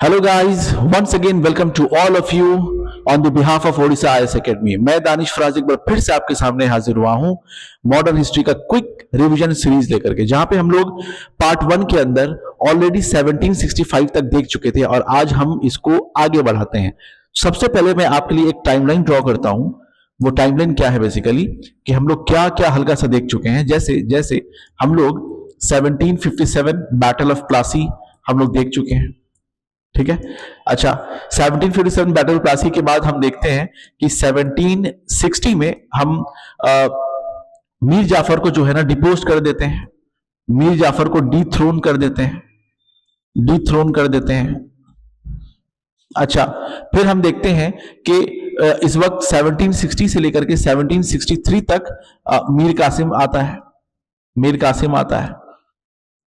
Hello guys, once again welcome to all of you on the behalf of Odisha IAS Academy। मैं दानिश फराज एक बार फिर से आपके सामने हाजिर हुआ हूं मॉडर्न हिस्ट्री का क्विक रिवीजन सीरीज लेकर के, जहां पे हम लोग पार्ट 1 के अंदर ऑलरेडी 1765 तक देख चुके थे और आज हम इसको आगे बढ़ाते हैं। सबसे पहले मैं आपके लिए एक टाइमलाइन ड्रॉ करता हूं। वो टाइमलाइन क्या है बेसिकली कि हम लोग क्या क्या हल्का सा देख चुके हैं। जैसे जैसे हम लोग 1757 बैटल ऑफ प्लासी हम लोग देख चुके हैं, ठीक है। अच्छा, 1757 बैटल ऑफ प्लासी के बाद हम देखते हैं कि 1760 में हम मीर जाफर को जो है ना डिपोज कर देते हैं, मीर जाफर को डीथ्रोन कर देते हैं, डीथ्रोन कर देते हैं। अच्छा, फिर हम देखते हैं कि इस वक्त 1760 से लेकर के 1763 तक मीर कासिम आता है, मीर कासिम आता है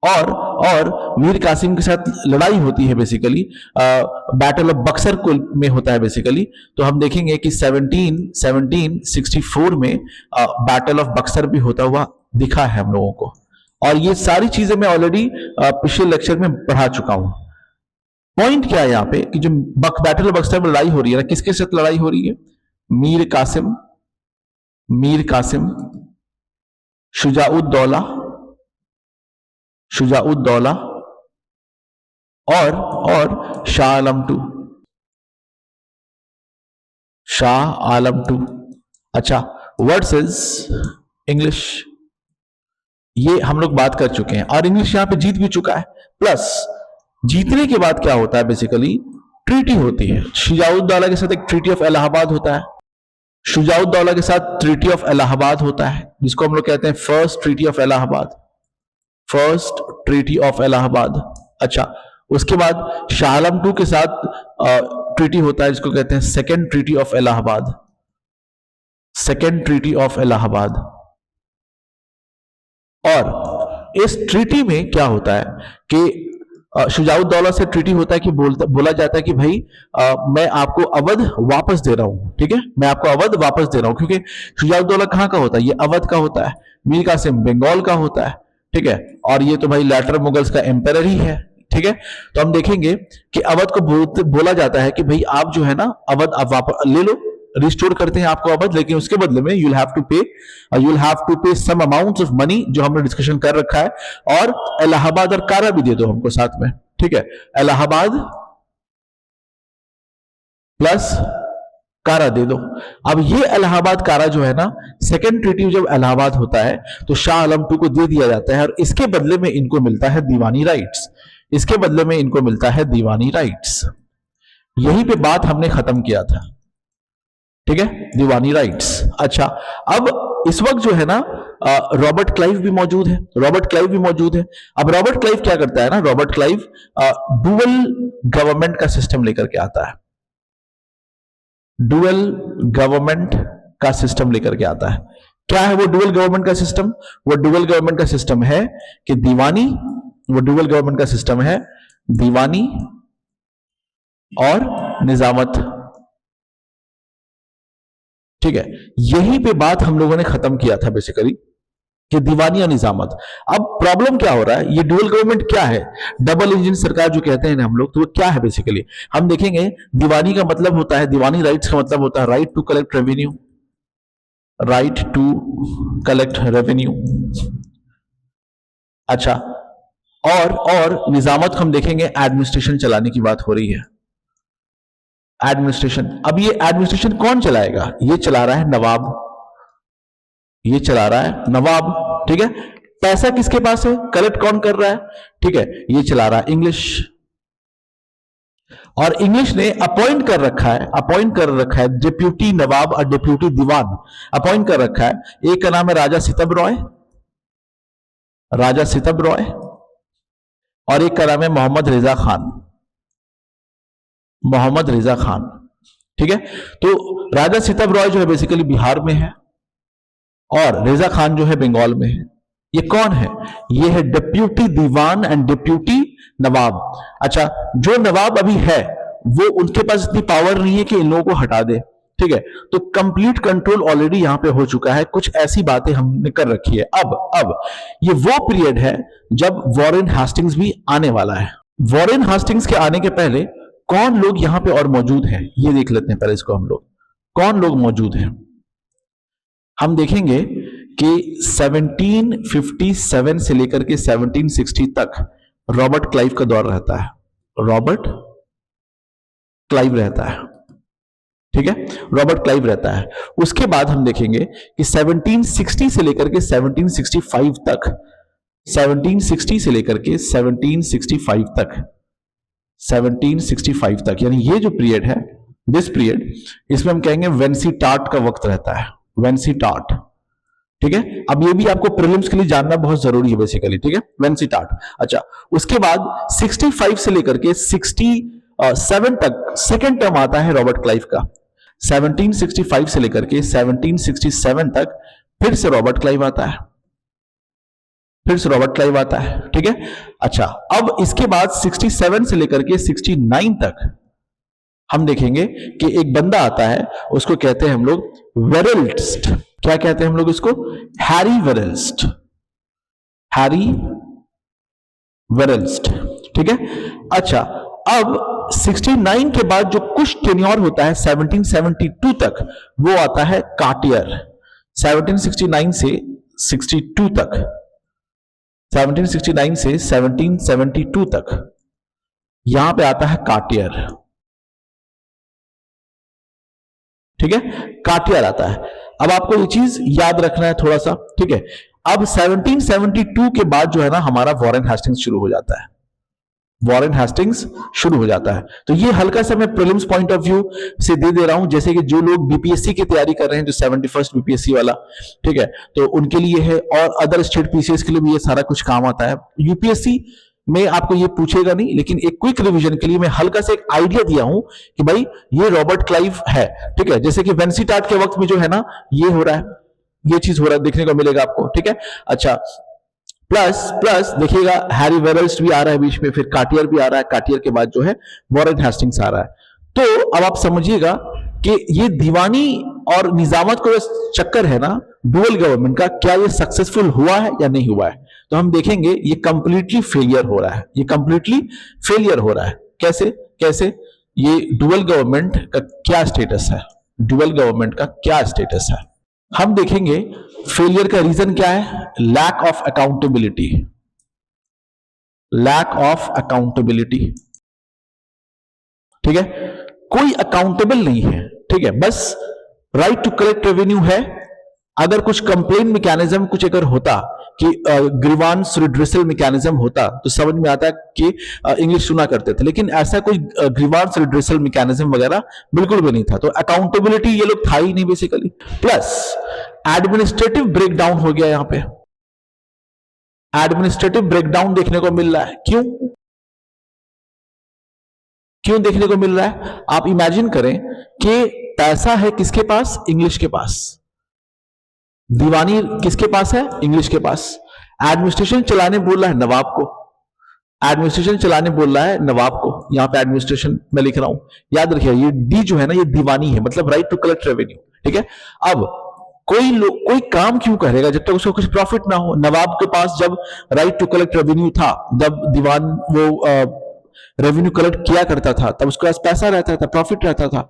और मीर कासिम के साथ लड़ाई होती है बेसिकली, बैटल ऑफ बक्सर को में होता है बेसिकली। तो हम देखेंगे कि 1764 में बैटल ऑफ बक्सर भी होता हुआ दिखा है हम लोगों को। और ये सारी चीजें मैं ऑलरेडी पिछले लेक्चर में पढ़ा चुका हूं। पॉइंट क्या है यहाँ पे कि जो बैटल ऑफ बक्सर में लड़ाई हो रही है ना, किसके साथ लड़ाई हो रही है? मीर कासिम, मीर कासिम, शुजाउद्दौला, शुजाउद्दौला और शाह आलम टू, शाह आलम टू। अच्छा, वर्सेस इंग्लिश, ये हम लोग बात कर चुके हैं और इंग्लिश यहां पे जीत भी चुका है। प्लस जीतने के बाद क्या होता है बेसिकली, ट्रीटी होती है। शुजाउद्दौला के साथ एक ट्रीटी ऑफ इलाहाबाद होता है, शुजाउद्दौला के साथ ट्रीटी ऑफ इलाहाबाद होता है, जिसको हम लोग कहते हैं first treaty of Allahabad, first treaty of Allahabad. अच्छा, उसके बाद शाह आलम टू के साथ ट्रीटी होता है जिसको कहते हैं second treaty of Allahabad, second treaty of Allahabad. और इस ट्रीटी में क्या होता है कि शुजाउद्दौला से ट्रीटी होता है कि बोला जाता है कि भाई मैं आपको अवध वापस दे रहा हूं, ठीक है, मैं आपको अवध वापस दे रहा हूं। क्योंकि शुजाउद्दौला कहां का होता है? ये अवध का होता है। मीर कासिम बंगाल का होता है, ठीक है, और ये तो भाई लेटर मुगल्स का एम्पायर ही है, ठीक है। तो हम देखेंगे कि अवध को बोला जाता है कि भाई आप जो है ना अवध आप वापस ले लो, रिस्टोर करते हैं आपको अवध, लेकिन उसके बदले में यू विल हैव टू पे सम अमाउंट ऑफ मनी, जो हमने डिस्कशन कर रखा है, और इलाहाबाद और कारा भी दे दो हमको साथ में, ठीक है। इलाहाबाद प्लस कारा दे दो। अब ये इलाहाबाद कारा जो है ना, सेकेंड ट्रीटी जब इलाहाबाद होता है तो शाह आलम टू को दे दिया जाता है और इसके बदले में इनको मिलता है दीवानी राइट्स, इसके बदले में इनको मिलता है दीवानी राइट्स। यहीं पे बात हमने खत्म किया था, ठीक है, दीवानी राइट्स। अच्छा, अब इस वक्त जो है ना रॉबर्ट क्लाइव भी मौजूद है, रॉबर्ट क्लाइव भी मौजूद है। अब रॉबर्ट क्लाइव क्या करता है ना, रॉबर्ट क्लाइव डुअल गवर्नमेंट का सिस्टम लेकर के आता है, डुअल गवर्नमेंट का सिस्टम लेकर के आता है। क्या है वो डुअल गवर्नमेंट का सिस्टम? वो डुअल गवर्नमेंट का सिस्टम है कि दीवानी, वो डुअल गवर्नमेंट का सिस्टम है दीवानी और निजामत, ठीक है। यहीं पे बात हम लोगों ने खत्म किया था बेसिकली कि दीवानी और निजामत। अब प्रॉब्लम क्या हो रहा है, ये डुअल गवर्नमेंट क्या है, डबल इंजन सरकार जो कहते हैं ना हम लोग, तो वो क्या है बेसिकली हम देखेंगे। दीवानी का मतलब होता है, दीवानी राइट्स का मतलब होता है right to collect revenue, right to collect revenue. अच्छा, और निजामत हम देखेंगे एडमिनिस्ट्रेशन चलाने की बात हो रही है, एडमिनिस्ट्रेशन। अब ये एडमिनिस्ट्रेशन कौन चलाएगा? ये चला रहा है नवाब, ये चला रहा है नवाब, ठीक है। पैसा किसके पास है? कलेक्ट कौन कर रहा है? ठीक है, ये चला रहा है इंग्लिश। और इंग्लिश ने अपॉइंट कर रखा है डिप्यूटी नवाब और डिप्यूटी दीवान अपॉइंट कर रखा है। एक का नाम है राजा सितब रॉय, राजा सितब रॉय, और एक का नाम है मोहम्मद रेजा खान, मोहम्मद रेजा खान, ठीक है। तो राजा सितब रॉय जो है बेसिकली बिहार में है और रेजा खान जो है बंगाल में है। ये कौन है? ये है डिप्यूटी दीवान एंड डिप्यूटी नवाब। अच्छा, जो नवाब अभी है वो उनके पास इतनी पावर नहीं है कि इन लोगों को हटा दे, ठीक है, तो कंप्लीट कंट्रोल ऑलरेडी यहां पे हो चुका है, कुछ ऐसी बातें हमने कर रखी है। अब ये वो पीरियड है जब वॉरेन हेस्टिंग्स भी आने वाला है। वॉरेन हेस्टिंग्स के आने के पहले कौन लोग यहां पे और मौजूद हैं, ये देख लेते हैं पहले इसको हम लोग, कौन लोग मौजूद हैं। हम देखेंगे कि 1757 से लेकर के 1760 तक रॉबर्ट क्लाइव का दौर रहता है, रॉबर्ट क्लाइव रहता है, ठीक है, रॉबर्ट क्लाइव रहता है। उसके बाद हम देखेंगे कि 1760 से लेकर के 1765 तक, 1760 से लेकर के 1765 तक, 1765 तक, यानी ये जो पीरियड है, दिस पीरियड, इसमें हम कहेंगे वेंसीटाट का वक्त रहता है, वेंसीटाट, ठीक है। अब ये भी आपको प्रीलिम्स के लिए जानना बहुत जरूरी है बेसिकली, ठीक है, वेंसीटाट। अच्छा, उसके बाद 65 से लेकर के 67 तक सेकेंड टर्म आता है रॉबर्ट क्लाइव का। 1765 से लेकर के 1767 तक फिर से रॉबर्ट क्लाइव आता है, फिर से रॉबर्ट क्लाइव आता है, ठीक है। अच्छा, अब इसके बाद 67 से लेकर के 69 तक हम देखेंगे कि एक बंदा आता है, उसको कहते हैं हम लोग वेरेल्स्ट। क्या कहते हैं हम लोग इसको? हैरी वेरेल्स्ट, हैरी वेरेल्स्ट, ठीक है। अच्छा, अब 69 के बाद जो कुछ टेन्योर होता है 1772 तक, वो आता है कार्टियर। 1769 से 62 तक, 1769 से 1772 तक यहां पे आता है कार्टियर, ठीक है, कार्टियर आता है। अब आपको ये चीज याद रखना है थोड़ा सा, ठीक है। अब 1772 के बाद जो है ना हमारा वॉरेन हेस्टिंग्स शुरू हो जाता है, वॉरेन हेस्टिंग्स शुरू हो जाता है। तो ये हल्का सा मैं प्रीलिम्स पॉइंट ऑफ व्यू से दे रहा हूं, जैसे कि जो लोग बीपीएससी की तैयारी कर रहे हैं, जो 71st बीपीएससी वाला, ठीक है, तो उनके लिए है, और अदर स्टेट पीसीएस के लिए भी ये सारा कुछ काम आता है। यूपीएससी में आपको ये पूछेगा नहीं, लेकिन एक क्विक रिवीजन के लिए मैं हल्का से एक आइडिया दिया हूं कि भाई ये रॉबर्ट क्लाइव है, ठीक है। जैसे कि वेंसीटाट के वक्त में जो है ना ये हो रहा है, ये चीज हो रहा है, देखने को मिलेगा आपको, ठीक है। अच्छा, प्लस देखिएगा हैरी वेरेल्स्ट भी आ रहा है बीच में, फिर कार्टियर भी आ रहा है, कार्टियर के बाद जो है वॉरेन हेस्टिंग्स आ रहा है। तो अब आप समझिएगा कि ये दीवानी और निजामत को चक्कर है ना डुअल गवर्नमेंट का, क्या ये सक्सेसफुल हुआ है या नहीं हुआ है? तो हम देखेंगे ये कंप्लीटली फेलियर हो रहा है, ये कंप्लीटली फेलियर हो रहा है। कैसे ये डुअल गवर्नमेंट का क्या स्टेटस है, डुअल गवर्नमेंट का क्या स्टेटस है, हम देखेंगे। फेलियर का रीजन क्या है? Lack of accountability, lack of accountability, ठीक है। कोई अकाउंटेबल नहीं है, ठीक है, बस राइट टू कलेक्ट रेवेन्यू है। अगर कुछ कंप्लेन मैकेनिज्म कुछ अगर होता कि ग्रीवांस रिड्रेसल मैकेनिज्म होता तो समझ में आता है कि इंग्लिश सुना करते थे, लेकिन ऐसा कोई ग्रीवांस रिड्रेसल मैकेनिज्म वगैरह बिल्कुल भी नहीं था। तो अकाउंटेबिलिटी ये लोग था ही नहीं बेसिकली। प्लस एडमिनिस्ट्रेटिव ब्रेकडाउन हो गया, यहां पे एडमिनिस्ट्रेटिव ब्रेकडाउन देखने को मिल रहा है। क्यों देखने को मिल रहा है? आप इमेजिन करें कि पैसा है किसके पास? इंग्लिश के पास। दीवानी किसके पास है? इंग्लिश के पास। एडमिनिस्ट्रेशन चलाने बोल रहा है नवाब को, एडमिनिस्ट्रेशन चलाने बोल रहा है नवाब को। यहां पे एडमिनिस्ट्रेशन मैं लिख रहा हूं, याद रखिए ये डी जो है ना ये दीवानी है, मतलब राइट टू कलेक्ट रेवेन्यू, ठीक है। अब कोई काम क्यों करेगा जब तक उसको कुछ प्रॉफिट ना हो? नवाब के पास जब राइट टू कलेक्ट रेवेन्यू था, जब दीवान वो रेवेन्यू कलेक्ट किया करता था, तब उसके पास पैसा रहता था, प्रॉफिट रहता था।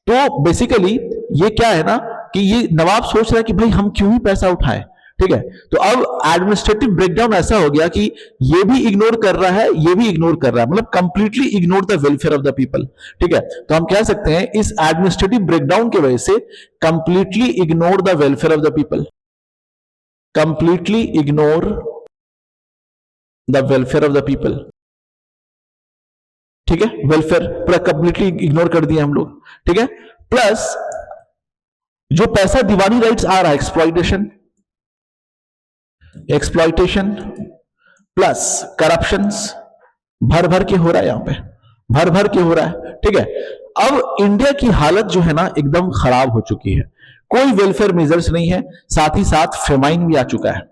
तो बेसिकली ये क्या है ना कि ये नवाब सोच रहा है कि भाई हम क्यों ही पैसा उठाएं, ठीक है। तो अब एडमिनिस्ट्रेटिव ब्रेकडाउन ऐसा हो गया कि ये भी इग्नोर कर रहा है, ये भी इग्नोर कर रहा है, मतलब completely ignore the welfare of the people, ठीक है। तो हम कह सकते हैं इस एडमिनिस्ट्रेटिव ब्रेकडाउन की वजह से completely ignore the welfare of the people, completely ignore the welfare of the people, ठीक है। वेलफेयर पूरा कंप्लीटली इग्नोर कर दिया हम लोग, ठीक है। प्लस जो पैसा दीवानी राइट्स आ रहा है, एक्सप्लॉइटेशन प्लस करप्शंस भर भर के हो रहा है, यहां पे भर भर के हो रहा है, ठीक है। अब इंडिया की हालत जो है ना एकदम खराब हो चुकी है, कोई वेलफेयर मेजर्स नहीं है, साथ ही साथ फेमाइन भी आ चुका है।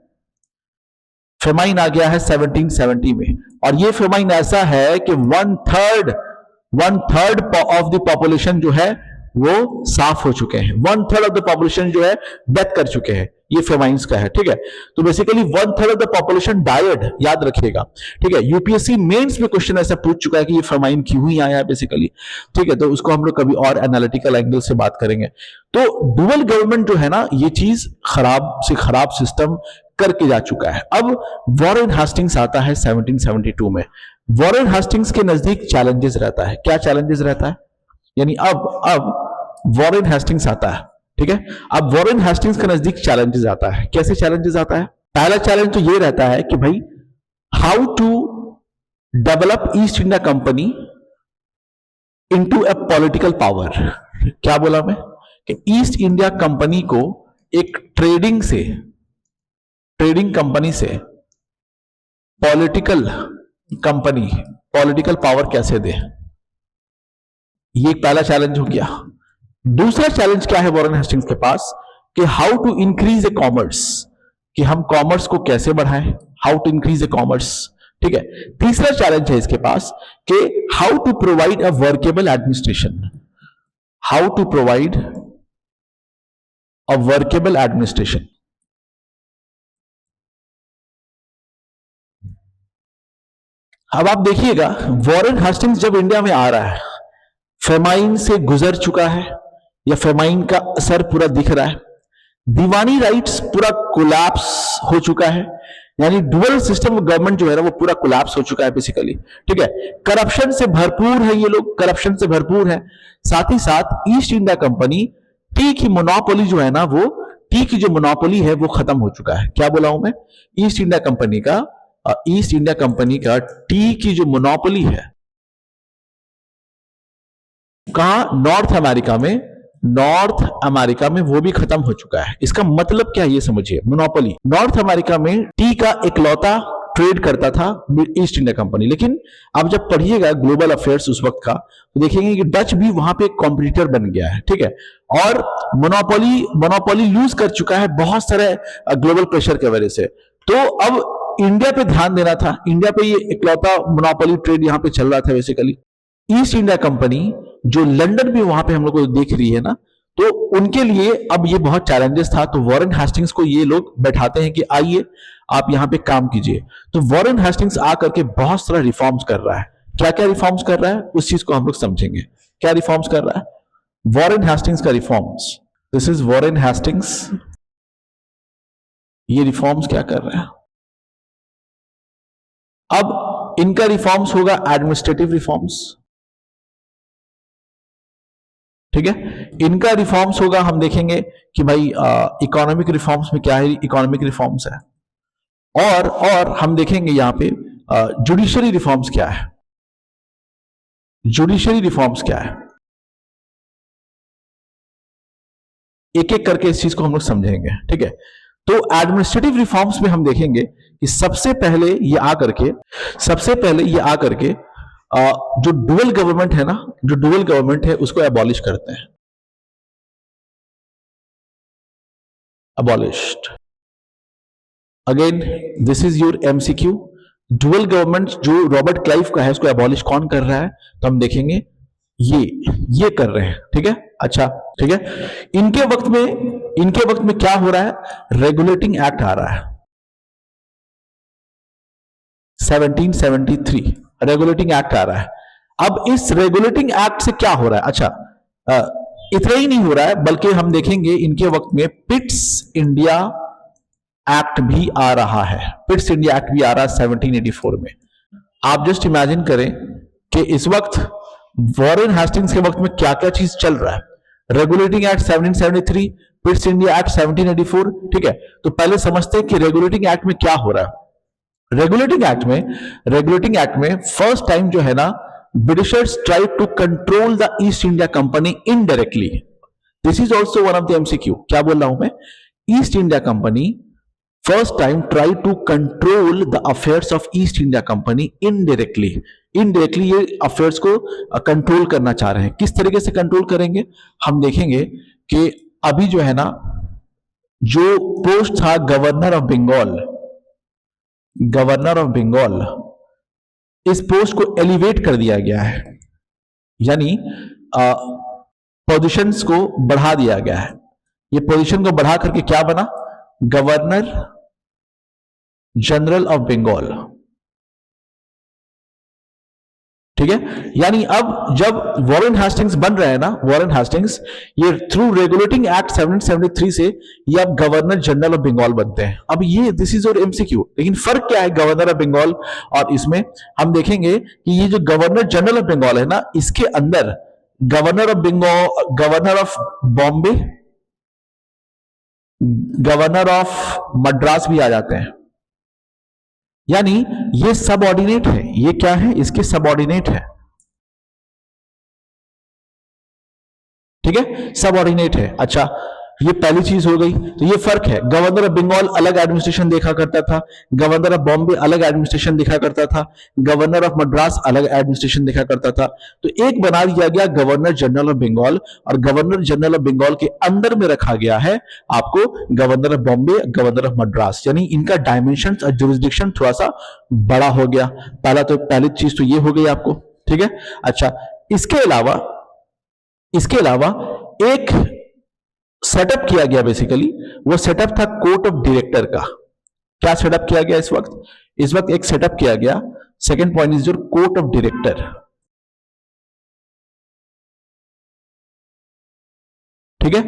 फेमाइन आ गया है 1770 में, और ये फेमाइन ऐसा है कि one third of the population जो है वो साफ हो चुके हैं। 1/3 ऑफ द पॉपुलेशन जो है डेथ कर चुके हैं, ये फेमाइन्स का है, ठीक है। तो basically 1/3 of the population died, याद रखिएगा, ठीक है। यूपीएससी मेंस में क्वेश्चन ऐसा पूछ चुका है कि ये फेमाइन क्यों ही आया है बेसिकली, ठीक है। तो उसको हम लोग कभी और एनालिटिकल एंगल से बात करेंगे। तो डुअल गवर्नमेंट जो है ना, ये चीज खराब से खराब सिस्टम करके जा चुका है। अब वॉरेन हेस्टिंग्स आता है 1772 में। वॉरेन हेस्टिंग्स के नजदीक चैलेंजेस रहता है। क्या चैलेंजेस रहता है? यानी अब वॉरेन हेस्टिंग्स आता है, ठीक है। अब वॉरेन हेस्टिंग्स के नजदीक चैलेंजेस आता है। कैसे चैलेंजेस आता है? पहला चैलेंज तो ये रहता है कि भाई how to develop East India Company into a political power. क्या बोला मैं? कि ईस्ट इंडिया कंपनी को एक ट्रेडिंग कंपनी से पॉलिटिकल पावर कैसे दे। ये एक पहला चैलेंज हो गया। दूसरा चैलेंज क्या है वॉरेन हेस्टिंग्स के पास? कि how to increase a commerce, कि हम कॉमर्स को कैसे बढ़ाएं, how to increase a commerce, ठीक है। तीसरा चैलेंज है इसके पास कि how to provide a workable administration, how to provide a workable administration. अब आप देखिएगा, वॉरेन हेस्टिंग्स जब इंडिया में आ रहा है, फेमाइन से गुजर चुका है या फेमाइन का असर पूरा दिख रहा है, दीवानी राइट्स पूरा कोलैप्स हो चुका है, यानी डुअल सिस्टम गवर्नमेंट जो है ना वो पूरा कोलैप्स हो चुका है बेसिकली, ठीक है। करप्शन से भरपूर है, ये लोग करप्शन से भरपूर है। साथ ही साथ ईस्ट इंडिया कंपनी टी की मोनोपोली जो है ना, वो टी की जो मोनोपोली है वो खत्म हो चुका है। क्या बोला हूं मैं? ईस्ट इंडिया कंपनी का टी की जो मोनोपोली है, कहां? नॉर्थ अमेरिका में वो भी खत्म हो चुका है। इसका मतलब क्या है ये समझिए। मोनोपोली नॉर्थ अमेरिका में टी का इकलौता ट्रेड करता था ईस्ट इंडिया कंपनी, लेकिन आप जब पढ़िएगा ग्लोबल अफेयर्स उस वक्त का, तो देखेंगे कि डच भी वहां पे एक कॉम्पिटिटर बन गया है, ठीक है। और मोनोपोली लूज कर चुका है बहुत सारे ग्लोबल प्रेशर की वजह से। तो अब इंडिया पे ध्यान देना था, इंडिया पे ये इकलौता मोनोपोली ट्रेड यहां पे चल रहा था बेसिकली। ईस्ट इंडिया कंपनी जो लंदन में वहां पे हम लोग को देख रही है ना, तो उनके लिए अब ये बहुत चैलेंजेस था। तो वॉरेन हेस्टिंग्स को ये लोग बैठाते हैं कि आइए आप यहां पे काम कीजिए। तो वॉरेन हेस्टिंग्स आकर के बहुत सारा रिफॉर्म्स कर रहा है। क्या क्या रिफॉर्म्स कर रहा है उस चीज को हम लोग समझेंगे। क्या रिफॉर्म्स कर रहा है वॉरेन हेस्टिंग्स का? Reforms, this is Warren Hastings. ये रिफॉर्म्स क्या कर रहा है? अब इनका रिफॉर्म्स होगा एडमिनिस्ट्रेटिव रिफॉर्म्स, ठीक है। इनका रिफॉर्म्स होगा, हम देखेंगे कि भाई इकोनॉमिक रिफॉर्म्स में क्या है, इकोनॉमिक रिफॉर्म्स है। और हम देखेंगे यहां पे जुडिशरी रिफॉर्म्स क्या है, जुडिशरी रिफॉर्म्स क्या है। एक एक करके इस चीज को हम लोग समझेंगे, ठीक है। तो एडमिनिस्ट्रेटिव रिफॉर्म्स में हम देखेंगे कि सबसे पहले ये आकर के जो डुअल गवर्नमेंट है ना, जो डुअल गवर्नमेंट है उसको एबॉलिश करते हैं। Abolished. Again this is your MCQ. Dual government जो रॉबर्ट क्लाइव का है, उसको एबॉलिश कौन कर रहा है? तो हम देखेंगे ये कर रहे हैं, ठीक है। अच्छा, ठीक है। इनके वक्त में क्या हो रहा है? रेगुलेटिंग एक्ट आ रहा है 1773, रेगुलेटिंग एक्ट आ रहा है। अब इस रेगुलेटिंग एक्ट से क्या हो रहा है? अच्छा, इतना ही नहीं हो रहा है, बल्कि हम देखेंगे इनके वक्त में पिट्स इंडिया एक्ट भी आ रहा है। पिट्स इंडिया एक्ट भी आ रहा है 1784 में। आप जस्ट इमेजिन करें कि इस वक्त वॉरेन हेस्टिंग्स के वक्त में क्या क्या चीज चल रहा है। Regulating act 1773, Pitt's India act 1784, ठीक है। तो पहले समझते हैं कि रेगुलेटिंग एक्ट में क्या हो रहा है। रेगुलेटिंग एक्ट में फर्स्ट टाइम जो है ना, Britishers try to control the East India Company indirectly. This is also one of the MCQ. क्या बोल रहा हूं मैं? East India Company first time try to control the affairs of East India Company indirectly. ये affairs को control करना चाह रहे हैं। किस तरीके से कंट्रोल करेंगे हम देखेंगे कि अभी जो है ना, जो पोस्ट था गवर्नर ऑफ बंगाल, इस पोस्ट को एलिवेट कर दिया गया है। यानी पोजीशंस को बढ़ा दिया गया है। ये पोजीशन को बढ़ा करके क्या बना, गवर्नर जनरल ऑफ बंगाल। ठीक है, यानी अब जब वॉरेन हेस्टिंग्स बन रहे हैं ना, वॉरेन हेस्टिंग्स, ये थ्रू रेगुलेटिंग एक्ट 1773 से ये अब गवर्नर जनरल ऑफ बंगाल बनते हैं। अब ये दिस इज और एमसीक्यू, लेकिन फर्क क्या है गवर्नर ऑफ बंगाल और इसमें, हम देखेंगे कि ये जो गवर्नर जनरल ऑफ बंगाल है ना, इसके अंदर governor of Bengal, governor of Bombay, governor of Madras भी आ जाते हैं। यानी ये सबऑर्डिनेट है, ये क्या है, इसके सबऑर्डिनेट है। ठीक है, सबऑर्डिनेट है। अच्छा, ये पहली चीज हो गई। तो ये फर्क है, गवर्नर ऑफ बंगाल अलग एडमिनिस्ट्रेशन देखा करता था, गवर्नर ऑफ बॉम्बे अलग एडमिनिस्ट्रेशन देखा करता था, गवर्नर ऑफ मद्रास अलग एडमिनिस्ट्रेशन देखा करता था। तो एक बना दिया गया गवर्नर जनरल ऑफ बंगाल, और गवर्नर जनरल ऑफ बंगाल के अंदर में रखा गया है आपको governor of Bombay, governor of Madras. यानी इनका डायमेंशन और जुरिस्डिक्शन थोड़ा सा बड़ा हो गया। पहली चीज तो ये हो गई आपको। ठीक है, अच्छा, इसके अलावा एक सेटअप किया गया, बेसिकली वो सेटअप था कोर्ट ऑफ डायरेक्टर का। क्या सेटअप किया गया इस वक्त एक सेटअप किया गया। Second point is your court of director. ठीक है,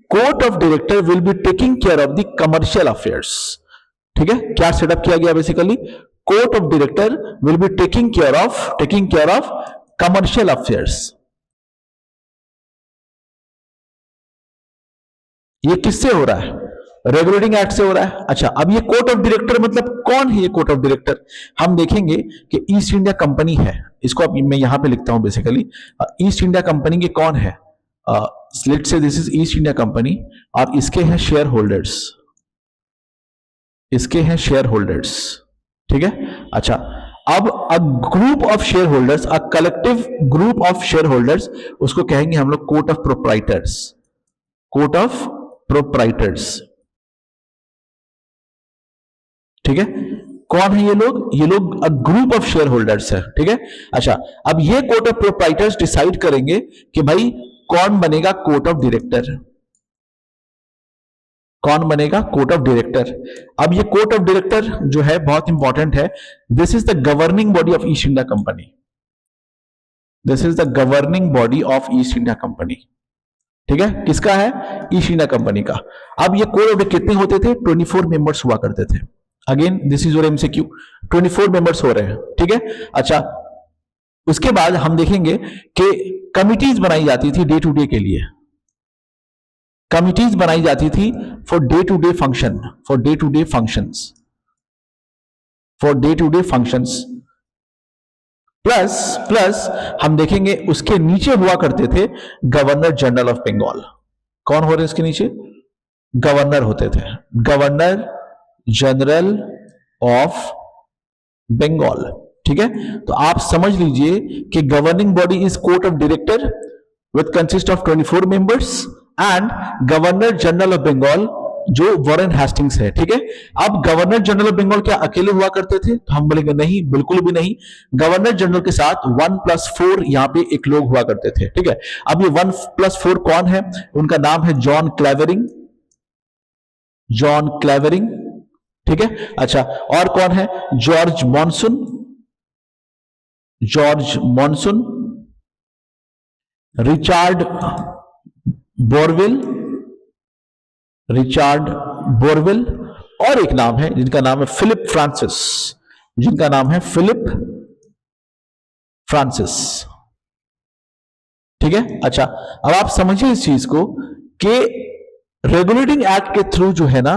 court of director will be taking care of the commercial affairs. ठीक है, क्या सेटअप किया गया, basically court of director will be taking care of commercial affairs. ये किससे हो रहा है, रेगुलेटिंग एक्ट से हो रहा है। अच्छा, अब ये कोर्ट ऑफ डायरेक्टर मतलब कौन है ये कोर्ट ऑफ डायरेक्टर, हम देखेंगे कि ईस्ट इंडिया कंपनी है, इसको अब मैं यहां पे लिखता हूं बेसिकली। ईस्ट इंडिया कंपनी के कौन है, let's say this is east India company, और इसके हैं शेयर होल्डर्स, ठीक है। अच्छा, अब a group of share holders, a collective group of share holders, उसको कहेंगे हम लोग कोर्ट ऑफ प्रोप्राइटर्स, ठीक है। कौन है ये लोग a group of share holders है। ठीक है, अच्छा, अब ये कोर्ट ऑफ प्रोप्राइटर्स डिसाइड करेंगे कि भाई कौन बनेगा कोर्ट ऑफ डायरेक्टर, अब ये कोर्ट ऑफ डायरेक्टर जो है बहुत इंपॉर्टेंट है। This is the governing body of East India company, ठीक है, किसका है, ईस्ट इंडिया कंपनी का। अब ये कोर्ट ऑफ कितने होते थे, 24 मेंबर्स हुआ करते थे। Again this is your MCQ, 24 members हो रहे हैं। ठीक है, अच्छा, उसके बाद हम देखेंगे कि कमिटीज बनाई जाती थी डे टू डे के लिए, कमिटीज बनाई जाती थी for day to day functions, plus हम देखेंगे उसके नीचे हुआ करते थे गवर्नर जनरल ऑफ बंगाल। कौन हो रहे इसके नीचे, गवर्नर होते थे, गवर्नर जनरल ऑफ बंगाल। ठीक है, तो आप समझ लीजिए कि governing body is court of director with consist of 24 members and governor general of Bengal जो वॉरेन हेस्टिंग्स है। ठीक है, अब गवर्नर जनरल ऑफ बंगाल क्या अकेले हुआ करते थे, तो हम बोलेंगे नहीं, बिल्कुल भी नहीं। गवर्नर जनरल के साथ 1+4 यहां पे एक लोग हुआ करते थे। ठीक है, अब ये 1+4 कौन है, उनका नाम है जॉन क्लेवरिंग, ठीक है। अच्छा, और कौन है, जॉर्ज मॉनसून, रिचार्ड बोरविल, और एक नाम है जिनका नाम है फिलिप फ्रांसिस, ठीक है। अच्छा, अब आप समझिए इस चीज को कि रेगुलेटिंग एक्ट के थ्रू जो है ना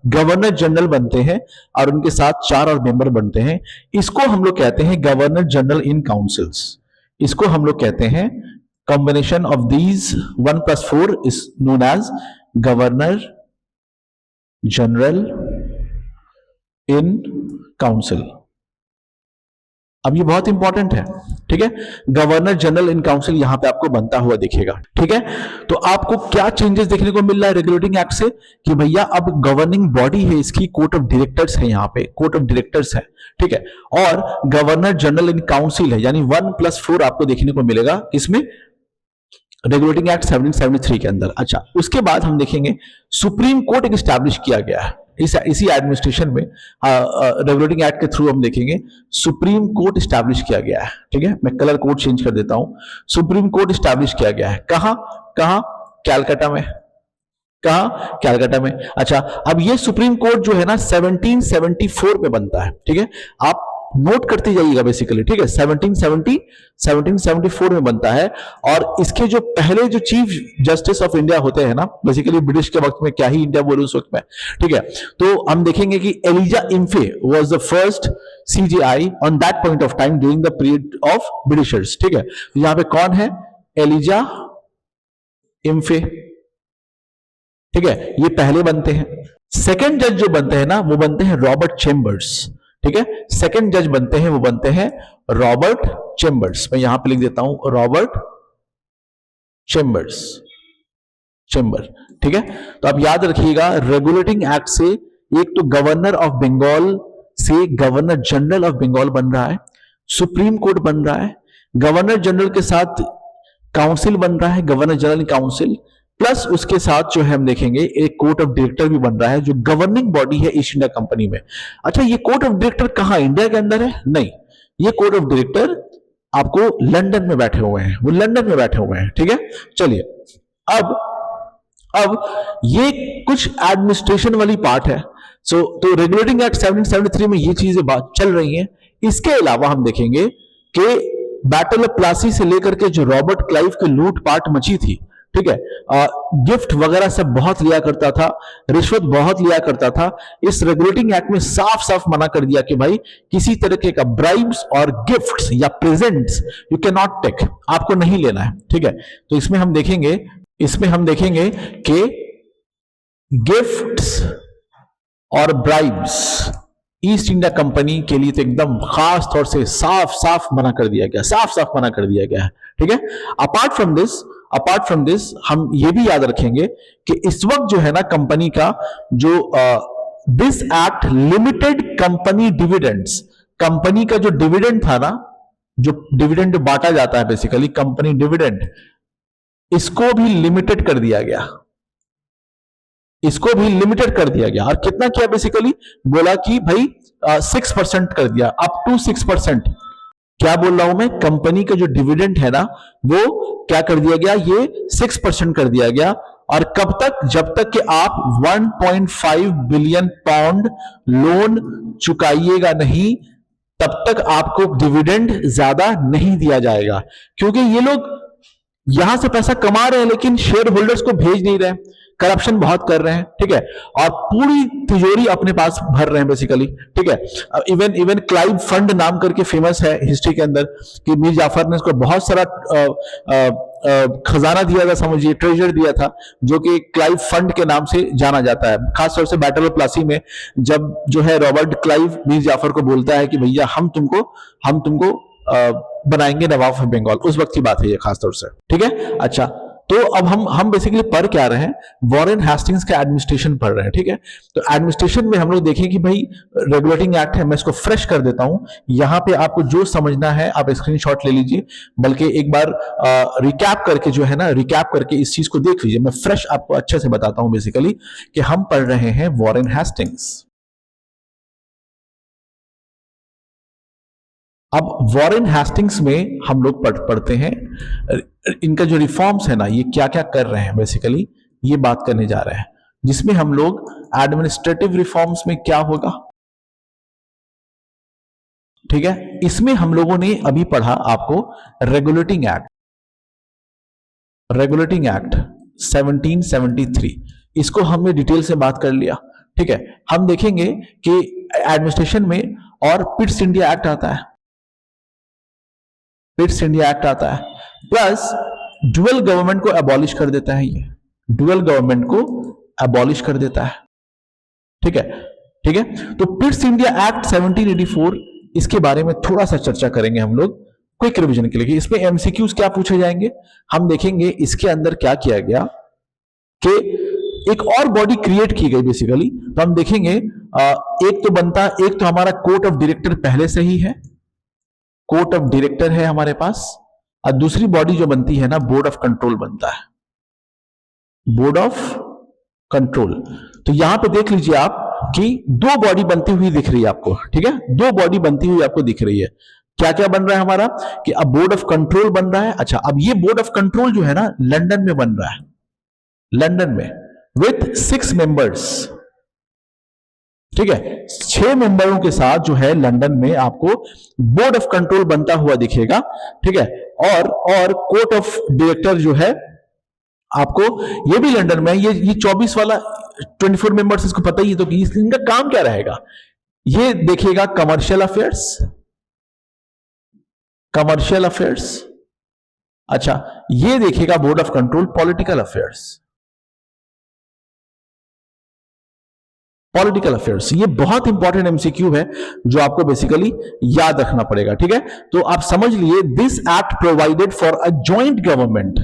गवर्नर जनरल बनते हैं और उनके साथ 4 और मेंबर बनते हैं। इसको हम लोग कहते हैं गवर्नर जनरल इन काउंसिल्स, इसको हम लोग कहते हैं combination of these 1+4 is known as governor general in council. अब ये बहुत इंपॉर्टेंट है, ठीक है। गवर्नर जनरल इन काउंसिल यहां पे आपको बनता हुआ दिखेगा, ठीक है। तो आपको क्या चेंजेस देखने को मिल रहा है रेगुलेटिंग एक्ट से कि भैया अब गवर्निंग बॉडी है इसकी कोर्ट ऑफ डायरेक्टर्स है, यहां पे कोर्ट ऑफ डायरेक्टर्स है, ठीक है। और गवर्नर जनरल इन काउंसिल है, यानी 1+4 आपको देखने को मिलेगा इसमें रेगुलेटिंग एक्ट 1773 के अंदर। अच्छा, उसके बाद हम देखेंगे सुप्रीम कोर्ट एक स्टैब्लिश किया गया है इसी एडमिनिस्ट्रेशन में। रेगुलेटिंग एक्ट के थ्रू हम देखेंगे सुप्रीम कोर्ट स्टैब्लिश किया गया है। ठीक है, मैं कलर कोड चेंज कर देता हूं। सुप्रीम कोर्ट स्टैब्लिश किया गया है कहां कहां? कैलकाटा में। कहां? कैलकाटा में। अच्छा, अब ये सुप्रीम कोर्ट जो है ना 1774 में बनता है। ठीक है, आप नोट करते जाइएगा बेसिकली। ठीक है, 1774 में बनता है। और इसके जो पहले जो चीफ जस्टिस ऑफ इंडिया होते हैं ना, बेसिकली ब्रिटिश के वक्त में, क्या ही इंडिया बोलूं उस वक्त में। ठीक है, तो हम देखेंगे कि Elijah Impey was the first CJI on that point of time during the period of Britishers. ठीक है, यहां पे कौन है? Elijah Impey. ठीक है, ये पहले बनते हैं। सेकंड जज जो बनते हैं ना, वो बनते हैं रॉबर्ट चेम्बर्स। ठीक है, सेकंड जज बनते हैं, वो बनते हैं रॉबर्ट चेम्बर्स। मैं यहां पे लिख देता हूं रॉबर्ट चेम्बर्स, चेम्बर। ठीक है, तो आप याद रखिएगा रेगुलेटिंग एक्ट से एक तो गवर्नर ऑफ बंगाल से गवर्नर जनरल ऑफ बंगाल बन रहा है, सुप्रीम कोर्ट बन रहा है, गवर्नर जनरल के साथ काउंसिल बन रहा है, गवर्नर जनरल काउंसिल, प्लस उसके साथ जो है हम देखेंगे एक कोर्ट ऑफ डायरेक्टर भी बन रहा है जो गवर्निंग बॉडी है ईस्ट इंडिया कंपनी में। अच्छा, ये कोर्ट ऑफ डायरेक्टर कहां? इंडिया के अंदर है? नहीं, ये कोर्ट ऑफ डायरेक्टर आपको लंदन में बैठे हुए हैं, वो लंदन में बैठे हुए हैं। ठीक है, चलिए अब ये कुछ एडमिनिस्ट्रेशन वाली पार्ट है। तो रेगुलेटिंग एक्ट 1773 में ये चीजें बात चल रही हैं। इसके अलावा हम देखेंगे कि बैटल ऑफ प्लासी से लेकर के जो रॉबर्ट क्लाइव की लूट पाट मची थी, ठीक है, गिफ्ट वगैरह सब बहुत लिया करता था, रिश्वत बहुत लिया करता था। इस रेगुलेटिंग एक्ट में साफ साफ मना कर दिया कि भाई किसी तरीके का ब्राइब्स और गिफ्ट्स या presents you can not take, आपको नहीं लेना है। ठीक है, तो इसमें हम देखेंगे कि गिफ्ट्स और ब्राइब्स ईस्ट इंडिया कंपनी के लिए तो एकदम खास तौर से साफ साफ मना कर दिया गया, साफ साफ मना कर दिया गया है। ठीक है, अपार्ट फ्रॉम दिस हम ये भी याद रखेंगे कि इस वक्त जो है ना कंपनी का जो this act limited company dividends, company का जो डिविडेंड था ना, जो डिविडेंड बांटा जाता है बेसिकली कंपनी डिविडेंड, इसको भी लिमिटेड कर दिया गया, इसको भी लिमिटेड कर दिया गया। और कितना किया? बेसिकली बोला कि भाई 6% कर दिया, अप टू 6%। क्या बोल रहा हूं मैं? कंपनी का जो डिविडेंड है ना, वो क्या कर दिया गया? ये 6% कर दिया गया। और कब तक? जब तक कि आप 1.5 बिलियन पाउंड लोन चुकाइएगा नहीं, तब तक आपको डिविडेंड ज्यादा नहीं दिया जाएगा। क्योंकि ये लोग यहां से पैसा कमा रहे हैं लेकिन शेयर होल्डर्स को भेज नहीं रहे, करप्शन बहुत कर रहे हैं। ठीक है, और पूरी तिजोरी अपने पास भर रहे हैं बेसिकली। ठीक है, इवन क्लाइव फंड नाम करके फेमस है हिस्ट्री के अंदर कि मीर जाफर ने उसको बहुत सारा खजाना दिया था, समझिए ट्रेजर दिया था, जो कि क्लाइव फंड के नाम से जाना जाता है। खासतौर से बैटल ऑफ प्लासी में जब जो है रॉबर्ट क्लाइव मीर जाफर को बोलता है कि भैया हम तुमको बनाएंगे नवाब ऑफ बंगाल, उस वक्त की बात है ये खासतौर से। ठीक है, अच्छा, तो अब हम बेसिकली पढ़ क्या रहे हैं? वॉरेन हेस्टिंग्स का एडमिनिस्ट्रेशन पढ़ रहे हैं। ठीक है, तो एडमिनिस्ट्रेशन में हम लोग देखें कि भाई रेगुलेटिंग एक्ट है, मैं इसको फ्रेश कर देता हूं। यहां पे आपको जो समझना है आप स्क्रीनशॉट ले लीजिए, बल्कि एक बार रिकैप करके जो है ना, रिकैप करके इस चीज को देख लीजिए। मैं फ्रेश आपको अच्छे से बताता हूं बेसिकली कि हम पढ़ रहे हैं वॉरेन हेस्टिंग्स। अब वॉरेन हेस्टिंग्स में हम लोग पढ़ते हैं इनका जो रिफॉर्म्स है ना, ये क्या क्या कर रहे हैं, बेसिकली ये बात करने जा रहे हैं, जिसमें हम लोग एडमिनिस्ट्रेटिव रिफॉर्म्स में क्या होगा। ठीक है, इसमें हम लोगों ने अभी पढ़ा आपको रेगुलेटिंग एक्ट 1773, इसको हमने डिटेल से बात कर लिया। ठीक है, हम देखेंगे कि एडमिनिस्ट्रेशन में और पिट्स इंडिया एक्ट आता है, पिट्स इंडिया एक्ट आता है, प्लस डुअल गवर्नमेंट को अबॉलिश कर देता है, ये डुअल गवर्नमेंट को अबॉलिश कर देता है। ठीक है, ठीक है, तो पिट्स इंडिया एक्ट 1784, इसके बारे में थोड़ा सा चर्चा करेंगे हम लोग क्विक रिवीजन के लिए। इसमें एमसीक्यूज क्या पूछे जाएंगे हम देखेंगे। इसके अंदर क्या किया गया कि एक और बॉडी क्रिएट की गई बेसिकली, तो हम देखेंगे एक तो हमारा कोर्ट ऑफ डायरेक्टर पहले से ही है, कोर्ट ऑफ डायरेक्टर है हमारे पास। और दूसरी बॉडी जो बनती है ना, बोर्ड ऑफ कंट्रोल बनता है, बोर्ड ऑफ कंट्रोल। तो यहां पे देख लीजिए आप कि दो बॉडी बनती हुई दिख रही है आपको, ठीक है, दो बॉडी बनती हुई आपको दिख रही है। क्या क्या बन रहा है हमारा कि अब बोर्ड ऑफ कंट्रोल बन रहा है। अच्छा, अब ये बोर्ड ऑफ कंट्रोल जो है ना लंदन में बन रहा है, लंदन में विथ 6 मेंबर्स, ठीक है, 6 मेंबरों के साथ जो है लंदन में आपको बोर्ड ऑफ कंट्रोल बनता हुआ दिखेगा, ठीक है। और कोर्ट ऑफ डायरेक्टर जो है आपको ये भी लंदन में, ये 24 वाला 24 मेंबर्स इसको पता ही है, तो इनका काम क्या रहेगा, ये देखिएगा कमर्शियल अफेयर्स, कमर्शियल अफेयर्स। अच्छा, ये देखिएगा board of control political affairs, political affairs. ये बहुत इंपॉर्टेंट एमसीक्यू है जो आपको बेसिकली याद रखना पड़ेगा, ठीक है। तो आप समझ लिए this act provided for a joint government,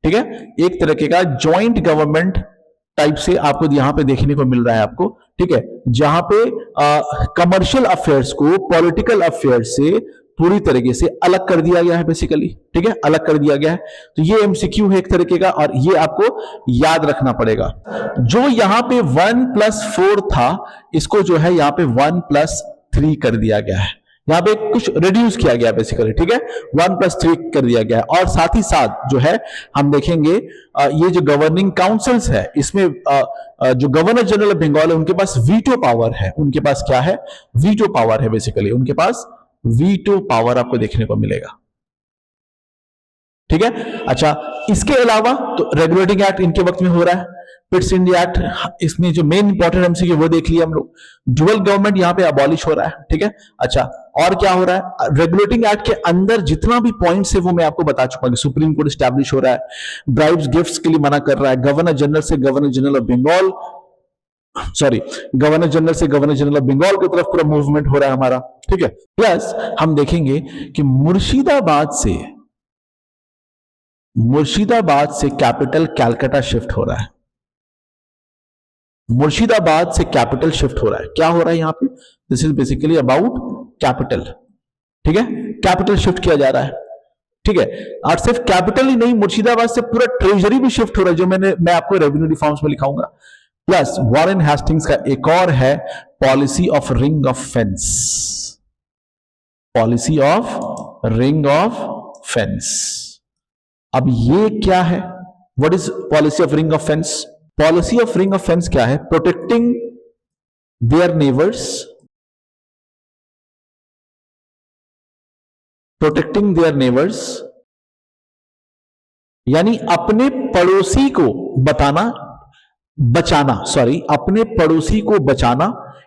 ठीक है, एक तरीके का जॉइंट गवर्नमेंट टाइप से आपको यहां पे देखने को मिल रहा है आपको, ठीक है, जहां पे कमर्शियल अफेयर्स को पॉलिटिकल अफेयर्स से पूरी तरीके से अलग कर दिया गया है बेसिकली, ठीक है, अलग कर दिया गया है। तो ये एमसीक्यू है एक तरीके का, और ये आपको याद रखना पड़ेगा। जो यहां पे 1+4 था, इसको जो है यहां पे 1+3 कर दिया गया है, यहां पे कुछ रिड्यूस किया गया बेसिकली, ठीक है, 1+3 कर दिया गया है। और साथ ही साथ जो है हम देखेंगे ये जो गवर्निंग काउंसिल्स है, इसमें जो गवर्नर जनरल ऑफ बंगाल है उनके पास वीटो पावर है, उनके पास क्या है, वीटो पावर है बेसिकली, उनके पास वीटो पावर आपको देखने को मिलेगा, ठीक है। अच्छा, इसके अलावा तो रेगुलेटिंग एक्ट इनके वक्त में हो रहा है, पिट्स इंडिया एक्ट, इसमें जो मेन इंपॉर्टेंट एमसीक्यू वो देख लिया हम लोग, डुअल गवर्नमेंट यहां पे अबॉलिश हो रहा है, ठीक है। अच्छा, और क्या हो रहा है, रेगुलेटिंग एक्ट के अंदर जितना भी पॉइंट्स है वो मैं आपको बता चुका हूं। सुप्रीम कोर्ट स्टैब्लिश हो रहा है, ब्राइब्स गिफ्ट्स के लिए मना कर रहा है, गवर्नर जनरल से governor general of Bengal, sorry, governor general से गवर्नर जनरल ऑफ बंगाल की तरफ पूरा मूवमेंट हो रहा है हमारा, ठीक है। प्लस हम देखेंगे कि मुर्शिदाबाद से कैपिटल कैलकाटा शिफ्ट हो रहा है, मुर्शिदाबाद से कैपिटल शिफ्ट हो रहा है। क्या हो रहा है यहां पे, this is basically about capital, ठीक है, कैपिटल शिफ्ट किया जा रहा है, ठीक है। और सिर्फ कैपिटल ही नहीं, मुर्शिदाबाद से पूरा ट्रेजरी भी शिफ्ट हो रहा है, जो मैं आपको रेवेन्यू रिफॉर्म्स में लिखाऊंगा। प्लस वॉरेन हेस्टिंग्स का एक और है policy of ring of fence, policy of ring of fence. अब ये क्या है, what is policy of ring of fence? Policy of ring of fence क्या है, protecting their neighbours, protecting their neighbours, यानी अपने पड़ोसी को बचाना, अपने पड़ोसी को बचाना,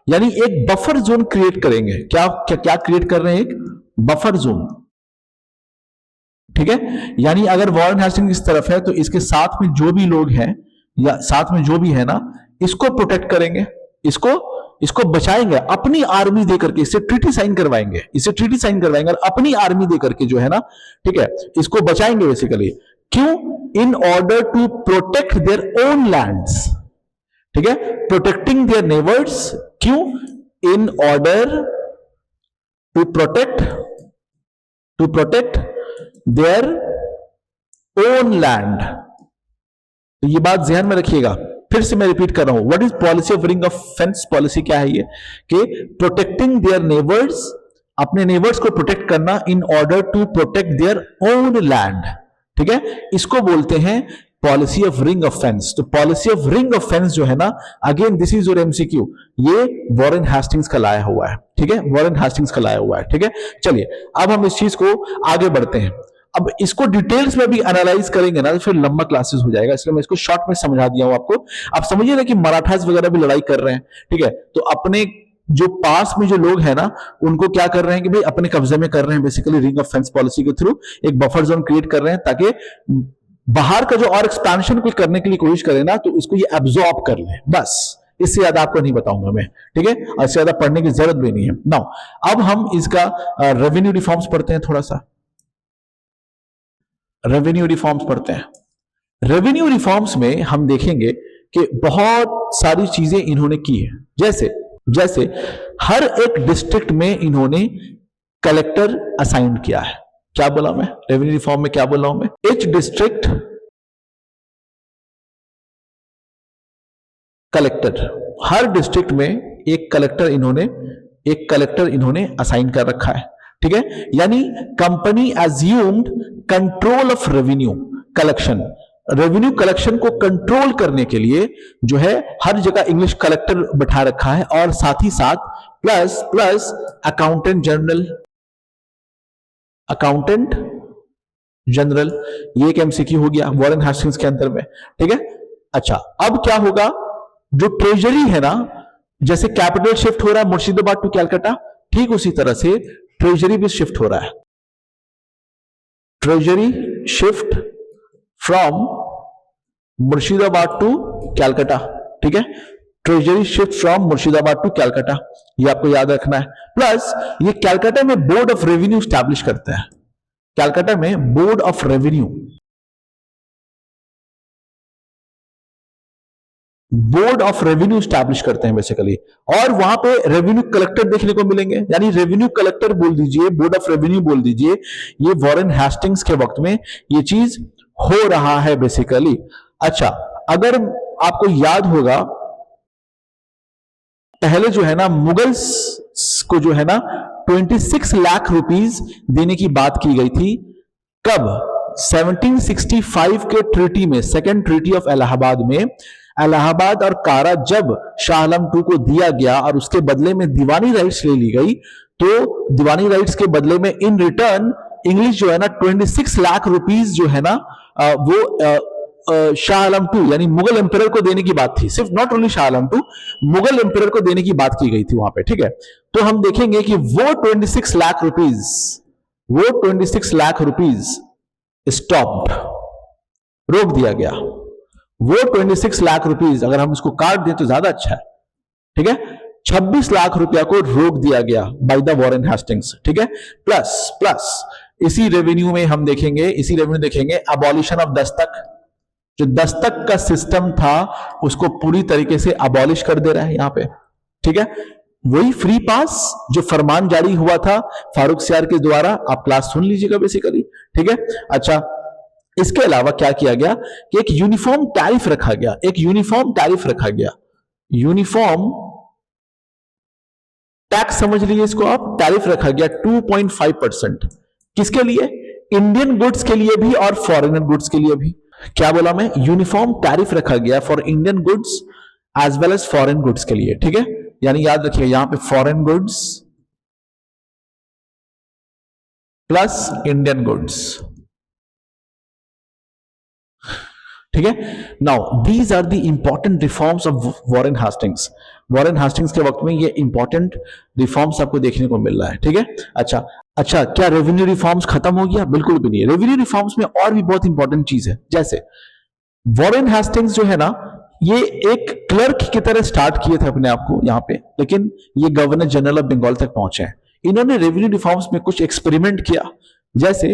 यानी एक बफर जोन क्रिएट करेंगे। क्या क्या क्या क्रिएट कर रहे हैं, एक बफर जोन, ठीक है। यानी अगर वॉरेन हेस्टिंग्स इस तरफ है तो इसके साथ में जो भी लोग हैं या साथ में जो भी है ना, इसको प्रोटेक्ट करेंगे, इसको बचाएंगे अपनी आर्मी दे करके, इससे ट्रीटी साइन करवाएंगे और अपनी आर्मी दे करके जो है ना, ठीक है, इसको बचाएंगे बेसिकली। क्यों? In order to protect their own lands, ठीक है, प्रोटेक्टिंग देयर नेबर्स। क्यों? In order to protect their own land. तो ये बात ध्यान में रखिएगा, फिर से मैं रिपीट कर रहा हूं, what is policy of ring of fence? Policy क्या है ये कि प्रोटेक्टिंग देयर नेबर्स, अपने नेबर्स को प्रोटेक्ट करना, in order to protect their own land, ठीक है, इसको बोलते हैं policy of ring of fence. तो policy of ring of fence जो है ना, again this is your MCQ, ये वॉरेन हेस्टिंग्स का लाया हुआ है, ठीक है, वॉरेन हेस्टिंग्स का लाया हुआ है, ठीक है। चलिए अब हम इस चीज को आगे बढ़ते हैं। अब इसको डिटेल्स में भी एनालाइज करेंगे ना तो फिर लंबा क्लासेस हो जाएगा, इसलिए मैं इसको शॉर्ट में समझा दिया हूं आपको। आप समझिए ना कि मराठास वगैरह भी लड़ाई कर रहे हैं, ठीक है, तो अपने जो पास में जो लोग हैं ना, उनको क्या कर रहे हैं कि भाई अपने कब्जे में कर रहे हैं, basically ring of fence policy के थ्रू एक बफर जोन क्रिएट कर रहे हैं, ताकि बाहर का जो और एक्सपेंशन कोई करने के लिए कोशिश करे ना तो इसको ये एब्जॉर्ब कर ले, बस। इससे ज्यादा आपको नहीं बताऊंगा मैं, ठीक है, और इससे ज्यादा पढ़ने की जरूरत भी नहीं है। नाउ अब हम इसका रेवेन्यू रिफॉर्म्स पढ़ते हैं, थोड़ा सा रेवेन्यू रिफॉर्म्स पढ़ते हैं। रेवेन्यू रिफॉर्म्स में हम देखेंगे कि बहुत सारी चीजें इन्होंने की है, जैसे हर एक डिस्ट्रिक्ट में इन्होंने कलेक्टर असाइन किया है, क्या बोला मैं, रेवेन्यू रिफॉर्म में क्या बोला हूं मैं, each डिस्ट्रिक्ट कलेक्टर, हर डिस्ट्रिक्ट में एक कलेक्टर इन्होंने असाइन कर रखा है, ठीक है। यानी company assumed control of revenue collection, revenue collection को कंट्रोल करने के लिए जो है हर जगह इंग्लिश कलेक्टर बैठा रखा है, और साथ ही साथ प्लस प्लस अकाउंटेंट जनरल, ये एक एमसीक्यू हो गया वॉरेन हेस्टिंग्स के अंदर में, ठीक है। अच्छा, अब क्या होगा, जो ट्रेजरी है ना, जैसे कैपिटल शिफ्ट हो रहा है मुर्शिदाबाद टू कैलकाटा, ठीक उसी तरह से ट्रेजरी भी शिफ्ट हो रहा है, treasury shift from Murshidabad to Calcutta, ठीक है। Treasury shift from Murshidabad to Calcutta, ये आपको याद रखना है। प्लस ये कैलकाटा में बोर्ड ऑफ रेवेन्यू स्टैब्लिश करते हैं, कैलकाटा में बोर्ड ऑफ रेवेन्यू स्टैब्लिश करते हैं बेसिकली, और वहां पे रेवेन्यू कलेक्टर देखने को मिलेंगे, यानी रेवेन्यू कलेक्टर बोल दीजिए, बोर्ड ऑफ रेवेन्यू बोल दीजिए, ये वॉरेन हेस्टिंग्स के वक्त में ये चीज हो रहा है बेसिकली। अच्छा, अगर आपको याद होगा, पहले जो है ना मुगल्स को जो है ना 26 लाख रुपीस देने की बात की गई थी, कब, 1765 के ट्रीटी में, सेकेंड ट्रीटी ऑफ इलाहाबाद में, इलाहाबाद और कारा जब शाह आलम II को दिया गया और उसके बदले में दीवानी राइट्स ले ली गई, तो दीवानी राइट्स के बदले में इन रिटर्न इंग्लिश जो है ना 26 लाख रुपीस जो है ना वो शाह आलम II यानी मुगल एम्परर को देने की बात थी, सिर्फ not only Shah Alam II, Mughal emperor को देने की बात की गई थी वहां पे, ठीक है। तो हम देखेंगे कि वो 26 लाख रुपीस स्टॉप्ड, रोक दिया गया। वो 26 लाख रुपीस अगर हम इसको काट दें तो ज्यादा अच्छा है, ठीक है। 26 लाख रुपया को रोक दिया गया बाय द वॉरेन हेस्टिंग्स, ठीक है। प्लस इसी रेवेन्यू में हम देखेंगे अबॉलिशन ऑफ दस्तक, जो दस्तक का सिस्टम था उसको पूरी तरीके से अबॉलिश कर दे रहा है यहां पे, ठीक है। वही फ्री पास जो फरमान जारी हुआ था फारूक सियार के द्वारा, आप क्लास सुन लीजिएगा बेसिकली, ठीक है। अच्छा, इसके अलावा क्या किया गया कि एक यूनिफॉर्म टैरिफ रखा गया, यूनिफॉर्म टैक्स समझ लीजिए इसको आप, टैरिफ रखा गया 2.5%, किसके लिए, इंडियन गुड्स के लिए भी और फॉरेनर गुड्स के लिए भी। क्या बोला मैं, यूनिफॉर्म टैरिफ रखा गया for Indian goods as well as foreign goods के लिए, ठीक है। यानी याद रखिए यहां पे foreign goods plus Indian goods, ठीक है। Now these are the important reforms of Warren Hastings के वक्त में ये इंपॉर्टेंट रिफॉर्म्स आपको देखने को मिल रहा है, ठीक है। अच्छा, क्या रेवेन्यू रिफॉर्म्स खत्म हो गया, बिल्कुल भी नहीं। रेवेन्यू रिफॉर्म्स में और भी बहुत इंपॉर्टेंट चीज है, जैसे वॉरेन हेस्टिंग्स जो है ना, ये एक क्लर्क की तरह स्टार्ट किए थे अपने आप को यहां पे, लेकिन ये गवर्नर जनरल ऑफ बंगाल तक पहुंचे हैं। इन्होंने रेवेन्यू रिफॉर्म्स में कुछ एक्सपेरिमेंट किया, जैसे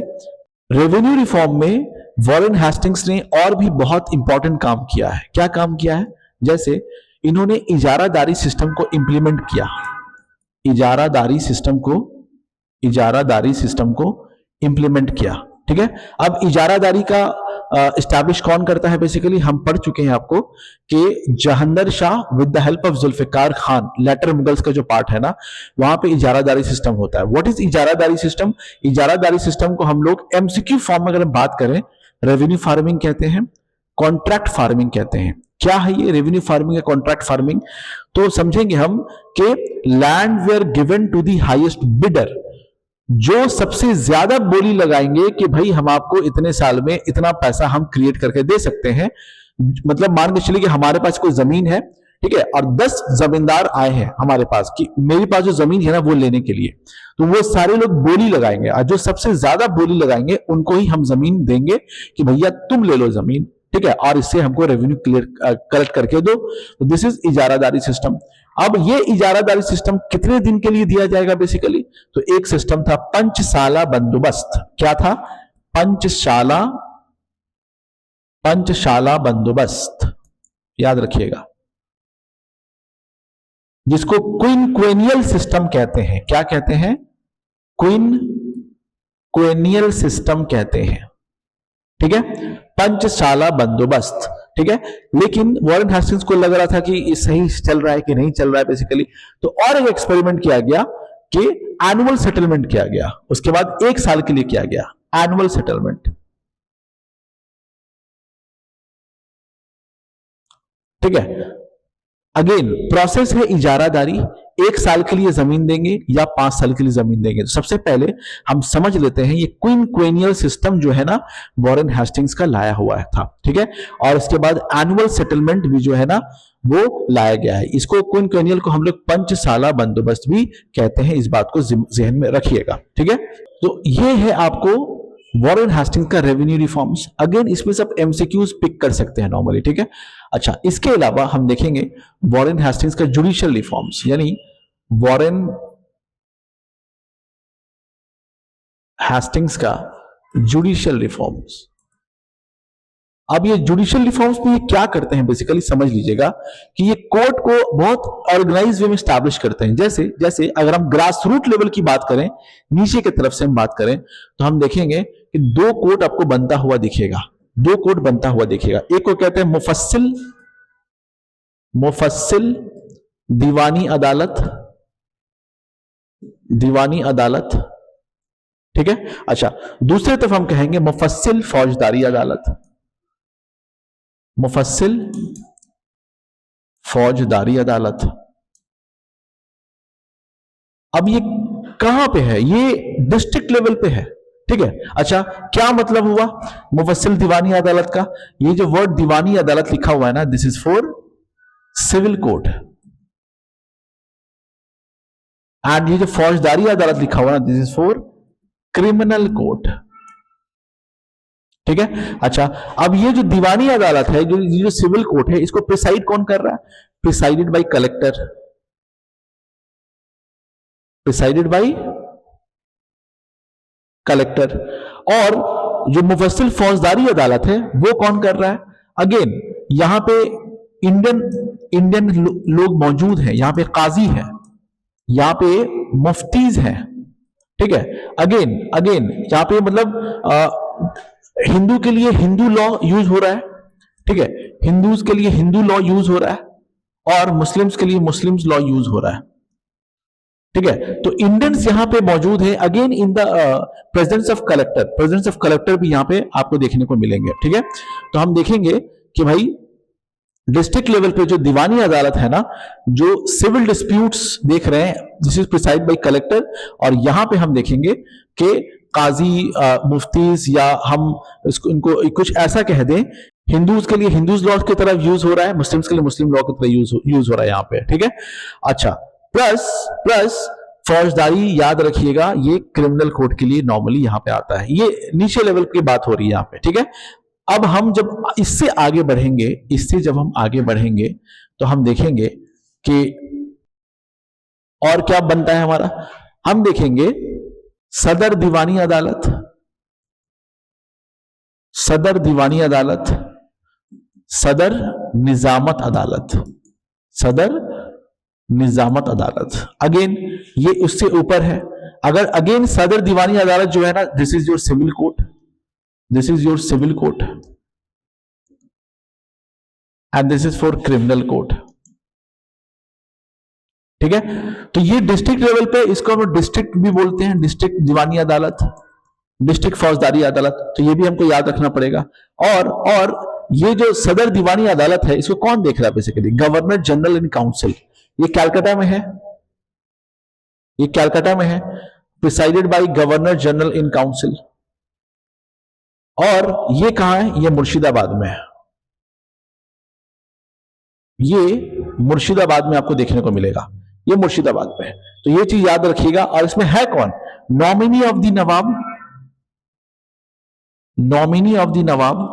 रेवेन्यू रिफॉर्म में वॉरेन हेस्टिंग्स ने और भी बहुत इंपॉर्टेंट काम किया है। क्या काम किया है, जैसे इन्होंने इजारादारी सिस्टम को इंप्लीमेंट किया, इजारादारी सिस्टम को इंप्लीमेंट किया, ठीक है। अब इजारादारी का एस्टैब्लिश कौन करता है, बेसिकली हम पढ़ चुके हैं आपको कि Jahangir Shah with the help of Zulfiqar Khan, later Mughals का जो पार्ट है ना, वहां पे इजारादारी सिस्टम होता है। व्हाट इज इजारादारी सिस्टम, इजारादारी सिस्टम को हम लोग एमसीक्यू फॉर्म में अगर बात करें, रेवेन्यू फार्मिंग कहते हैं, कॉन्ट्रैक्ट फार्मिंग कहते हैं। क्या है ये रेवेन्यू फार्मिंग या कॉन्ट्रैक्ट फार्मिंग, तो समझेंगे हम कि land were given to the highest bidder, जो सबसे ज्यादा बोली लगाएंगे कि भाई हम आपको इतने साल में इतना पैसा हम क्रिएट करके दे सकते हैं, मतलब मान के चलिए कि हमारे पास कोई जमीन है, ठीक है, और 10 जमींदार आए हैं हमारे पास कि मेरे पास जो जमीन है ना वो लेने के लिए, तो वो सारे लोग बोली लगाएंगे और जो सबसे ज्यादा बोली लगाएंगे उनको ही हम जमीन देंगे कि भैया तुम ले लो जमीन, ठीक है, और इससे हमको रेवेन्यू कलेक्ट करके दो। तो दिस इज इजारादारी सिस्टम। अब ये इजारादारी सिस्टम कितने दिन के लिए दिया जाएगा बेसिकली, तो एक सिस्टम था पंचशाला बंदोबस्त। क्या था, पंचशाला बंदोबस्त, याद रखिएगा, जिसको क्विनक्वेनियल सिस्टम कहते हैं। क्या कहते हैं, क्वेनियल सिस्टम कहते हैं, ठीक है, पंचशाला बंदोबस्त, ठीक है। लेकिन वॉरेन हेस्टिंग्स को लग रहा था कि ये सही चल रहा है कि नहीं चल रहा है बेसिकली, तो और एक एक्सपेरिमेंट किया गया कि एनुअल सेटलमेंट किया गया, उसके बाद 1 साल के लिए किया गया एनुअल सेटलमेंट, ठीक है। अगेन प्रोसेस है इजारादारी, 1 साल के लिए जमीन देंगे या 5 साल के लिए जमीन देंगे। तो सबसे पहले हम समझ लेते हैं ये क्विनक्वेनियल सिस्टम जो है ना वॉरेन हेस्टिंग्स का लाया हुआ था, ठीक है। और इसके बाद एनुअल सेटलमेंट भी जो है ना वो लाया गया है। इसको क्विनक्वेनियल को हम लोग पंचसाला बंदोबस्त भी कहते हैं, इस बात को जहन में रखिएगा, ठीक है। तो ये है आपको वॉरेन हेस्टिंग्स का रेवेन्यू रिफॉर्म्स। अगेन इसमें सब एमसीक्यूज पिक कर सकते हैं नॉर्मली, ठीक है। अच्छा, इसके अलावा हम देखेंगे वॉरेन हेस्टिंग्स का जुडिशियल रिफॉर्म्स, यानी वॉरेन हेस्टिंग्स का जुडिशियल रिफॉर्म्स। अब ये जुडिशियल रिफॉर्म्स में ये क्या करते हैं बेसिकली समझ लीजिएगा कि ये कोर्ट को बहुत ऑर्गेनाइज वे में स्टैब्लिश करते हैं। जैसे जैसे अगर हम ग्रास रूट लेवल की बात करें, नीचे की तरफ से हम बात करें, तो हम देखेंगे कि 2 कोर्ट आपको बनता हुआ दिखेगा, 2 कोर्ट बनता हुआ दिखेगा। एक को कहते हैं मुफस्सिल, मुफस्सिल दीवानी अदालत, दीवानी अदालत, ठीक है। अच्छा, दूसरी तरफ हम कहेंगे मुफस्सिल फौजदारी अदालत, मुफस्सिल फौजदारी अदालत। अब ये कहां पे है? ये डिस्ट्रिक्ट लेवल पे है, ठीक है। अच्छा, क्या मतलब हुआ मुफस्सिल दीवानी अदालत का? ये जो वर्ड दीवानी अदालत लिखा हुआ है ना, this is for civil court, and ये जो फौजदारी अदालत लिखा हुआ है ना, this is for criminal court, ठीक है। अच्छा, अब ये जो दीवानी अदालत है, जो सिविल कोर्ट है, इसको प्रिसाइड कौन कर रहा है? Presided bye collector, presided bye collector. और जो मुफस्सिल फौजदारी अदालत है वो कौन कर रहा है? अगेन यहां पे इंडियन लोग मौजूद हैं, यहां पे काजी है, यहां पे मुफ्तीज हैं, ठीक है। अगेन अगेन यहां पे मतलब हिंदू के लिए हिंदू लॉ यूज हो रहा है, ठीक है, हिंदूज के लिए हिंदू लॉ यूज हो रहा है, और मुस्लिम्स के लिए मुस्लिम्स लॉ यूज हो रहा है, ठीक है। तो इंडियंस यहां पे मौजूद है, again in the presence of collector, presence of collector भी यहां पे आपको देखने को मिलेंगे, ठीक है। तो हम देखेंगे कि भाई डिस्ट्रिक्ट लेवल पे जो दीवानी अदालत है ना, जो सिविल डिस्प्यूट्स देख रहे हैं, this is preside by collector, और यहां पे हम देखेंगे कि काजी मुफ्तीज, या हम इसको इनको कुछ ऐसा कह दें, हिंदूज के लिए हिंदूज लॉ की तरफ यूज हो रहा है, मुस्लिम्स के लिए मुस्लिम लॉ की तरफ यूज हो रहा है यहां पे, ठीक है। अच्छा, प्लस प्लस फौजदारी याद रखिएगा, ये क्रिमिनल कोर्ट के लिए नॉर्मली यहां पे आता है। ये नीचे लेवल की बात हो रही है यहां पे, ठीक है। अब हम जब इससे आगे बढ़ेंगे, इससे जब हम आगे बढ़ेंगे तो हम देखेंगे कि और क्या बनता है हमारा। हम देखेंगे सदर दीवानी अदालत, सदर दीवानी अदालत, सदर निजामत अदालत, सदर निजामत अदालत। अगेन ये उससे ऊपर है। अगर अगेन सदर दीवानी अदालत जो है ना, this is your civil court, this is your civil court, and this is for criminal court, ठीक है। तो ये डिस्ट्रिक्ट लेवल पे, इसको हम डिस्ट्रिक्ट भी बोलते हैं, डिस्ट्रिक्ट दीवानी अदालत, डिस्ट्रिक्ट फौजदारी अदालत, तो ये भी हमको याद रखना पड़ेगा। और ये जो सदर दीवानी अदालत है, इसको कौन देख रहा है basically? Governor general in council. ये कैलकाटा में है, ये कैलकाटा में है, presided bye governor general in council. और ये कहां है? ये मुर्शिदाबाद में है, ये मुर्शिदाबाद में आपको देखने को मिलेगा, ये मुर्शिदाबाद में है। तो ये चीज याद रखिएगा। और इसमें है कौन? Nominee of the nawab, nominee of the nawab,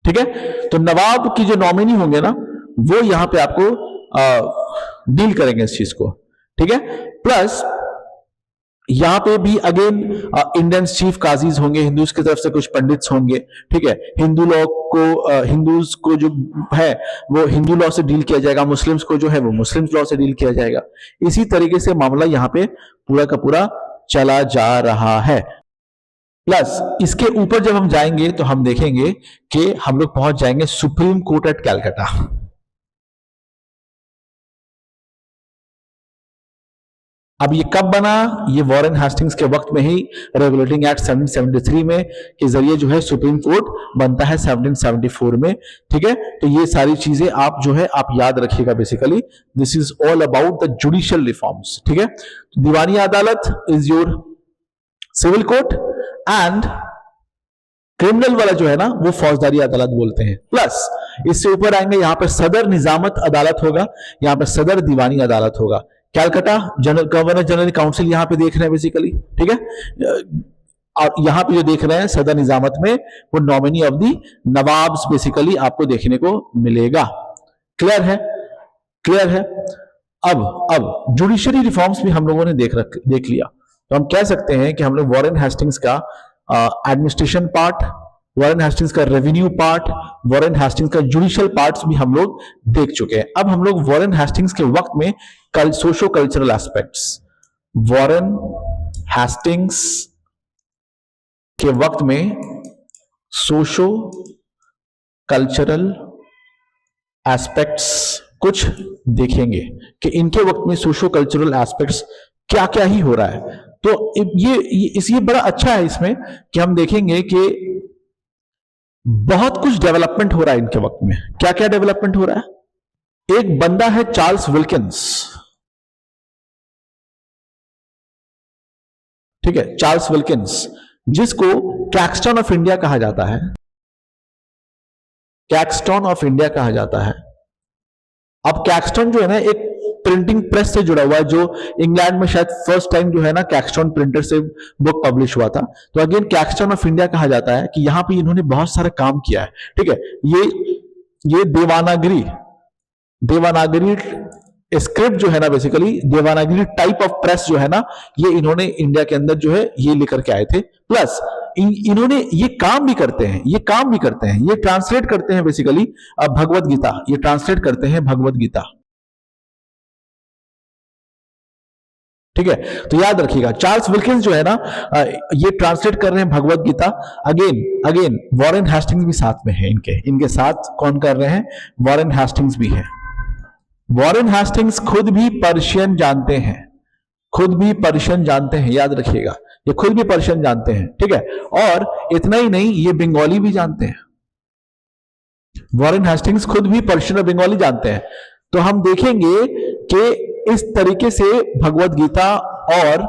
ठीक है। तो नवाब की जो नॉमिनी होंगे ना, वो यहां पे आपको डील करेंगे इस चीज को, ठीक है। प्लस यहां पे भी अगेन इंडियन चीफ काजीज होंगे, हिंदूज की तरफ से कुछ पंडित्स होंगे, ठीक है। हिंदू लॉ को हिंदूज को जो है वो हिंदू लॉ से डील किया जाएगा, मुस्लिम्स को जो है वो मुस्लिम्स लॉ से डील किया जाएगा। इसी तरीके से मामला यहां पे पूरा का पूरा चला जा रहा है। प्लस इसके ऊपर जब हम जाएंगे तो हम देखेंगे कि हम लोग पहुंच जाएंगे सुप्रीम कोर्ट एट कैलकाटा। अब ये कब बना? ये वॉरेन हेस्टिंग्स के वक्त में ही, रेगुलेटिंग एक्ट 1773 में के जरिए जो है सुप्रीम कोर्ट बनता है 1774 में। ठीक है, तो ये सारी चीजें आप जो है आप याद रखिएगा। Basically this is all about the judicial reforms. ठीक है, दीवानी अदालत is your civil court and criminal वाला जो है ना वो फौजदारी अदालत बोलते हैं। प्लस इससे ऊपर आएंगे, यहां पर सदर निजामत अदालत होगा, यहां पर सदर दीवानी अदालत होगा। कैलकाटा गवर्नर जनरल काउंसिल यहां पे देख रहे हैं बेसिकली। ठीक है, और यहां पे जो देख रहे हैं सदर निजामत में वो nominee of the nawabs basically आपको देखने को मिलेगा। क्लियर है? क्लियर है। अब जुडिशरी रिफॉर्म्स भी हम लोगों ने देख लिया, तो हम कह सकते हैं कि हम लोग वॉरेन हेस्टिंग्स का एडमिनिस्ट्रेशन पार्ट, वॉरेन हेस्टिंग्स का रेवेन्यू पार्ट, वॉरेन हेस्टिंग्स का जुडिशियल पार्ट्स भी हम लोग देख चुके हैं। अब हम लोग वॉरेन हेस्टिंग्स के वक्त में socio cultural aspects, Warren Hastings के वक्त में सोशो कल्चरल एस्पेक्ट्स कुछ देखेंगे कि इनके वक्त में सोशो कल्चरल एस्पेक्ट्स क्या क्या ही हो रहा है। तो ये बड़ा अच्छा है इसमें कि हम देखेंगे कि बहुत कुछ डेवलपमेंट हो रहा है इनके वक्त में। क्या क्या डेवलपमेंट हो रहा है? एक बंदा है चार्ल्स विल्किंस। ठीक है, चार्ल्स विल्किंस, जिसको कैक्सटन ऑफ इंडिया कहा जाता है। कैक्सटन ऑफ इंडिया कहा जाता है। अब कैक्सटन जो है ना एक प्रिंटिंग प्रेस से जुड़ा हुआ है, जो इंग्लैंड में शायद फर्स्ट टाइम जो है ना कैक्सटन प्रिंटर से बुक पब्लिश हुआ था। तो अगेन कैक्सटन ऑफ इंडिया कहा जाता है कि यहां पे इन्होंने बहुत सारा काम किया है। ठीक है, ये देवानागरी स्क्रिप्ट जो है ना, बेसिकली देवानागरी टाइप ऑफ प्रेस जो है ना, ये इन्होंने इंडिया के अंदर जो है ये लेकर के आए थे। प्लस इन्होंने ये काम भी करते हैं, ये ट्रांसलेट करते हैं बेसिकली भगवत गीता, ये ट्रांसलेट करते हैं भगवत गीता। ठीक है, तो याद रखिएगा चार्ल्स विल्किंस जो है ना ये ट्रांसलेट कर रहे हैं Bhagavad Gita. Again Warren Hastings भी साथ में है, इनके साथ कौन कर रहे हैं? वॉरेन हेस्टिंग्स भी है। वॉरेन हेस्टिंग्स खुद भी पर्शियन जानते हैं, याद रखिएगा, ये खुद भी पर्शियन जानते हैं। ठीक है, और इतना ही नहीं, ये बंगाली भी जानते हैं। वॉरेन हेस्टिंग्स खुद भी पर्शियन और बंगाली जानते हैं। तो हम देखेंगे कि इस तरीके से भगवत गीता और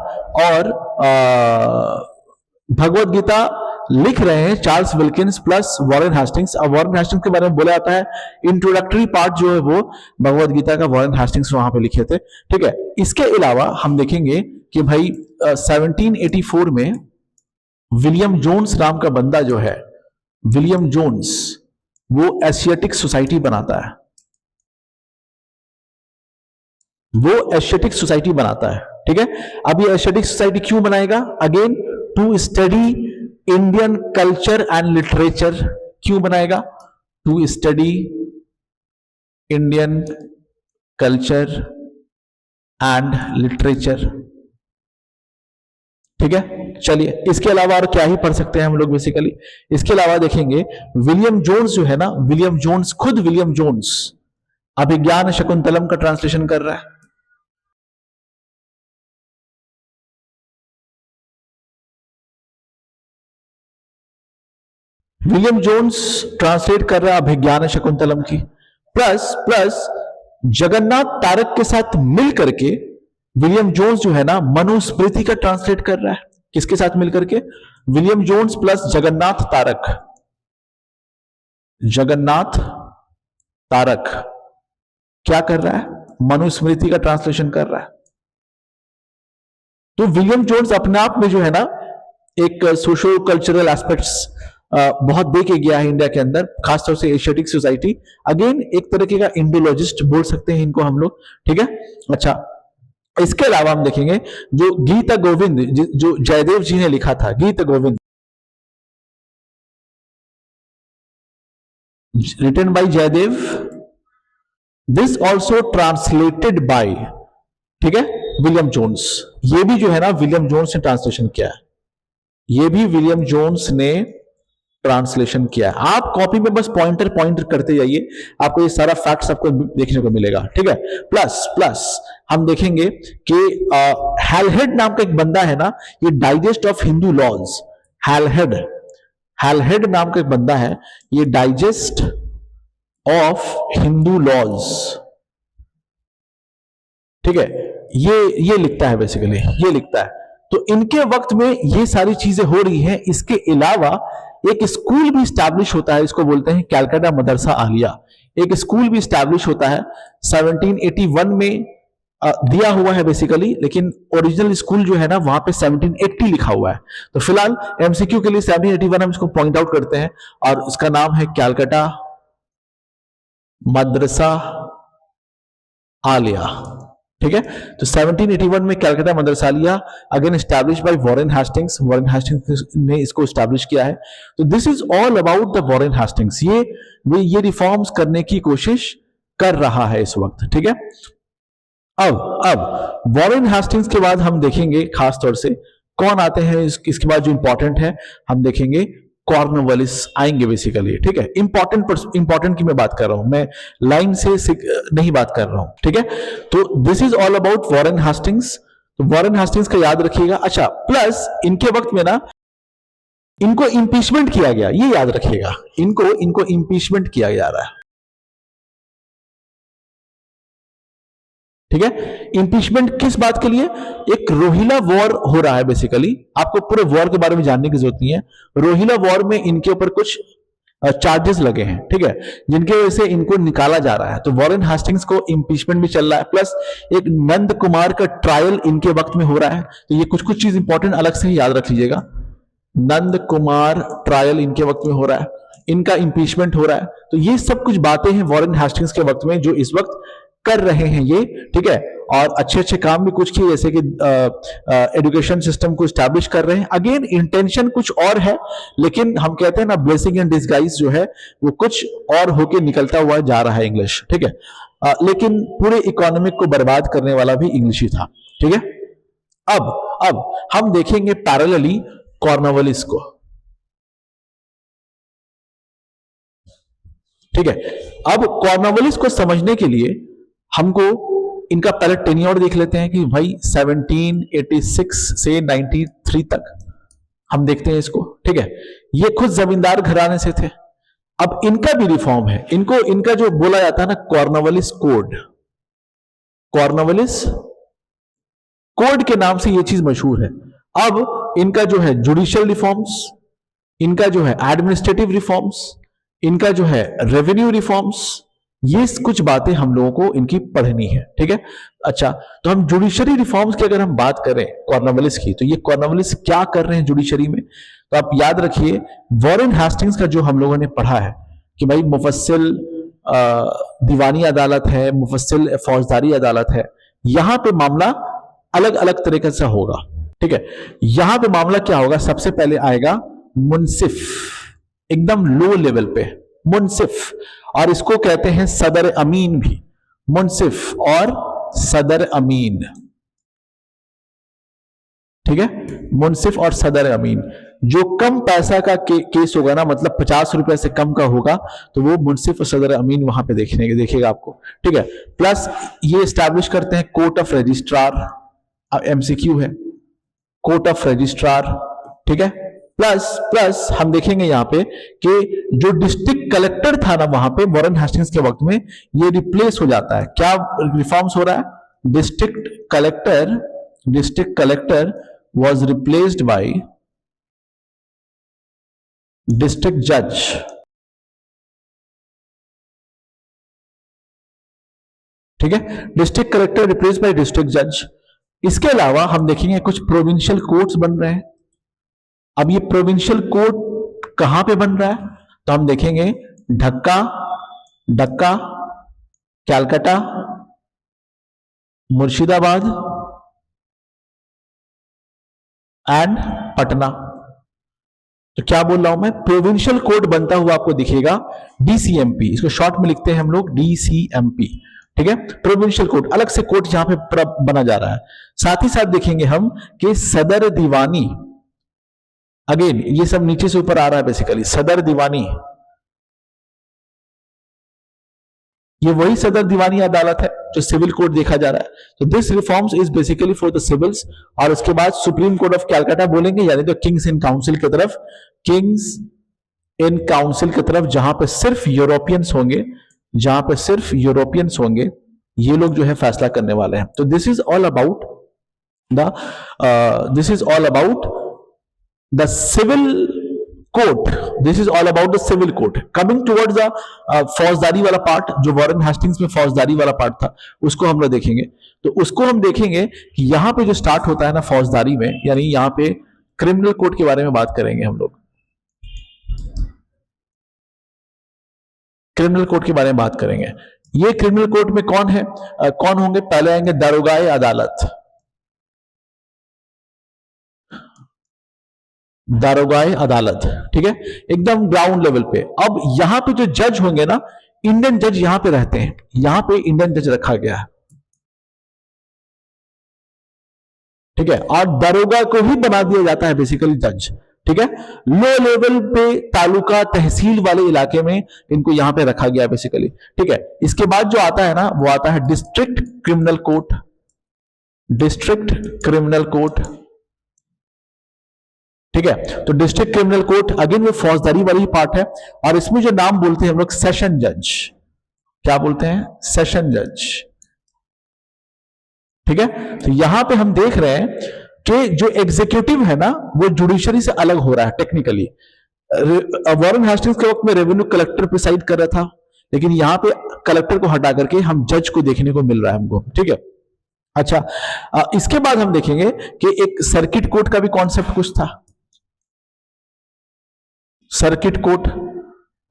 भगवत गीता लिख रहे हैं Charles Wilkins plus Warren Hastings. अब वॉरेन हेस्टिंग्स के बारे में बोला जाता है इंट्रोडक्टरी पार्ट जो है वो भगवत गीता का वॉरेन हेस्टिंग्स वहां पे लिखे थे। ठीक है, इसके अलावा हम देखेंगे कि भाई 1784 में विलियम जोन्स नाम का बंदा जो है, विलियम जोन्स, वो एशियाटिक सोसाइटी बनाता है। ठीक है, अब ये एशियाटिक सोसाइटी क्यों बनाएगा? Again to study Indian culture and literature. क्यों बनाएगा? To study Indian culture and literature. ठीक है, चलिए इसके अलावा और क्या ही पढ़ सकते हैं हम लोग बेसिकली। इसके अलावा देखेंगे विलियम जोन्स जो है ना, खुद विलियम जोन्स अभिज्ञान शकुंतलम का ट्रांसलेशन कर रहा है। विलियम जोन्स ट्रांसलेट कर रहा है अभिज्ञान शकुंतलम की। प्लस जगन्नाथ तारक के साथ मिल करके विलियम जोन्स जो है ना मनुस्मृति का ट्रांसलेट कर रहा है। किसके साथ मिलकर के? William Jones plus Jagannath Tarak क्या कर रहा है? मनुस्मृति का ट्रांसलेशन कर रहा है। तो विलियम जोन्स अपने आप में जो है ना एक सोशो कल्चरल एस्पेक्ट्स बहुत दे के गया है इंडिया के अंदर, खासतौर से एशियाटिक सोसाइटी। अगेन एक तरीके का इंडोलॉजिस्ट बोल सकते हैं इनको हम लोग। ठीक है, अच्छा इसके अलावा हम देखेंगे जो गीता गोविंद जो जयदेव जी ने लिखा था, Gita Govind written by Jayadev, this also translated by, ठीक है, विलियम जोन्स, ये भी जो है ना विलियम जोन्स ने ट्रांसलेशन किया है, ये भी विलियम जोन्स ने ट्रांसलेशन किया है। आप कॉपी में बस पॉइंटर पॉइंटर करते जाइए, आपको ये सारा फैक्ट्स आपको देखने को मिलेगा, ठीक है। प्लस प्लस हम देखेंगे कि हैलहेड नाम का एक बंदा है ना, ये डाइजेस्ट ऑफ हिंदू लॉज, हैलहेड, हैलहेड नाम का एक बंदा है, ये डाइजेस्ट ऑफ हिंदू लॉज, ठीक है, ये लिखता है बेसिकली, ये लिखता है। तो इनके वक्त में ये सारी चीजें हो रही हैं। इसके अलावा एक स्कूल भी स्टैब्लिश होता है, इसको बोलते हैं कैलकाटा मदरसा आलिया। एक स्कूल भी स्टैब्लिश होता है 1781 में, दिया हुआ है बेसिकली, लेकिन ओरिजिनल स्कूल जो है ना वहां पे 1780 लिखा हुआ है। तो फिलहाल एमसीक्यू के लिए 1781 हम इसको पॉइंट आउट करते हैं, और इसका नाम है कैलकाटा मदरसा आलिया, ठीक है। तो 1781 में Calcutta Madrasa Aliya again establish by Warren Hastings, Warren Hastings ने इसको स्टैब्लिश किया है। तो this is all about the Warren Hastings, ये रिफॉर्म्स करने की कोशिश कर रहा है इस वक्त, ठीक है। अब वॉरेन हेस्टिंग्स के बाद हम देखेंगे खास तौर से कौन आते हैं, इसके बाद जो इंपॉर्टेंट है हम देखेंगे कॉर्नवालिस आएंगे बेसिकली, ठीक है। इंपॉर्टेंट की मैं बात कर रहा हूं, मैं लाइन से नहीं बात कर रहा हूं, ठीक है। तो this is all about Warren Hastings. तो वॉरेन हेस्टिंग्स का याद रखिएगा। अच्छा, प्लस इनके वक्त में ना इनको इंपीचमेंट किया गया, ये याद रखिएगा, इनको इंपीचमेंट किया जा रहा है, ठीक है। इंपीचमेंट किस बात के लिए? एक रोहिला वॉर हो रहा है बेसिकली, आपको पूरे वॉर के बारे में जानने की जरूरत नहीं है। रोहिला वॉर में इनके ऊपर कुछ चार्जेस लगे हैं, ठीक है, जिनके वजह से इनको निकाला जा रहा है। तो वॉरेन हेस्टिंग्स को इंपीचमेंट भी चल रहा है, प्लस एक नंद कुमार का ट्रायल इनके वक्त में हो रहा है। तो ये कुछ चीज इंपॉर्टेंट अलग से ही याद रख लीजिएगा। नंद कुमार ट्रायल इनके वक्त में हो रहा है, इनका इंपीचमेंट हो रहा है। तो ये सब कुछ बातें हैं वॉरेन हेस्टिंग्स के वक्त में जो इस वक्त कर रहे हैं ये, ठीक है। और अच्छे काम भी कुछ किए, जैसे कि एजुकेशन सिस्टम को स्टैब्लिश कर रहे हैं। अगेन इंटेंशन कुछ और है, लेकिन हम कहते हैं ना ब्लेसिंग इन डिस्गाइज जो है वो कुछ और होके निकलता हुआ जा रहा है इंग्लिश, ठीक है। लेकिन पूरे इकोनॉमिक को बर्बाद करने वाला भी इंग्लिश ही था, ठीक है। अब हम देखेंगे पैरेलली कॉर्नवालिस को, ठीक है। अब कॉर्नवालिस को समझने के लिए हमको इनका पहले टेन्योर देख लेते हैं कि भाई 1786 से 93 तक हम देखते हैं इसको, ठीक है। ये खुद जमींदार घराने से थे। अब इनका भी रिफॉर्म है, इनका जो बोला जाता है ना कॉर्नवालिस कोड, कॉर्नवालिस कोड के नाम से ये चीज मशहूर है। अब इनका जो है जुडिशियल रिफॉर्म्स, इनका जो है एडमिनिस्ट्रेटिव रिफॉर्म्स, इनका जो है रेवेन्यू रिफॉर्म्स, ये कुछ बातें हम लोगों को इनकी पढ़नी है, ठीक है। अच्छा, तो हम जुडिशरी रिफॉर्म्स की अगर हम बात करें कॉर्नवालिस की, तो ये कॉर्नवालिस क्या कर रहे हैं जुडिशरी में, तो आप याद रखिए वॉरेन हेस्टिंग्स का जो हम लोगों ने पढ़ा है कि भाई मुफस्सिल दीवानी अदालत है, मुफस्सिल फौजदारी अदालत है, यहां पे मामला अलग अलग तरीके से होगा, ठीक है। यहां पे मामला क्या होगा, सबसे पहले आएगा मुंसिफ, एकदम लो लेवल पे मुंसिफ, और इसको कहते हैं सदर अमीन भी, मुंसिफ और सदर अमीन, ठीक है। मुंसिफ और सदर अमीन, जो कम पैसा का केस होगा ना, मतलब 50 रुपए से कम का होगा, तो वो मुंसिफ और सदर अमीन वहां पे देखिएगा आपको, ठीक है। प्लस ये स्टैब्लिश करते हैं कोर्ट ऑफ रजिस्ट्रार, एमसीक्यू है, कोर्ट ऑफ रजिस्ट्रार, ठीक है। प्लस हम देखेंगे यहां पे कि जो डिस्ट्रिक्ट कलेक्टर था ना वहां पे वॉरेन हेस्टिंग्स के वक्त में, ये रिप्लेस हो जाता है। क्या रिफॉर्म्स हो रहा है? District collector was replaced by district judge, ठीक है। District collector replace by district जज। इसके अलावा हम देखेंगे कुछ प्रोविंशियल कोर्ट्स बन रहे हैं। अब ये प्रोविंशियल कोर्ट कहां पे बन रहा है, तो हम देखेंगे ढक्का, कैलकाटा, मुर्शिदाबाद एंड पटना। तो क्या बोल रहा हूं मैं, प्रोविंशियल कोर्ट बनता हुआ आपको दिखेगा डीसीएमपी, इसको शॉर्ट में लिखते हैं हम लोग डीसीएमपी, ठीक है, प्रोविंशियल कोर्ट अलग से कोर्ट यहां पे बना जा रहा है। साथ ही साथ देखेंगे हम कि सदर दीवानी, अगेन ये सब नीचे से ऊपर आ रहा है बेसिकली, सदर दीवानी, ये वही सदर दीवानी अदालत है जो सिविल कोर्ट देखा जा रहा है। तो this reforms is basically for the civils. और उसके बाद सुप्रीम कोर्ट ऑफ कैलकाटा बोलेंगे, यानी तो किंग्स इन काउंसिल की तरफ, किंग्स इन काउंसिल की तरफ, जहां पे सिर्फ यूरोपियंस होंगे, जहां पे सिर्फ यूरोपियंस होंगे, ये लोग जो है फैसला करने वाले हैं। तो this is all about the civil court, this is all about the civil court. Coming towards the फौजदारी वाला पार्ट, जो वॉरेन हेस्टिंग्स में फौजदारी वाला पार्ट था, उसको हम लोग देखेंगे। तो उसको हम देखेंगे कि यहां पे जो स्टार्ट होता है ना फौजदारी में, यानी यहां पे क्रिमिनल कोर्ट के बारे में बात करेंगे हम लोग, क्रिमिनल कोर्ट के बारे में बात करेंगे। ये क्रिमिनल कोर्ट में कौन है, कौन होंगे? पहले आएंगे दारोगाए अदालत, दारोगाए अदालत, ठीक है, एकदम ग्राउंड लेवल पे। अब यहां पे जो जज होंगे ना, इंडियन जज यहां पे रहते हैं, यहां पे इंडियन जज रखा गया है, ठीक है, और दारोगा को ही बना दिया जाता है बेसिकली जज, ठीक है। लो लेवल पे तालुका तहसील वाले इलाके में इनको यहां पे रखा गया बेसिकली, ठीक है। इसके बाद जो आता है ना, वो आता है district criminal court, district criminal court, ठीक है। तो डिस्ट्रिक्ट क्रिमिनल कोर्ट अगेन वो फौजदारी वाली पार्ट है, और इसमें जो नाम बोलते हैं हम लोग सेशन जज, क्या बोलते हैं? सेशन जज, ठीक है। तो यहां पे हम देख रहे हैं कि जो एग्जीक्यूटिव है ना, वो जुडिशरी से अलग हो रहा है टेक्निकली। वॉरेन हेस्टिंग्स के वक्त में रेवेन्यू कलेक्टर प्रिसाइड कर रहा था, लेकिन यहां पे कलेक्टर को हटा करके हम जज को देखने को मिल रहा है हमको, ठीक है। अच्छा, इसके बाद हम देखेंगे कि एक सर्किट कोर्ट का भी कॉन्सेप्ट कुछ था। Circuit court,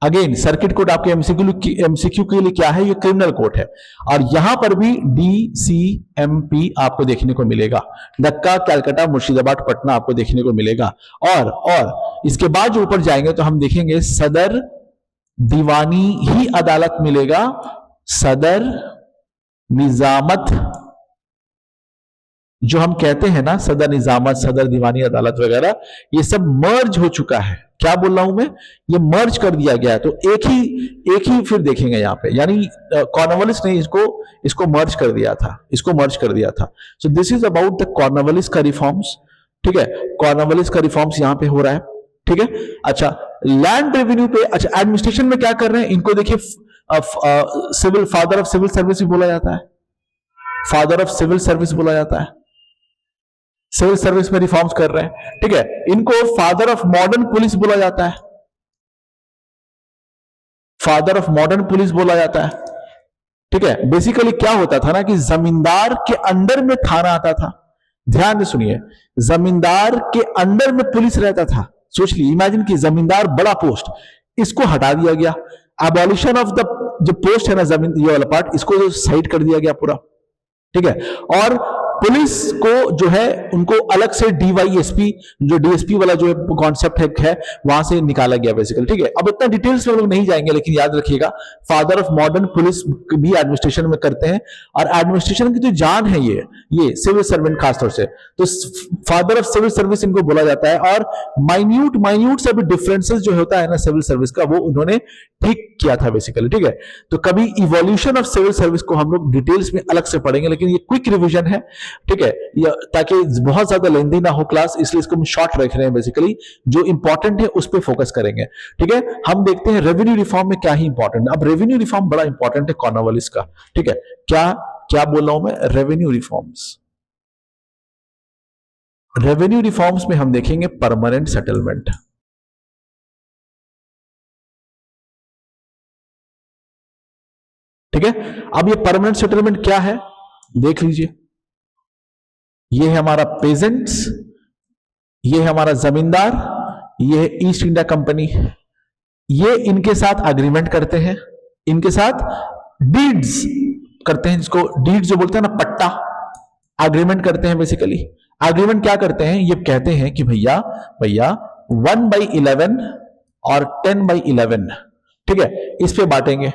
again circuit court आपके एमसीक्यू के लिए क्या है? ये क्रिमिनल कोर्ट है, और यहां पर भी डीसीएमपी आपको देखने को मिलेगा, ढक्का, कैलकाटा, मुर्शिदाबाद, पटना आपको देखने को मिलेगा। और इसके बाद जो ऊपर जाएंगे तो हम देखेंगे सदर दीवानी ही अदालत मिलेगा, सदर निजामत, जो हम कहते हैं ना सदर निजामत, सदर दीवानी अदालत वगैरह, ये सब मर्ज हो चुका है। क्या बोल रहा हूं मैं? ये मर्ज कर दिया गया है। तो एक ही फिर देखेंगे यहां पे, यानी कॉर्नवालिस ने इसको मर्ज कर दिया था, इसको मर्ज कर दिया था। सो this is about the Cornwallis का रिफॉर्म्स, ठीक है। कॉर्नवालिस का रिफॉर्म्स यहां पे हो रहा है, ठीक है। अच्छा, लैंड रेवेन्यू पे, अच्छा एडमिनिस्ट्रेशन में क्या कर रहे हैं? इनको देखिए, civil, father of civil service भी बोला जाता है, फादर ऑफ सिविल सर्विस बोला जाता है, सिविल सर्विस में रिफॉर्म्स कर रहे हैं, ठीक है। इनको फादर ऑफ मॉडर्न पुलिस बोला जाता है, फादर ऑफ मॉडर्न पुलिस बोला जाता है, ठीक है। बेसिकली क्या होता था ना कि जमींदार के अंडर में थाना आता था, ध्यान से सुनिए, जमींदार के अंडर में पुलिस रहता था। सोच ली, इमेजिन की जमींदार बड़ा पोस्ट, इसको हटा दिया गया, एबॉलिशन ऑफ द जो पोस्ट है ना जमीन, ये वाला पार्ट, इसको साइड कर दिया गया पूरा, ठीक है। और पुलिस को जो है उनको अलग से डीवाईएसपी, जो डीएसपी वाला जो कॉन्सेप्ट है वहां से निकाला गया बेसिकली, ठीक है। अब इतना डिटेल्स में हम लोग नहीं जाएंगे, लेकिन याद रखिएगा फादर ऑफ मॉडर्न पुलिस भी एडमिनिस्ट्रेशन में करते हैं, और एडमिनिस्ट्रेशन की जो जान है ये सिविल सर्वेंट खासतौर से, तो फादर ऑफ सिविल सर्विस इनको बोला जाता है। और माइन्यूट से भी डिफरेंसेस जो होता है ना सिविल सर्विस का, वो उन्होंने ठीक किया था बेसिकली, ठीक है। तो कभी इवोल्यूशन ऑफ सिविल सर्विस को हम लोग डिटेल्स में अलग से पढ़ेंगे, लेकिन ये क्विक रिवीजन है, ठीक है, ताकि बहुत ज्यादा लेंथी ना हो क्लास, इसलिए इसको हम शॉर्ट रख रहे हैं। बेसिकली जो इंपॉर्टेंट है उस पर फोकस करेंगे, ठीक है। हम देखते हैं रेवेन्यू रिफॉर्म में क्या ही इंपॉर्टेंट है। अब रेवेन्यू रिफॉर्म बड़ा इंपॉर्टेंट है कॉर्नवालिस का, ठीक है। क्या बोल रहा हूं मैं? रेवेन्यू रिफॉर्म्स, रेवेन्यू रिफॉर्म्स में हम देखेंगे परमानेंट सेटलमेंट, ठीक है। अब ये परमानेंट सेटलमेंट क्या है देख लीजिए, ये है हमारा पेजेंट्स, ये है हमारा जमींदार, ये है ईस्ट इंडिया कंपनी, ये इनके साथ अग्रीमेंट करते हैं, इनके साथ डीड्स करते हैं, जिसको डीड्स जो बोलते हैं ना, पट्टा, अग्रीमेंट करते हैं बेसिकली। अग्रीमेंट क्या करते हैं? ये कहते हैं कि भैया 1/11 और 10/11, ठीक है, इस पे बांटेंगे।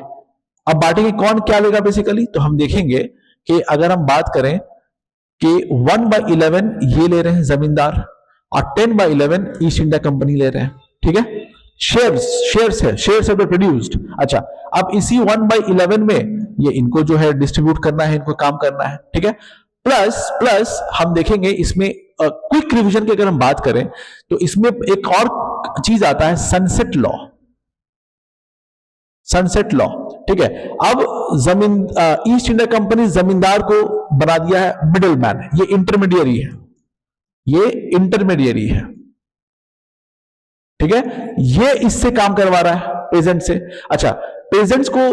अब बांटेंगे कौन क्या लेगा बेसिकली, तो हम देखेंगे कि अगर हम बात करें कि 1/11 ये ले रहे हैं जमींदार और 10/11 ईस्ट इंडिया कंपनी ले रहे हैं, ठीक है। शेयर्स है, शेयर्स हैव बीन प्रोड्यूस्ड। अच्छा, अब इसी 1/11 में ये इनको जो है डिस्ट्रीब्यूट करना है, इनको काम करना है, ठीक है। प्लस प्लस हम देखेंगे इसमें क्विक रिवीजन की अगर हम बात करें तो इसमें एक और चीज आता है, सनसेट लॉ। सनसेट लॉ, ठीक है। अब जमीन ईस्ट इंडिया कंपनी जमींदार को बना दिया है मिडिल मैन, ये इंटरमीडियरी है, ये इंटरमीडियरी है, ठीक है। ये इससे काम करवा रहा है पेजेंट से। अच्छा, पेजेंट्स को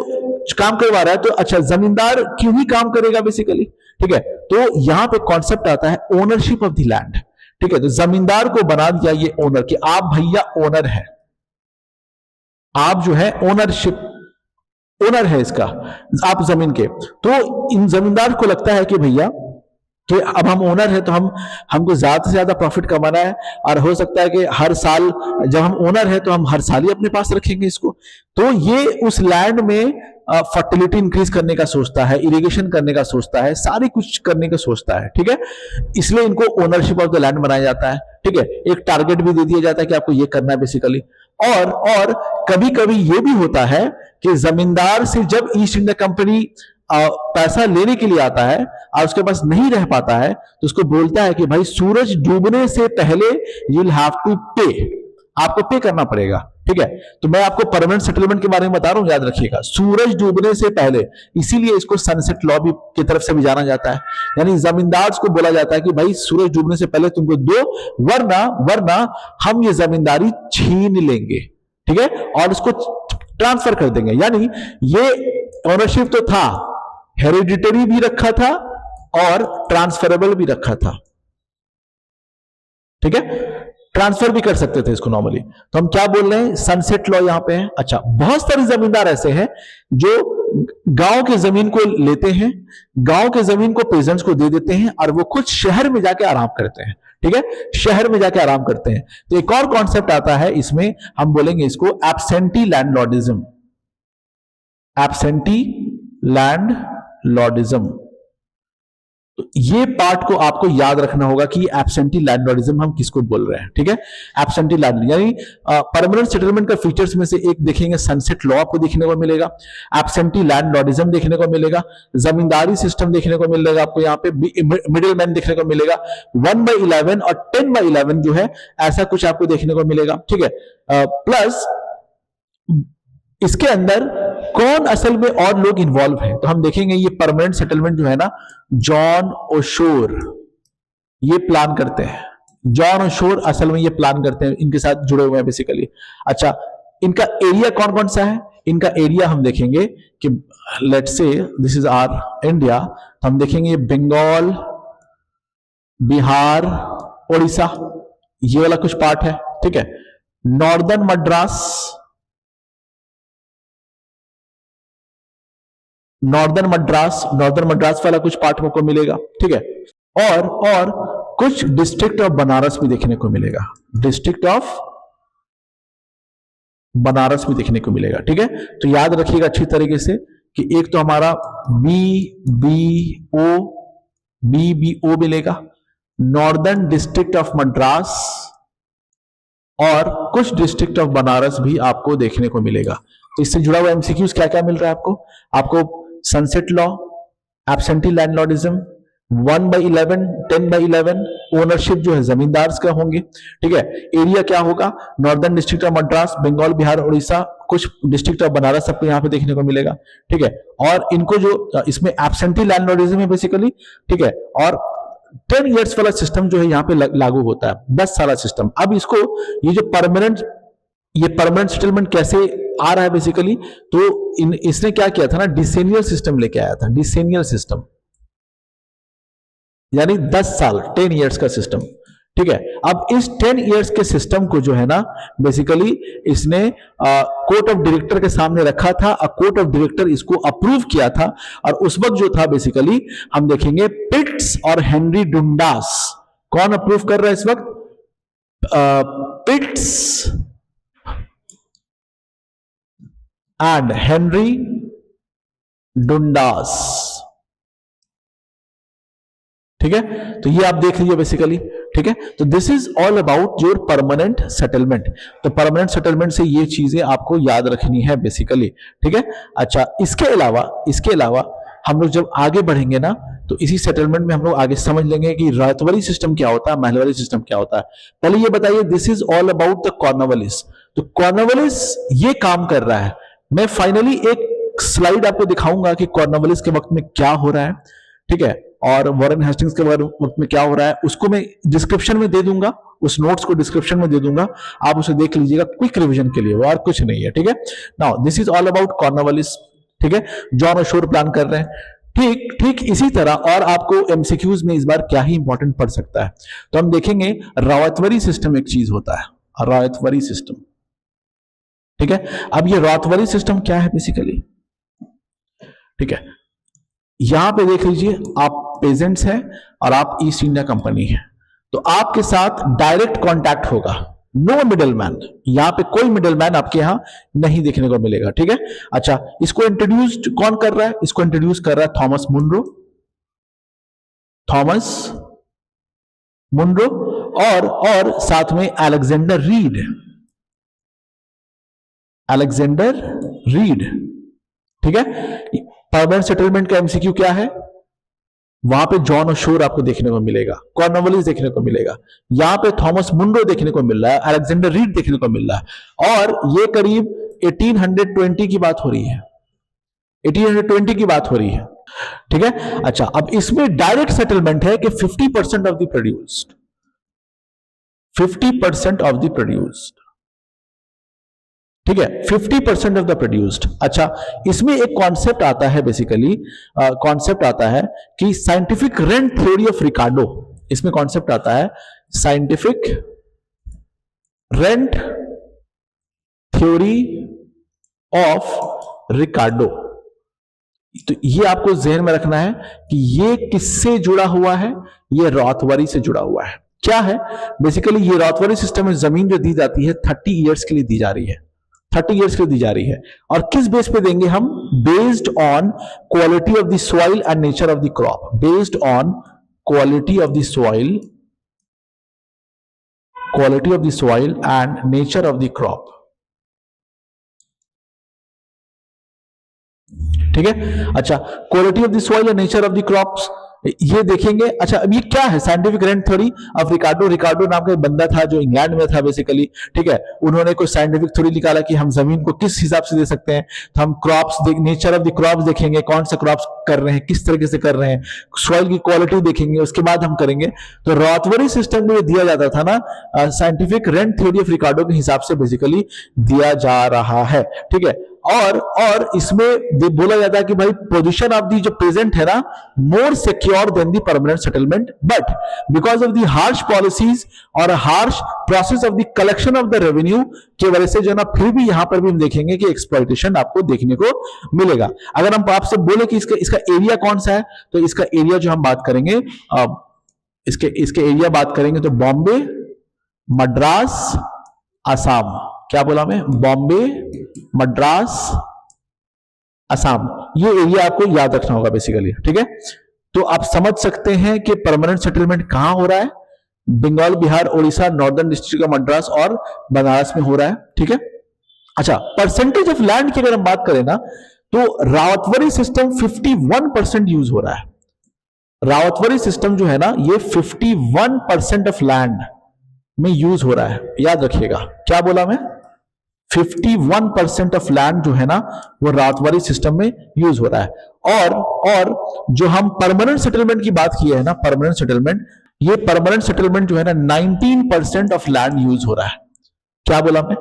काम करवा रहा है तो अच्छा जमींदार क्यों ही काम करेगा बेसिकली, ठीक है। तो यहां पे कॉन्सेप्ट आता है ओनरशिप ऑफ द लैंड, ठीक है। तो जमींदार को बना दिया ये ओनर कि आप भैया ओनर है, आप जो है ओनरशिप ओनर है इसका, आप जमीन के। तो इन जमींदार को लगता है कि भैया कि अब हम ओनर है तो हमको ज्यादा से ज्यादा प्रॉफिट कमाना है, और हो सकता है कि हर साल जब हम ओनर है तो हम हर साल ही अपने पास रखेंगे इसको। तो ये उस लैंड में फर्टिलिटी इंक्रीज करने का सोचता है, इरिगेशन करने का सोचता है, सारी कुछ करने का सोचता है, ठीक है। इसलिए इनको ओनरशिप ऑफ द लैंड बनाया जाता है, ठीक है। एक टारगेट भी दे दिया जाता है कि आपको ये करना है बेसिकली। और कभी कभी ये भी होता है कि जमींदार से जब ईस्ट इंडिया कंपनी पैसा लेने के लिए आता है और उसके पास नहीं रह पाता है तो उसको बोलता है कि भाई सूरज डूबने से पहले यू विल हैव टू पे, आपको पे करना पड़ेगा, ठीक है। तो मैं आपको परमानेंट सेटलमेंट के बारे में बता रहा हूं, याद रखिएगा, सूरज डूबने से पहले, इसीलिए इसको सनसेट लॉ भी की तरफ से भी जाना जाता है। यानी जमींदार को बोला जाता है कि भाई सूरज डूबने से पहले तुमको दो, वरना वरना हम ये जमींदारी छीन लेंगे, ठीक है, और इसको ट्रांसफर कर देंगे। यानी ये ओनरशिप तो था, हेरिडिटरी भी रखा था और ट्रांसफरेबल भी रखा था, ठीक है। ट्रांसफर भी कर सकते थे इसको नॉर्मली। तो हम क्या बोल रहे हैं, सनसेट लॉ यहां पे है। अच्छा, बहुत सारे जमींदार ऐसे हैं जो गांव के जमीन को लेते हैं, गांव के जमीन को पेजेंट्स को दे देते हैं और वो खुद शहर में जाके आराम करते हैं, ठीक है, शहर में जाके आराम करते हैं। तो एक और कॉन्सेप्ट आता है इसमें, हम बोलेंगे इसको एब्सेंटी लैंडलॉर्डिज्म। एब्सेंटी लैंडलॉर्डिज्म, तो ये पार्ट को आपको याद रखना होगा कि एब्सेंटी लैंडलॉर्डिज्म हम किसको बोल रहे हैं, ठीक है। एब्सेंटी लैंड यानी परमानेंट सेटलमेंट का फीचर्स में से एक देखेंगे, सनसेट लॉ आपको देखने को मिलेगा, एब्सेंटी लैंडलॉर्डिज्म देखने को मिलेगा, जमींदारी सिस्टम देखने को मिलेगा, आपको यहाँ पे मिडिल मैन देखने को मिलेगा, 1/11 और 10/11 जो है ऐसा कुछ आपको देखने को मिलेगा, ठीक है। प्लस इसके अंदर कौन असल में और लोग इन्वॉल्व हैं, तो हम देखेंगे ये परमानेंट सेटलमेंट जो है ना, जॉन ओशोर ये प्लान करते हैं, जॉन ओशोर असल में ये प्लान करते हैं, इनके साथ जुड़े हुए हैं बेसिकली। अच्छा, इनका एरिया कौन कौन सा है, इनका एरिया हम देखेंगे कि let's say this is our India, तो हम देखेंगे बंगाल, बिहार, उड़ीसा, ये वाला कुछ पार्ट है, ठीक है। नॉर्दर्न मद्रास, नॉर्दर्न मद्रास वाला कुछ पार्ट को मिलेगा, ठीक है। और कुछ डिस्ट्रिक्ट ऑफ बनारस भी देखने को मिलेगा, डिस्ट्रिक्ट ऑफ बनारस भी देखने को मिलेगा, ठीक है। तो याद रखिएगा अच्छी तरीके से कि एक तो हमारा बीबीओ मिलेगा, नॉर्दर्न डिस्ट्रिक्ट ऑफ मद्रास, और कुछ डिस्ट्रिक्ट ऑफ बनारस भी आपको देखने को मिलेगा। तो इससे जुड़ा हुआ एमसीक्यूज क्या क्या मिल रहा है आपको sunset law, absentee landlordism, 1/11, 10/11, ownership जो है जमींदार का होंगे, ठीक है। एरिया क्या होगा, northern district of Madras, Bengal, Bihar, Orissa, कुछ डिस्ट्रिक्ट ऑफ बनारस सबको यहाँ पे देखने को मिलेगा, ठीक है। और इनको जो इसमें एब्सेंटी लैंडलॉर्डिज्म है बेसिकली, ठीक है। और 10 इयर्स वाला सिस्टम जो है यहाँ पे लागू होता है, 10 साल सिस्टम। अब इसको ये जो परमानेंट सेटलमेंट कैसे आ रहा है बेसिकली, तो इसने क्या किया था ना, डिसेनियल सिस्टम लेके आया था, डिसेनियल सिस्टम यानी 10 साल, 10 इयर्स का सिस्टम, ठीक है। अब इस 10 इयर्स के सिस्टम को जो है ना बेसिकली इसने कोर्ट ऑफ डायरेक्टर के सामने रखा था, और कोर्ट ऑफ डायरेक्टर इसको अप्रूव किया था। और उस वक्त जो था बेसिकली हम देखेंगे पिट्स और हेनरी डुंडास, कौन अप्रूव कर रहा है इस वक्त, पिट्स एंड हेनरी डुंडास। ठीक है, तो ये आप देख लीजिए बेसिकली। ठीक है, तो this is all about your permanent settlement. तो परमानेंट सेटलमेंट से ये चीजें आपको याद रखनी है बेसिकली। ठीक है, अच्छा, इसके अलावा हम लोग जब आगे बढ़ेंगे ना, तो इसी सेटलमेंट में हम लोग आगे समझ लेंगे कि रातवरी सिस्टम क्या होता है, महलवारी सिस्टम क्या होता है। पहले ये बताइए, this is all about the Cornwallis. तो कॉर्नवालिस ये काम कर रहा है। मैं फाइनली एक स्लाइड आपको दिखाऊंगा कि कॉर्नवालिस के वक्त में क्या हो रहा है। ठीक है, और वॉरेन हेस्टिंग्स के वक्त में क्या हो रहा है उसको मैं डिस्क्रिप्शन में दे दूंगा, उस नोट्स को डिस्क्रिप्शन में दे दूंगा, आप उसे देख लीजिएगा क्विक रिवीजन के लिए, वो और कुछ नहीं है। ठीक है, now this is all about Cornwallis. ठीक है, जॉन और शोर प्लान कर रहे हैं। ठीक ठीक इसी तरह और आपको एमसीक्यूज में इस बार क्या ही इंपॉर्टेंट पड़ सकता है, तो हम देखेंगे रावतवरी सिस्टम एक चीज होता है, रावतवरी सिस्टम। ठीक है, अब ये रावतवरी सिस्टम क्या है बेसिकली। ठीक है, यहां पे देख लीजिए, आप पेजेंट्स हैं और आप ईस्ट इंडिया कंपनी है, तो आपके साथ डायरेक्ट कांटेक्ट होगा, नो मिडलमैन। यहां पे कोई मिडलमैन आपके यहां नहीं देखने को मिलेगा। ठीक है, अच्छा, इसको इंट्रोड्यूस कौन कर रहा है, इसको इंट्रोड्यूस कर रहा है थॉमस मुनरो, थॉमस मुनरो, और साथ में अलेक्जेंडर रीड, अलेक्जेंडर रीड। ठीक है, परमानेंट सेटलमेंट का एमसीक्यू क्या है, वहां पे जॉन और शोर आपको देखने को मिलेगा, कॉर्नवालिस देखने को मिलेगा, यहां पे थॉमस मुनरो देखने को मिल रहा है, अलेक्जेंडर रीड देखने को मिल रहा है, और ये करीब 1820 की बात हो रही है, 1820 की बात हो रही है। ठीक है, अच्छा, अब इसमें डायरेक्ट सेटलमेंट है कि 50% of the produced, 50% of the produced. ठीक है, 50% ऑफ द प्रोड्यूस्ड। अच्छा, इसमें एक कॉन्सेप्ट आता है बेसिकली, कॉन्सेप्ट आता है कि साइंटिफिक रेंट थ्योरी ऑफ रिकार्डो। इसमें कॉन्सेप्ट आता है साइंटिफिक रेंट थ्योरी ऑफ रिकार्डो। तो ये आपको जहन में रखना है कि ये किससे जुड़ा हुआ है, ये रातवरी से जुड़ा हुआ है। क्या है बेसिकली, ये रातवरी सिस्टम में जमीन जो दी जाती है 30 ईयर्स के लिए दी जा रही है, 30 ईयर्स के लिए दी जा रही है, और किस बेस पे देंगे हम, based on quality of the soil and nature of the crop, based on quality of the soil, quality of the soil and nature of the crop. ठीक है, अच्छा, quality of the soil and nature of the crops ये देखेंगे। अच्छा, अब ये क्या है, साइंटिफिक रेंट थ्योरी ऑफ रिकार्डो। रिकार्डो नाम का एक बंदा था जो इंग्लैंड में था बेसिकली। ठीक है, उन्होंने कोई साइंटिफिक थ्योरी निकाला कि हम जमीन को किस हिसाब से दे सकते हैं, तो हम crops nature of the crops देखेंगे, कौन से क्रॉप्स कर रहे हैं, किस तरीके से कर रहे हैं, सॉइल की क्वालिटी देखेंगे, उसके बाद हम करेंगे। तो रातवरी सिस्टम में दिया जाता था ना, साइंटिफिक रेंट थ्योरी ऑफ रिकार्डो के हिसाब से बेसिकली दिया जा रहा है। ठीक है, और इसमें बोला जाता है कि भाई पोजीशन ऑफ दी जो प्रेजेंट है ना, more secure than the permanent settlement, but because of the harsh policies और harsh process of the collection of the revenue की वजह से जो ना, फिर भी यहां पर भी हम देखेंगे कि एक्सप्लॉइटेशन आपको देखने को मिलेगा। अगर हम आपसे बोले कि इसका एरिया कौन सा है, तो इसका एरिया जो हम बात करेंगे, इसके एरिया बात करेंगे तो बॉम्बे, मद्रास, असम। क्या बोला मैं, बॉम्बे, मद्रास, असम, ये एरिया आपको याद रखना होगा बेसिकली। ठीक है, तो आप समझ सकते हैं कि परमानेंट सेटलमेंट कहां हो रहा है, Bengal, Bihar, Orissa, northern district of Madras और बनारस में हो रहा है। ठीक है, अच्छा, परसेंटेज ऑफ लैंड की अगर हम बात करें ना, तो रावतवरी सिस्टम 51% यूज हो रहा है। रावतवरी सिस्टम जो है ना, ये 51% ऑफ लैंड में यूज हो रहा है, याद रखिएगा। क्या बोला मैं, 51% ऑफ लैंड जो है ना, वो रातवरी सिस्टम में यूज हो रहा है। और जो हम परमानेंट सेटलमेंट की बात की है ना, परमानेंट सेटलमेंट, ये परमानेंट सेटलमेंट जो है ना, 19% ऑफ लैंड यूज हो रहा है। क्या बोला मैं,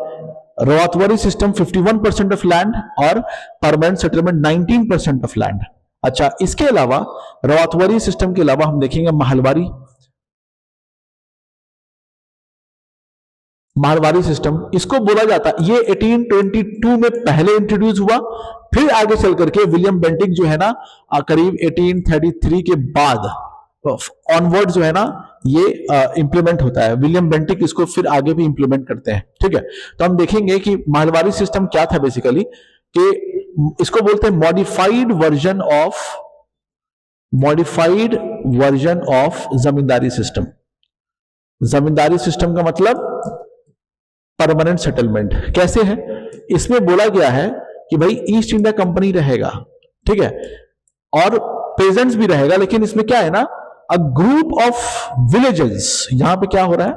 रातवरी सिस्टम 51% ऑफ लैंड और परमानेंट सेटलमेंट 19% ऑफ लैंड। अच्छा, इसके अलावा रातवरी सिस्टम के अलावा हम देखेंगे महलवारी, मारवाड़ी सिस्टम, इसको बोला जाता है, ये 1822 में पहले इंट्रोड्यूस हुआ, फिर आगे चल करके विलियम बेंटिक जो है ना, करीब 1833 के बाद ऑनवर्ड जो है ना, ये इंप्लीमेंट होता है। विलियम बेंटिक इसको फिर आगे भी इंप्लीमेंट करते हैं। ठीक है, तो हम देखेंगे कि मारवाड़ी सिस्टम क्या था बेसिकली, कि इसको बोलते हैं modified version of zamindari system. Zamindari system का मतलब परमानेंट सेटलमेंट। कैसे है? इसमें बोला गया है कि भाई ईस्ट इंडिया कंपनी रहेगा, ठीक है, और पेजेंट्स भी रहेगा, लेकिन इसमें क्या है ना, अ ग्रुप ऑफ विलेजेस। यहां पे क्या हो रहा है,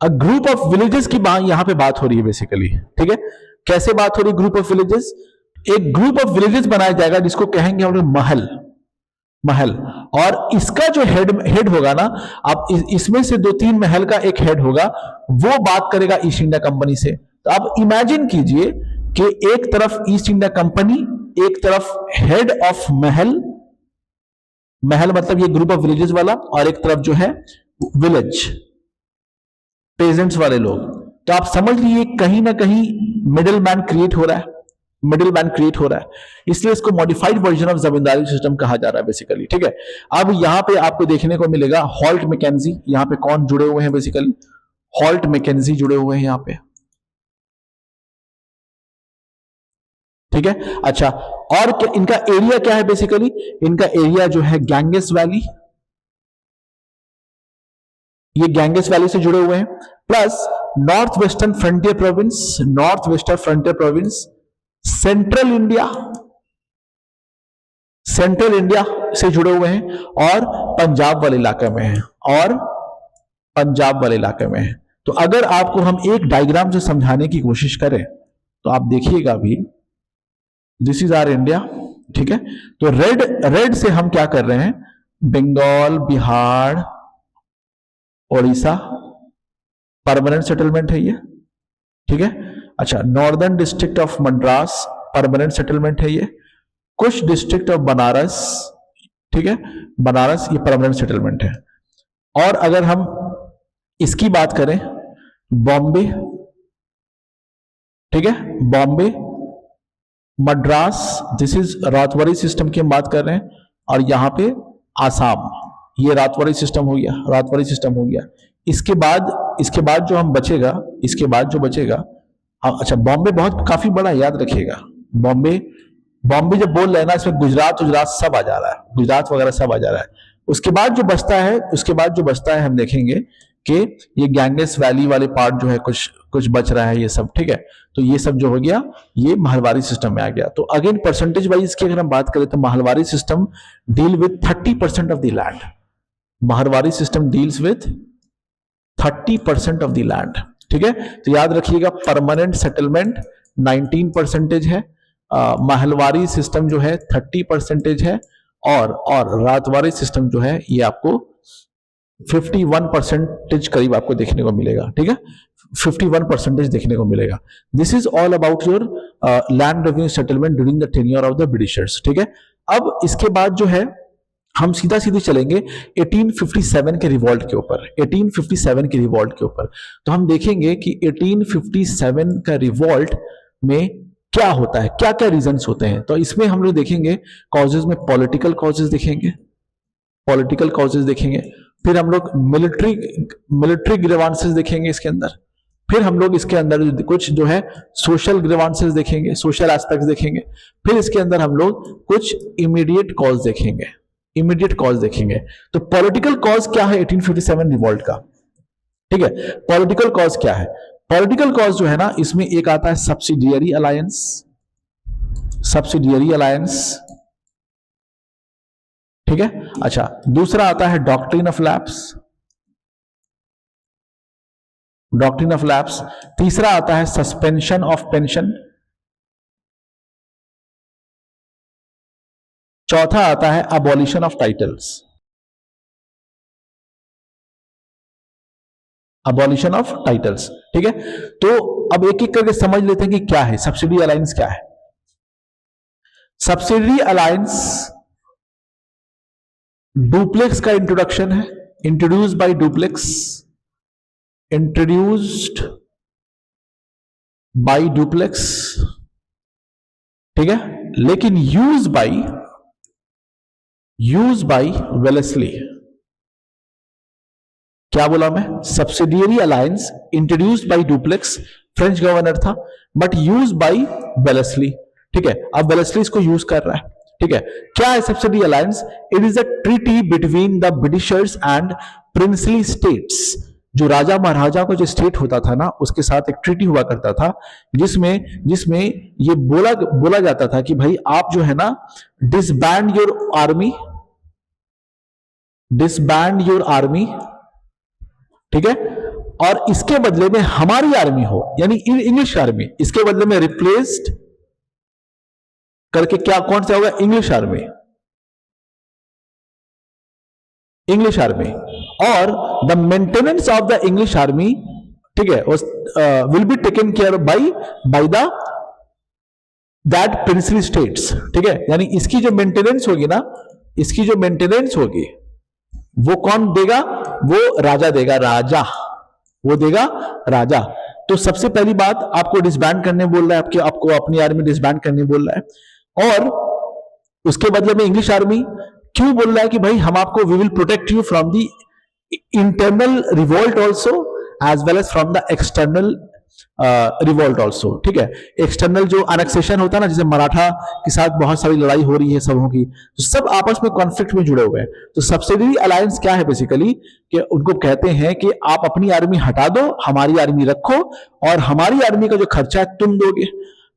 अ ग्रुप ऑफ विलेजेस की यहां पे बात हो रही है बेसिकली, ठीक है। कैसे बात हो रही है ग्रुप ऑफ विलेजेस? एक ग्रुप ऑफ विलेजेस बनाया जाएगा जिसको कहेंगे हम लोग महल, और इसका जो हेड होगा ना, आप इसमें से 2-3 महल का एक हेड होगा, वो बात करेगा ईस्ट इंडिया कंपनी से। तो आप इमेजिन कीजिए कि एक तरफ ईस्ट इंडिया कंपनी, एक तरफ हेड ऑफ महल मतलब ये ग्रुप ऑफ विलेजेस वाला, और एक तरफ जो है विलेज पेजेंट्स वाले लोग। तो आप समझ लीजिए कहीं ना कहीं मिडिल मैन क्रिएट हो रहा है, इसलिए इसको modified version of zamindari system कहा जा रहा है बेसिकली, ठीक है। अब यहां पे आपको देखने को मिलेगा हॉल्ट मैकेंजी। यहां पे कौन जुड़े हुए हैं बेसिकली? हॉल्ट मैकेंजी जुड़े हुए हैं यहां पे, ठीक है। अच्छा, और इनका एरिया क्या है बेसिकली? इनका एरिया जो है गैंगेस वैली, ये गैंगेस वैली से जुड़े हुए हैं, plus north western frontier province, central India से जुड़े हुए हैं, और पंजाब वाले इलाके में है। तो अगर आपको हम एक डायग्राम से समझाने की कोशिश करें तो आप देखिएगा भी, दिस इज आवर इंडिया, ठीक है। तो रेड से हम क्या कर रहे हैं? बंगाल, बिहार, ओडिशा परमानेंट सेटलमेंट है ये, ठीक है। अच्छा, northern district of Madras permanent settlement है ये, कुछ डिस्ट्रिक्ट ऑफ बनारस, ठीक है, बनारस ये परमानेंट सेटलमेंट है। और अगर हम इसकी बात करें, बॉम्बे, ठीक है, Bombay, Madras, this is ryotwari system की हम बात कर रहे हैं, और यहां पे आसाम, ये रातवाड़ी सिस्टम हो गया। इसके बाद जो बचेगा, अच्छा, बॉम्बे काफी बड़ा, याद रखिएगा। बॉम्बे जब बोल रहे हैं ना, इसमें गुजरात सब आ जा रहा है, गुजरात वगैरह सब आ जा रहा है। उसके बाद जो बचता है हम देखेंगे कि ये गैंगेस वैली वाले पार्ट जो है कुछ बच रहा है, ये सब, ठीक है। तो ये सब जो हो गया, ये महलवारी सिस्टम में आ गया। तो अगेन परसेंटेज वाइज की अगर हम बात करें तो Mahalwari system deal with 30% of the land. Mahalwari system deals with 30% of the land, ठीक है। तो याद रखिएगा, परमानेंट सेटलमेंट 19% है, महलवारी सिस्टम जो है 30% है, और रातवाड़ी सिस्टम जो है ये आपको 51% करीब आपको देखने को मिलेगा, ठीक है। 51% देखने को मिलेगा। This is all about your land revenue settlement during the tenure of the Britishers, ठीक है। अब इसके बाद जो है हम सीधा चलेंगे 1857 के रिवॉल्ट के ऊपर। तो हम देखेंगे कि 1857 का रिवॉल्ट में क्या होता है, क्या क्या रीजंस होते हैं। तो इसमें हम लोग देखेंगे कॉजेज में पॉलिटिकल कॉजेज देखेंगे, फिर हम लोग मिलिट्री ग्रीवांसेस देखेंगे इसके अंदर, फिर हम लोग इसके अंदर कुछ जो है सोशल ग्रीवांसेस देखेंगे, सोशल एस्पेक्ट्स देखेंगे, फिर इसके अंदर हम लोग कुछ इमीडिएट कॉज देखेंगे। तो पॉलिटिकल कॉज क्या है 1857 रिवॉल्ट का, ठीक है। पॉलिटिकल कॉज क्या है? पॉलिटिकल कॉज जो है ना, इसमें एक आता है सब्सिडियरी अलायंस, ठीक है। अच्छा, दूसरा आता है डॉक्ट्रिन ऑफ लैप्स, तीसरा आता है सस्पेंशन ऑफ पेंशन, चौथा आता है अबॉलिशन ऑफ टाइटल्स, ठीक है। तो अब एक एक करके समझ लेते हैं कि क्या है सब्सिडी अलायंस, क्या है सब्सिडी अलायंस। डुप्लेक्स का इंट्रोडक्शन है, इंट्रोड्यूस्ड बाय डुप्लेक्स, ठीक है, लेकिन यूज बाय वेलेस्ली, क्या बोला मैं? Subsidiary alliance introduced by duplex, French governor था, बट यूज बाय वेलेस्ली। ठीक है, अब वेलेस्ली इसको यूज कर रहा है। ठीक है, क्या है subsidy alliance? It is a treaty between the Britishers and princely states. जो राजा महाराजा का जो स्टेट होता था ना, उसके साथ एक ट्रीटी हुआ करता था, जिसमें जिसमें ये बोला जाता था कि भाई आप जो है ना, disband your army, disband your army, ठीक है, और इसके बदले में हमारी आर्मी हो, यानी इंग्लिश आर्मी, इसके बदले में रिप्लेस्ड करके क्या, कौन सा होगा? English army, English army. और the maintenance of the English army, ठीक है, will be taken care by the that princely states. ठीक है, यानी इसकी जो मेंटेनेंस होगी ना, इसकी जो मेंटेनेंस होगी वो कौन देगा? वो राजा देगा, राजा, वो देगा राजा। तो सबसे पहली बात, आपको डिसबैंड करने बोल रहा है, आपको अपनी आर्मी डिसबैंड करने बोल रहा है, और उसके बदले में इंग्लिश आर्मी क्यों बोल रहा है कि भाई हम आपको, we will protect you from the internal revolt also as well as from the external revolt also. ठीक है, एक्सटर्नल जो अनेक्सेशन होता है ना, जैसे मराठा के साथ बहुत सारी लड़ाई हो रही है सबों की, तो सब आपस में कॉन्फ्लिक्ट में जुड़े हुए हैं। तो सब्सिडियरी अलायंस क्या है बेसिकली, कि उनको कहते हैं कि आप अपनी आर्मी हटा दो, हमारी आर्मी रखो, और हमारी आर्मी का जो खर्चा है तुम दोगे।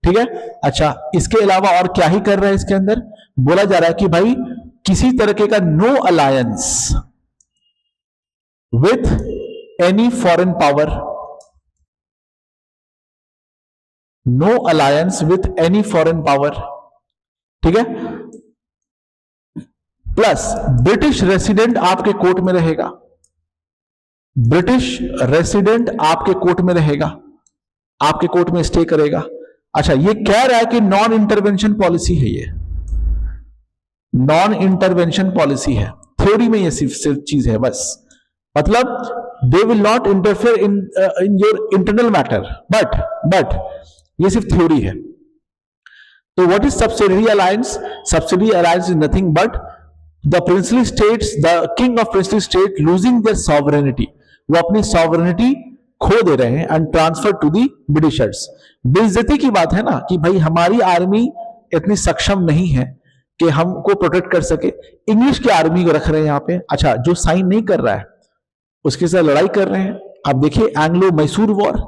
ठीक है, अच्छा, इसके अलावा और क्या ही कर रहा है इसके अंदर? बोला जा रहा है कि भाई किसी तरीके का no alliance with any foreign power, no alliance with any foreign power. ठीक है, प्लस ब्रिटिश रेसिडेंट आपके कोर्ट में रहेगा, ब्रिटिश रेसिडेंट आपके कोर्ट में रहेगा, आपके कोर्ट में स्टे करेगा। अच्छा, ये कह रहा है कि नॉन इंटरवेंशन पॉलिसी है, ये नॉन इंटरवेंशन पॉलिसी है, थ्योरी में ये सिर्फ चीज है बस, मतलब they will not interfere in your internal matter, but ये सिर्फ थ्योरी है। तो what is subsidiary alliance? Subsidiary alliance is nothing but the princely states, the king of princely state losing their sovereignty, वो अपनी सॉवरेनिटी खो दे रहे हैं and transfer to the Britishers. बेइज्जती की बात है ना कि भाई हमारी आर्मी इतनी सक्षम नहीं है कि हमको प्रोटेक्ट कर सके, इंग्लिश की आर्मी को रख रहे हैं यहां पे। अच्छा, जो साइन नहीं कर रहा है उसके साथ लड़ाई कर रहे हैं। आप देखिए Anglo Mysore war,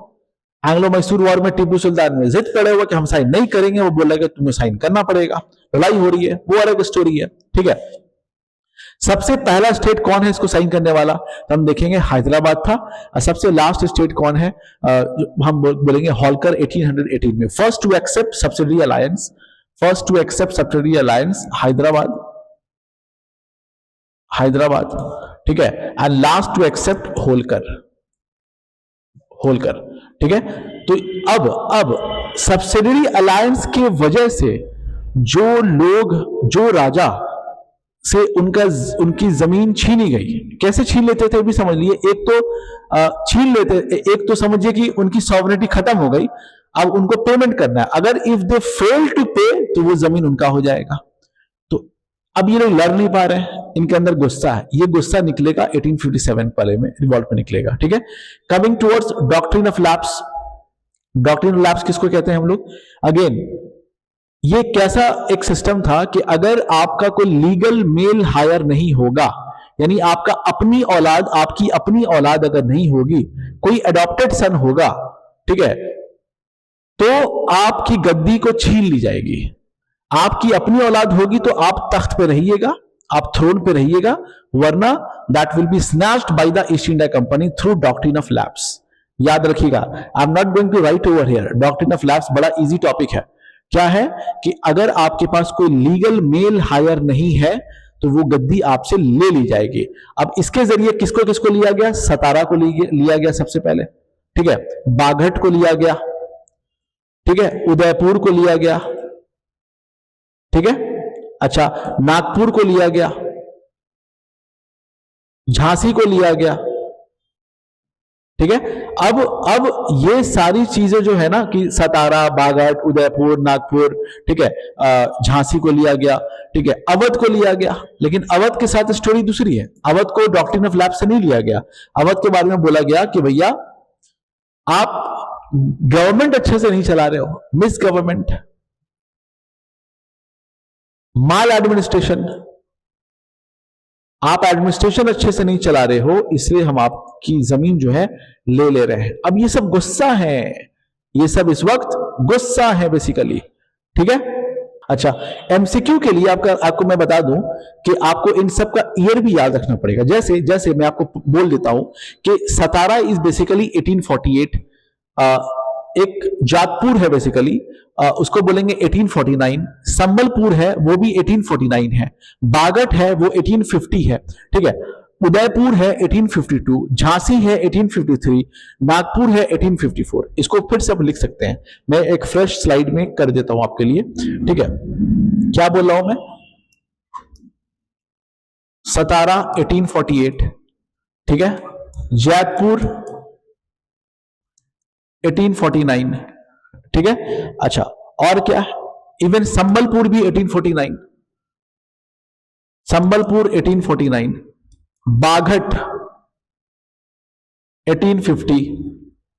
Anglo Mysore war में टीपू सुल्तान में जिद करे हुआ कि हम साइन नहीं करेंगे, वो बोला कि तुम्हें साइन करना पड़ेगा, लड़ाई हो रही है, वो अलग स्टोरी है। ठीक है, सबसे पहला स्टेट कौन है इसको साइन करने वाला? तो हम देखेंगे हैदराबाद था। और सबसे लास्ट स्टेट कौन है? हम बोलेंगे होलकर 1818 में। First to accept subsidiary alliance, first to accept subsidiary alliance Hyderabad, Hyderabad. ठीक है, and last to accept Holkar, Holkar. ठीक है, तो अब सब्सिडियरी अलायंस के वजह से जो लोग, जो राजा से उनकी जमीन छीनी गई, कैसे छीन लेते थे भी समझ लिए। एक तो छीन लेते, एक तो समझिए कि उनकी सॉवरेनिटी खत्म हो गई, अब उनको पेमेंट करना है, अगर इफ दे फेल टू पे तो वो जमीन उनका हो जाएगा। तो अब ये लोग लड़ नहीं पा रहे हैं, इनके अंदर गुस्सा है, ये गुस्सा निकलेगा 1857 वाले में, रिवॉल्ट में निकलेगा। ठीक है, coming towards doctrine of lapse. Doctrine of lapse किसको कहते हैं हम लोग? अगेन ये कैसा एक सिस्टम था कि अगर आपका कोई लीगल मेल हायर नहीं होगा, यानी आपका अपनी औलाद, आपकी अपनी औलाद अगर नहीं होगी, कोई अडॉप्टेड सन होगा, ठीक है, तो आपकी गद्दी को छीन ली जाएगी। आपकी अपनी औलाद होगी तो आप तख्त पे रहिएगा, आप थ्रोन पे रहिएगा, वरना that will be snatched by the East India Company through doctrine of lapse. याद रखिएगा, I am not going to write over here. Doctrine of lapse बड़ा इजी टॉपिक है। क्या है कि अगर आपके पास कोई लीगल मेल हायर नहीं है तो वो गद्दी आपसे ले ली जाएगी। अब इसके जरिए किसको किसको लिया गया? सतारा को लिया गया सबसे पहले, ठीक है, बाघट को लिया गया, ठीक है, उदयपुर को लिया गया, ठीक है, अच्छा, नागपुर को लिया गया, झांसी को लिया गया, ठीक है। अब ये सारी चीजें जो है ना कि सतारा, बागट, उदयपुर, नागपुर, ठीक है, झांसी को लिया गया, ठीक है, अवध को लिया गया, लेकिन अवध के साथ स्टोरी दूसरी है। अवध को डॉक्ट्रिन ऑफ लैप्स से नहीं लिया गया। अवध के बारे में बोला गया कि भैया आप गवर्नमेंट अच्छे से नहीं चला रहे हो, मिस गवर्नमेंट, माल एडमिनिस्ट्रेशन, आप एडमिनिस्ट्रेशन अच्छे से नहीं चला रहे हो, इसलिए हम आपकी जमीन जो है ले रहे हैं। अब ये सब गुस्सा है, ये सब इस वक्त गुस्सा है बेसिकली, ठीक है। अच्छा, एमसीक्यू के लिए आपको मैं बता दूं कि आपको इन सब का ईयर भी याद रखना पड़ेगा। जैसे जैसे मैं आपको बोल देता हूं कि सतारा इज बेसिकली 1848, एक जातपुर है बेसिकली, उसको बोलेंगे 1849, संबलपुर है वो भी 1849 है, बागट है वो 1850 है, ठीक है, उदयपुर है 1852, झांसी है 1853, नागपुर है 1854। इसको फिर से आप लिख सकते हैं, मैं एक फ्रेश स्लाइड में कर देता हूं आपके लिए, ठीक है। क्या बोल रहा हूं मैं? सतारा 1848, ठीक है, जैतपुर 1849, ठीक है। अच्छा, और क्या? इवन संबलपुर भी 1849, संबलपुर 1849, बाघट 1850,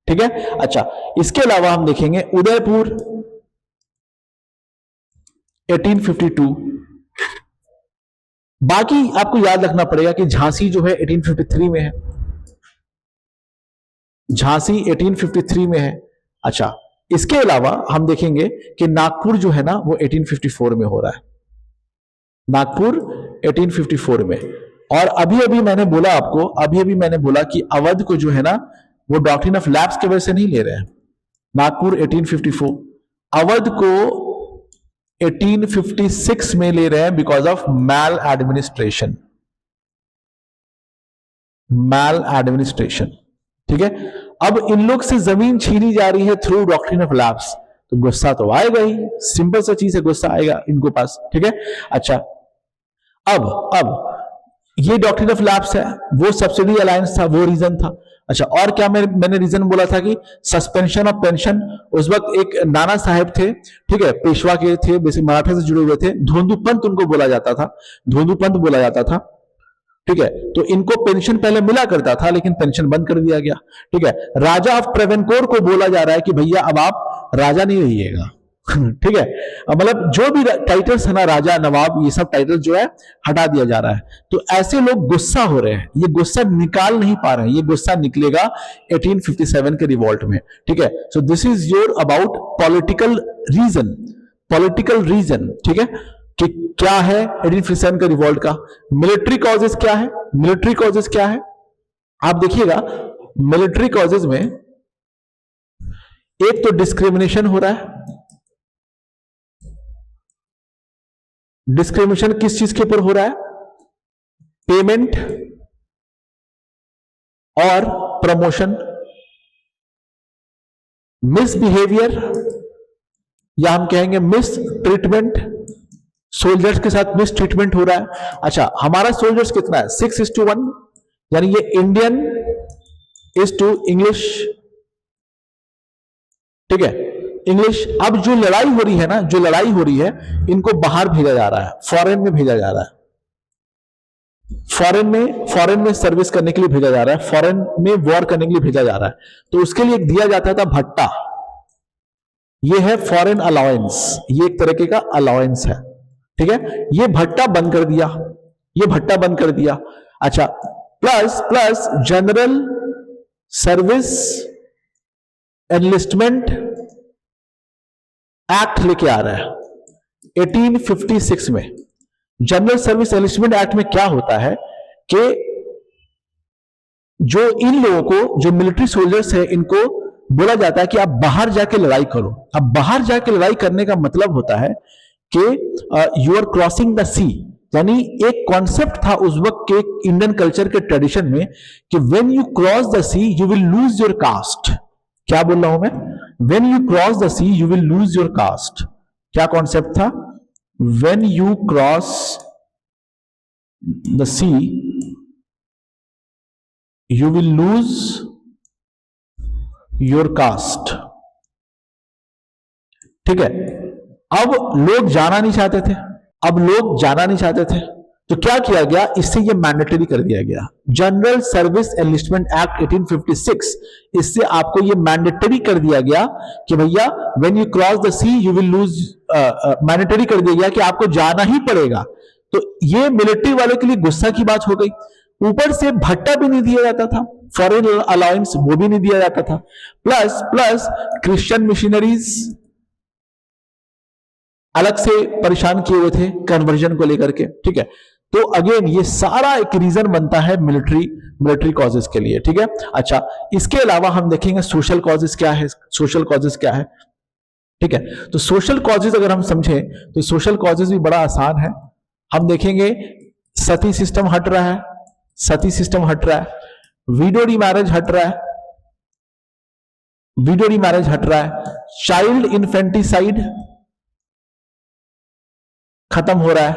ठीक है। अच्छा, इसके अलावा हम देखेंगे उदयपुर 1852। बाकी आपको याद रखना पड़ेगा कि झांसी जो है 1853 में है, झांसी 1853 में है। अच्छा, इसके अलावा हम देखेंगे कि नागपुर जो है ना वो 1854 में हो रहा है, नागपुर 1854 में। और अभी अभी मैंने बोला आपको, अभी अभी मैंने बोला कि अवध को जो है ना वो डॉक्ट्रिन ऑफ लैप्स के वजह से नहीं ले रहे हैं, नागपुर 1854, अवध को 1856 में ले रहे हैं because of maladministration, maladministration, ठीक है। अब इन लोग से जमीन छीनी जा रही है थ्रू डॉक्ट्रिन ऑफ लैप्स, तो गुस्सा तो आएगा ही, सिंपल सा चीज है, गुस्सा आएगा इनको पास, ठीक है। अच्छा, अब ये डॉक्ट्रिन ऑफ लैप्स है, वो सब्सिडी अलायंस था, वो रीजन था। अच्छा, और क्या मैंने रीजन बोला था कि सस्पेंशन ऑफ पेंशन, उस वक्त एक नाना साहेब थे, ठीक है, पेशवा के थे, बेसिक मराठा से जुड़े हुए थे, धोंदूपंत उनको बोला जाता था, धोंदूपंत बोला जाता था, ठीक है। तो इनको पेंशन पहले मिला करता था लेकिन पेंशन बंद कर दिया गया, ठीक है। राजा ऑफ ट्रेवेनकोर को बोला जा रहा है कि भैया अब आप राजा नहीं रहिएगा, ठीक है, मतलब जो भी टाइटल्स है ना, राजा, नवाब, ये सब टाइटल जो है हटा दिया जा रहा है। तो ऐसे लोग गुस्सा हो रहे हैं, ये गुस्सा निकाल नहीं पा रहे हैं, ये गुस्सा निकलेगा 1857 के रिवॉल्ट में, ठीक है। So this is your about political reason, political reason, ठीक है, कि क्या है 1857 का रिवॉल्ट का। मिलिट्री कॉजेस क्या है? मिलिट्री कॉजेस क्या है आप देखिएगा, मिलिट्री कॉजेस में एक तो डिस्क्रिमिनेशन हो रहा है। डिस्क्रिमिनेशन किस चीज के ऊपर हो रहा है? पेमेंट और प्रमोशन, मिसबिहेवियर या हम कहेंगे मिस ट्रीटमेंट, सोल्जर्स के साथ मिस ट्रीटमेंट हो रहा है। अच्छा, हमारा सोल्जर्स कितना है? 6:1, यानी ये इंडियन इज टू इंग्लिश, ठीक है, इंग्लिश। अब जो लड़ाई हो रही है ना, जो लड़ाई हो रही है, इनको बाहर भेजा जा रहा है, फॉरेन में भेजा जा रहा है, फॉरेन में सर्विस करने के लिए भेजा जा रहा है, फॉरेन में वॉर करने के लिए भेजा जा रहा है। तो उसके लिए दिया जाता था भट्टा, ये है फॉरेन अलाउंस, ये एक तरह का अलाउंस है, ठीक है। ये भट्टा बंद कर दिया, ये भट्टा बंद कर दिया। अच्छा, plus general service enlistment act लेके आ रहा है 1856 में। जनरल सर्विस एनलिस्टमेंट एक्ट में क्या होता है कि जो इन लोगों को, जो मिलिट्री सोल्जर्स है, इनको बोला जाता है कि आप बाहर जाके लड़ाई करो। अब बाहर जाके लड़ाई करने का मतलब होता है कि यू आर क्रॉसिंग द सी, यानी एक कॉन्सेप्ट था उस वक्त के इंडियन कल्चर के ट्रेडिशन में कि when you cross the sea you will lose your caste. क्या बोल रहा हूं मैं? When you cross the sea you will lose your caste. क्या कॉन्सेप्ट था? When you cross the sea you will lose your caste, ठीक है। अब लोग जाना नहीं चाहते थे, अब लोग जाना नहीं चाहते थे, तो क्या किया गया, इससे ये मैंडेटरी कर दिया गया। जनरल सर्विस एनलिस्टमेंट एक्ट 1856, इससे आपको ये मैंडेटरी कर दिया गया कि भैया when you cross the sea you will lose, mandatory कर दिया गया कि आपको जाना ही पड़ेगा। तो ये मिलिट्री वालों के लिए गुस्सा की बात हो गई। ऊपर से भट्टा भी नहीं दिया जाता था, फॉरेन अलाउंस वो भी नहीं दिया जाता था, प्लस प्लस क्रिश्चियन मिशनरीज अलग से परेशान किए हुए थे कन्वर्जन को लेकर के, ठीक है। तो अगेन ये सारा एक रीजन बनता है मिलिट्री कॉजेस के लिए, ठीक है। अच्छा, इसके अलावा हम देखेंगे सोशल कॉजेस क्या है, सोशल कॉजेस क्या है, ठीक है। तो सोशल कॉजेस अगर हम समझें तो सोशल कॉजेस भी बड़ा आसान है। हम देखेंगे सती सिस्टम हट रहा है, सती सिस्टम हट रहा है, विडो रीमैरेज हट रहा है, विडो रीमैरेज हट रहा है, चाइल्ड इन्फेंटिसाइड खत्म हो रहा है,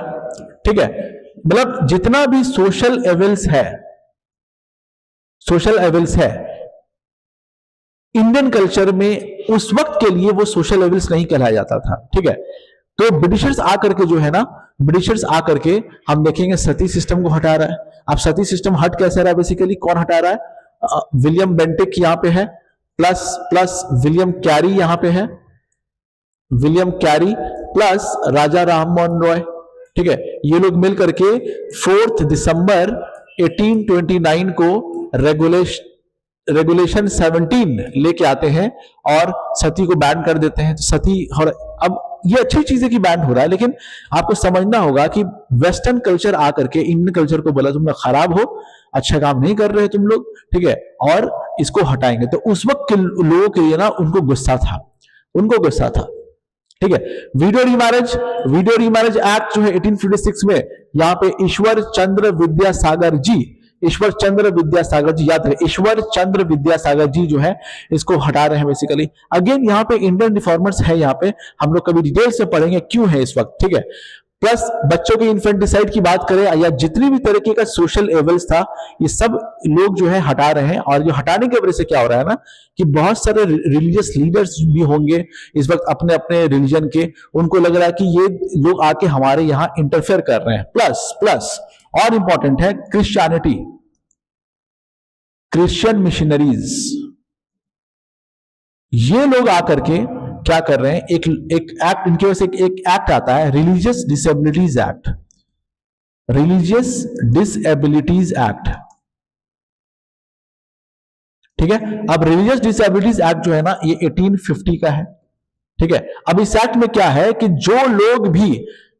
ठीक है। मतलब जितना भी सोशल एविल्स है, सोशल एविल्स है इंडियन कल्चर में, उस वक्त के लिए वो सोशल एविल्स नहीं कहलाया जाता था, ठीक है। तो ब्रिटिशर्स आकर के जो है ना, ब्रिटिशर्स आकर के हम देखेंगे सती सिस्टम को हटा रहा है। अब सती सिस्टम हट कैसे रहा है, बेसिकली कौन हटा रहा है, विलियम बेंटिक यहां पे है, प्लस प्लस विलियम कैरी यहां पे है, विलियम कैरी प्लस राजा राम मोहन रॉय, ठीक है। ये लोग मिलकर के 4 दिसंबर 1829 को रेगुलेशन 17 लेके आते हैं और सती को बैन कर देते हैं। तो सती, और अब ये अच्छी चीज है कि बैन हो रहा है, लेकिन आपको समझना होगा कि वेस्टर्न कल्चर आकर के इंडियन कल्चर को बोला तुम लोग खराब हो, अच्छा काम नहीं कर रहे तुम लोग, ठीक है, और इसको हटाएंगे। तो उस वक्त के लोगों के लिए ना उनको गुस्सा था, उनको गुस्सा था, ठीक है। विडो रीमैरेज एक्ट जो है 1856 में, यहां पे ईश्वर चंद्र विद्यासागर जी, ईश्वर चंद्र विद्यासागर जी, याद रहे ईश्वर चंद्र विद्यासागर जी जो है इसको हटा रहे हैं बेसिकली। अगेन यहाँ पे इंडियन रिफॉर्मर्स है, यहाँ पे हम लोग कभी डिटेल से पढ़ेंगे क्यों है इस वक्त, ठीक है। प्लस बच्चों के इन्फेंटिसाइड की बात करें या जितनी भी तरीके का सोशल एवल्स था, ये सब लोग जो है हटा रहे हैं। और जो हटाने की वजह से क्या हो रहा है ना, कि बहुत सारे रिलीजियस लीडर्स भी होंगे इस वक्त अपने अपने रिलीजन के, उनको लग रहा है कि ये लोग आके हमारे यहां इंटरफेयर कर रहे हैं। प्लस प्लस और इंपॉर्टेंट है क्रिश्चियनिटी, क्रिश्चियन मिशनरीज, ये लोग आकर के क्या कर रहे हैं, एक एक्ट, इनके वजह से एक एक्ट आता है religious disabilities act, religious disabilities act, ठीक है। अब रिलीजियस डिसेबिलिटीज एक्ट जो है ना, ये 1850 का है, ठीक है। अब इस एक्ट में क्या है कि जो लोग भी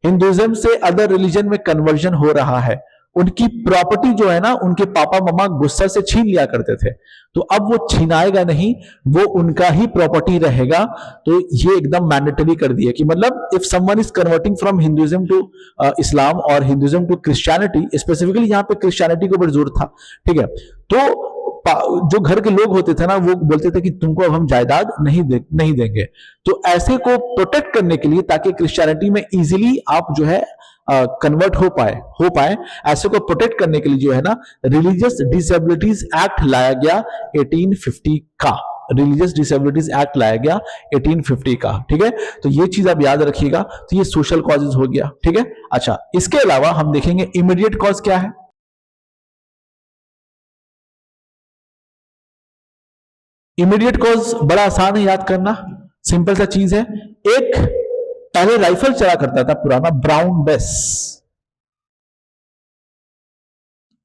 हिंदुइज्म से अदर रिलीजन में कन्वर्जन हो रहा है, उनकी प्रॉपर्टी जो है ना, उनके पापा मम्मा गुस्सा से छीन लिया करते थे, तो अब वो छीनाएगा नहीं, वो उनका ही प्रॉपर्टी रहेगा। तो ये एकदम मैंडेटरी कर दिया कि मतलब if someone is converting from Hinduism to Islam और हिंदुइज्म टू क्रिश्चियनिटी, स्पेसिफिकली यहां पे क्रिश्चियनिटी के ऊपर जोर था, ठीक है। तो जो घर के लोग होते थे ना, वो बोलते थे कि तुमको अब हम जायदाद नहीं देंगे। तो ऐसे को प्रोटेक्ट करने के लिए, ताकि क्रिश्चियनिटी में इजीली आप जो है कन्वर्ट हो पाए, ऐसे को प्रोटेक्ट करने के लिए जो है ना, रिलीजियस डिसेबिलिटीज एक्ट लाया गया 1850 का, रिलीजियस डिसेबिलिटीज एक्ट लाया गया 1850 का, ठीक है। तो ये चीज आप याद रखिएगा। तो ये सोशल कॉजेज हो गया, ठीक है। अच्छा, इसके अलावा हम देखेंगे इमीडिएट कॉज क्या है। इमीडिएट कॉज बड़ा आसान है याद करना, सिंपल सा चीज है। एक पहले राइफल चला करता था पुराना ब्राउन बेस,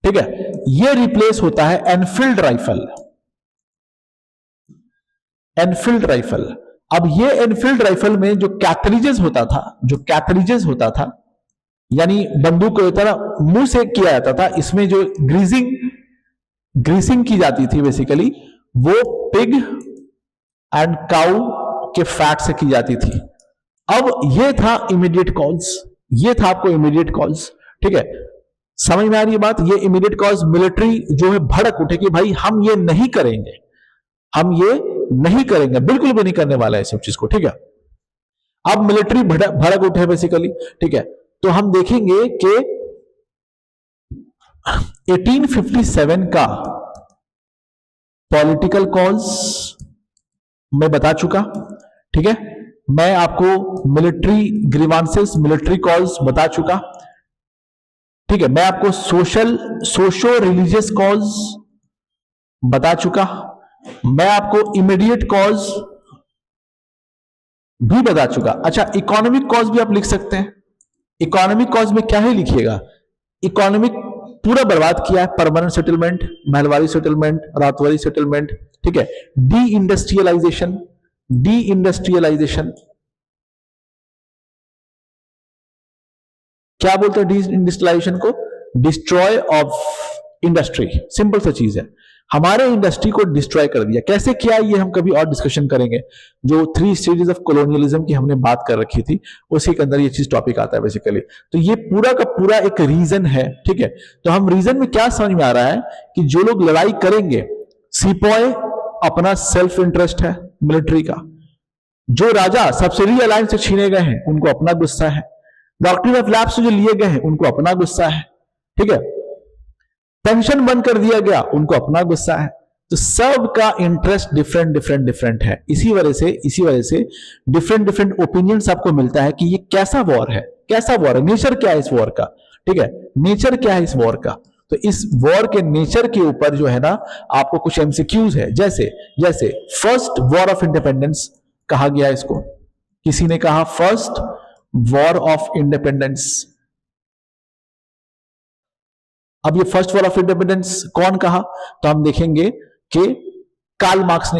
ठीक है, ये रिप्लेस होता है एनफील्ड राइफल, एनफील्ड राइफल। अब ये एनफील्ड राइफल में जो कैथरीजेस होता था, यानी बंदूक को तरह मुंह से किया जाता था, इसमें जो ग्रीसिंग की जाती थी बेसिकली, वो पिग एंड काउ के फैट से की जाती थी। अब ये था इमीडिएट कॉज, ये था आपको इमीडिएट कॉज, ठीक है। समझ में आ रही है बात। ये इमीडिएट कॉज, मिलिट्री जो है भड़क उठे कि भाई हम ये नहीं करेंगे, हम ये नहीं करेंगे, बिल्कुल भी नहीं करने वाला है सब चीज को, ठीक है। अब मिलिट्री भड़क उठे बेसिकली, ठीक है। तो हम देखेंगे कि 1857 का पॉलिटिकल कॉज मैं बता चुका, ठीक है। मैं आपको मिलिट्री ग्रीवांसेस, मिलिट्री कॉज बता चुका, ठीक है। मैं आपको सोशो रिलीजियस कॉज बता चुका, मैं आपको इमीडिएट कॉज भी बता चुका। अच्छा, इकोनॉमिक कॉज भी आप लिख सकते हैं। इकोनॉमिक कॉज में क्या ही लिखिएगा, इकोनॉमिक पूरा बर्बाद किया है, permanent settlement, mahalwari settlement, ryotwari settlement, ठीक है। डी इंडस्ट्रियलाइजेशन, डी इंडस्ट्रियलाइजेशन क्या बोलते हैं डी इंडस्ट्रियलाइजेशन को? डिस्ट्रॉय ऑफ इंडस्ट्री, सिंपल सा चीज है, हमारे इंडस्ट्री को डिस्ट्रॉय कर दिया। कैसे किया ये हम कभी और डिस्कशन करेंगे। जो 3 स्टेजेस ऑफ कॉलोनियलिज्म की हमने बात कर रखी थी उसी के अंदर ये चीज टॉपिक आता है बेसिकली। तो ये पूरा का पूरा एक रीजन है, ठीक है। तो हम रीजन में क्या समझ में आ रहा है कि जो लोग लड़ाई करेंगे, सिपॉय अपना सेल्फ इंटरेस्ट है मिलिट्री का, जो राजा सब्सिडी अलायंस से छीने गए हैं उनको अपना गुस्सा है, डॉक्ट्रिन ऑफ लैप्स से जो लिए गए हैं उनको अपना गुस्सा है, ठीक है। पेंशन बंद कर दिया गया उनको अपना गुस्सा है। तो सबका इंटरेस्ट डिफरेंट है। इसी वजह से डिफरेंट ओपिनियंस आपको मिलता है कि ये कैसा वॉर है, नेचर क्या है इस वॉर का, ठीक है, नेचर क्या है इस वॉर का। तो इस वॉर के नेचर के ऊपर जो है ना आपको कुछ एमसीक्यूज है, जैसे फर्स्ट वॉर ऑफ इंडिपेंडेंस कहा गया इसको, किसी ने कहा फर्स्ट वॉर ऑफ इंडिपेंडेंस। अब ये फर्स्ट वॉर ऑफ इंडिपेंडेंस कौन कहा, तो हम देखेंगे कि कार्ल मार्क्स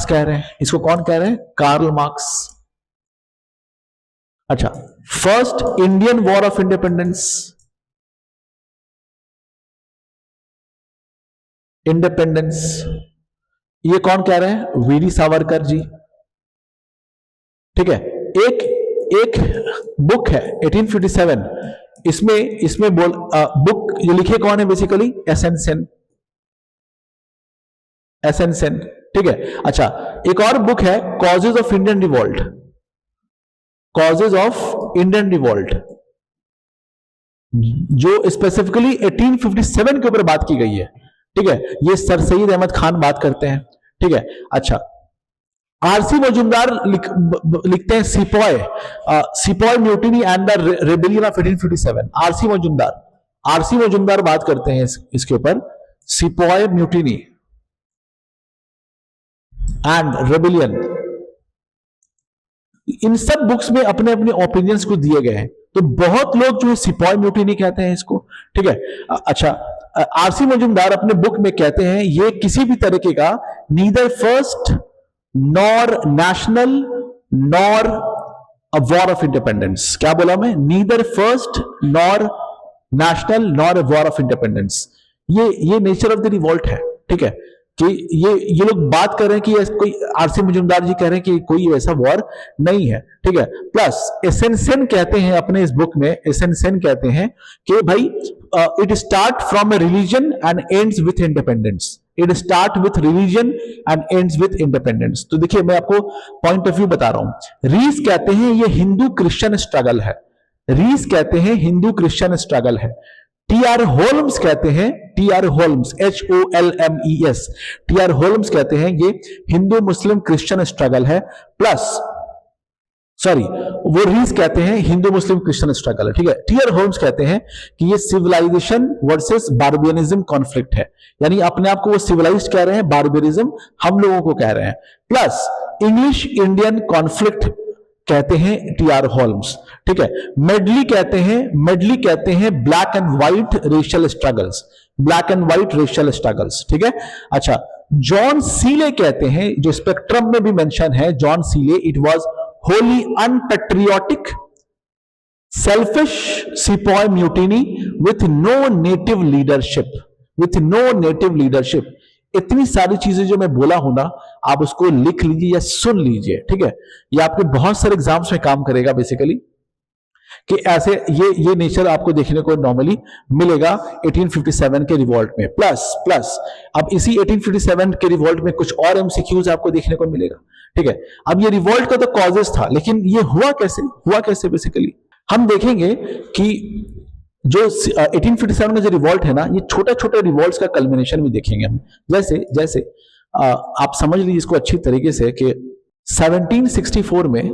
कह रहे हैं इसको। कौन कह रहे हैं? Karl Marx. अच्छा, first Indian war of independence, ये कौन कह रहे हैं? वीरी सावरकर जी, ठीक है। एक बुक है 1857, इसमें बुक ये लिखे कौन है बेसिकली? एसेंसन, ठीक है। अच्छा, एक और बुक है कॉजेज ऑफ इंडियन रिवॉल्ट, जो स्पेसिफिकली 1857 के ऊपर बात की गई है, ठीक है। ये सर सैयद अहमद खान बात करते हैं, ठीक है। अच्छा, आरसी मजूमदार लिखते हैं sepoy mutiny and the rebellion of 1857। RC Majumdar बात करते हैं इसके ऊपर, सिपॉय म्यूटिनी एंड रेबेलियन। इन सब बुक्स में अपने अपने ओपिनियंस को दिए गए हैं। तो बहुत लोग जो है सिपॉय म्यूटिनी कहते हैं इसको, ठीक है। अच्छा, आरसी मजूमदार अपने बुक में कहते हैं ये किसी भी तरीके का neither first nor national nor a war of independence. क्या बोला मैं? Neither first nor national nor a war of independence. ये नेचर ऑफ द रिवॉल्ट है, ठीक है। कि ये लोग बात कर रहे हैं कि कोई, आरसी मजूमदार जी कह रहे हैं कि कोई वैसा वॉर नहीं है, ठीक है। प्लस एसेंसन कहते हैं अपने इस बुक में, एसेंसन कहते हैं कि भाई it start from A religion and ends with independence. It start with religion and ends with independence. तो देखिए मैं आपको पॉइंट ऑफ व्यू बता रहा हूं। रीस कहते हैं ये हिंदू क्रिश्चियन स्ट्रगल है, रीस कहते हैं हिंदू क्रिश्चियन स्ट्रगल है। टी.आर. होल्म्स कहते हैं, TR. Holmes HOLMES, TR. Holmes कहते हैं ये हिंदू मुस्लिम क्रिश्चियन स्ट्रगल है। प्लस सॉरी, वो रीस कहते हैं हिंदू मुस्लिम क्रिश्चियन स्ट्रगल है, ठीक है। टी.आर. होल्म्स कहते हैं कि ये सिविलाइजेशन वर्सेस बार्बेरिज्म कॉन्फ्लिक्ट है, यानी अपने आप को वो सिविलाइज्ड कह रहे हैं, बार्बेरिज्म हम लोगों को कह रहे हैं। प्लस इंग्लिश इंडियन कॉन्फ्लिक्ट कहते हैं टी.आर. होल्म्स, ठीक है। मेडली कहते हैं black and white racial struggles, ठीक है। अच्छा, जॉन सीले कहते हैं, जो स्पेक्ट्रम में भी मेंशन है, John Seeley, it was wholly unpatriotic selfish sepoy mutiny with no native leadership. इतनी सारी चीजें जो मैं बोला हूं ना, आप उसको लिख लीजिए या सुन लीजिए, ठीक है। ये आपके बहुत सारे एग्जाम्स में काम करेगा बेसिकली, कि ऐसे ये नेचर आपको देखने को नॉर्मली मिलेगा 1857 के रिवॉल्ट में। प्लस अब इसी 1857 के रिवॉल्ट में कुछ और एमसीक्यूज आपको देखने को मिलेगा, ठीक है। अब ये रिवॉल्ट का तो कॉजेस था, लेकिन ये हुआ कैसे बेसिकली हम देखेंगे कि जो 1857 में जो रिवॉल्ट है ना, ये छोटे छोटे रिवॉल्ट्स का कल्मिनेशन भी देखेंगे हम। जैसे आप समझ लीजिए इसको अच्छी तरीके से कि 1764 में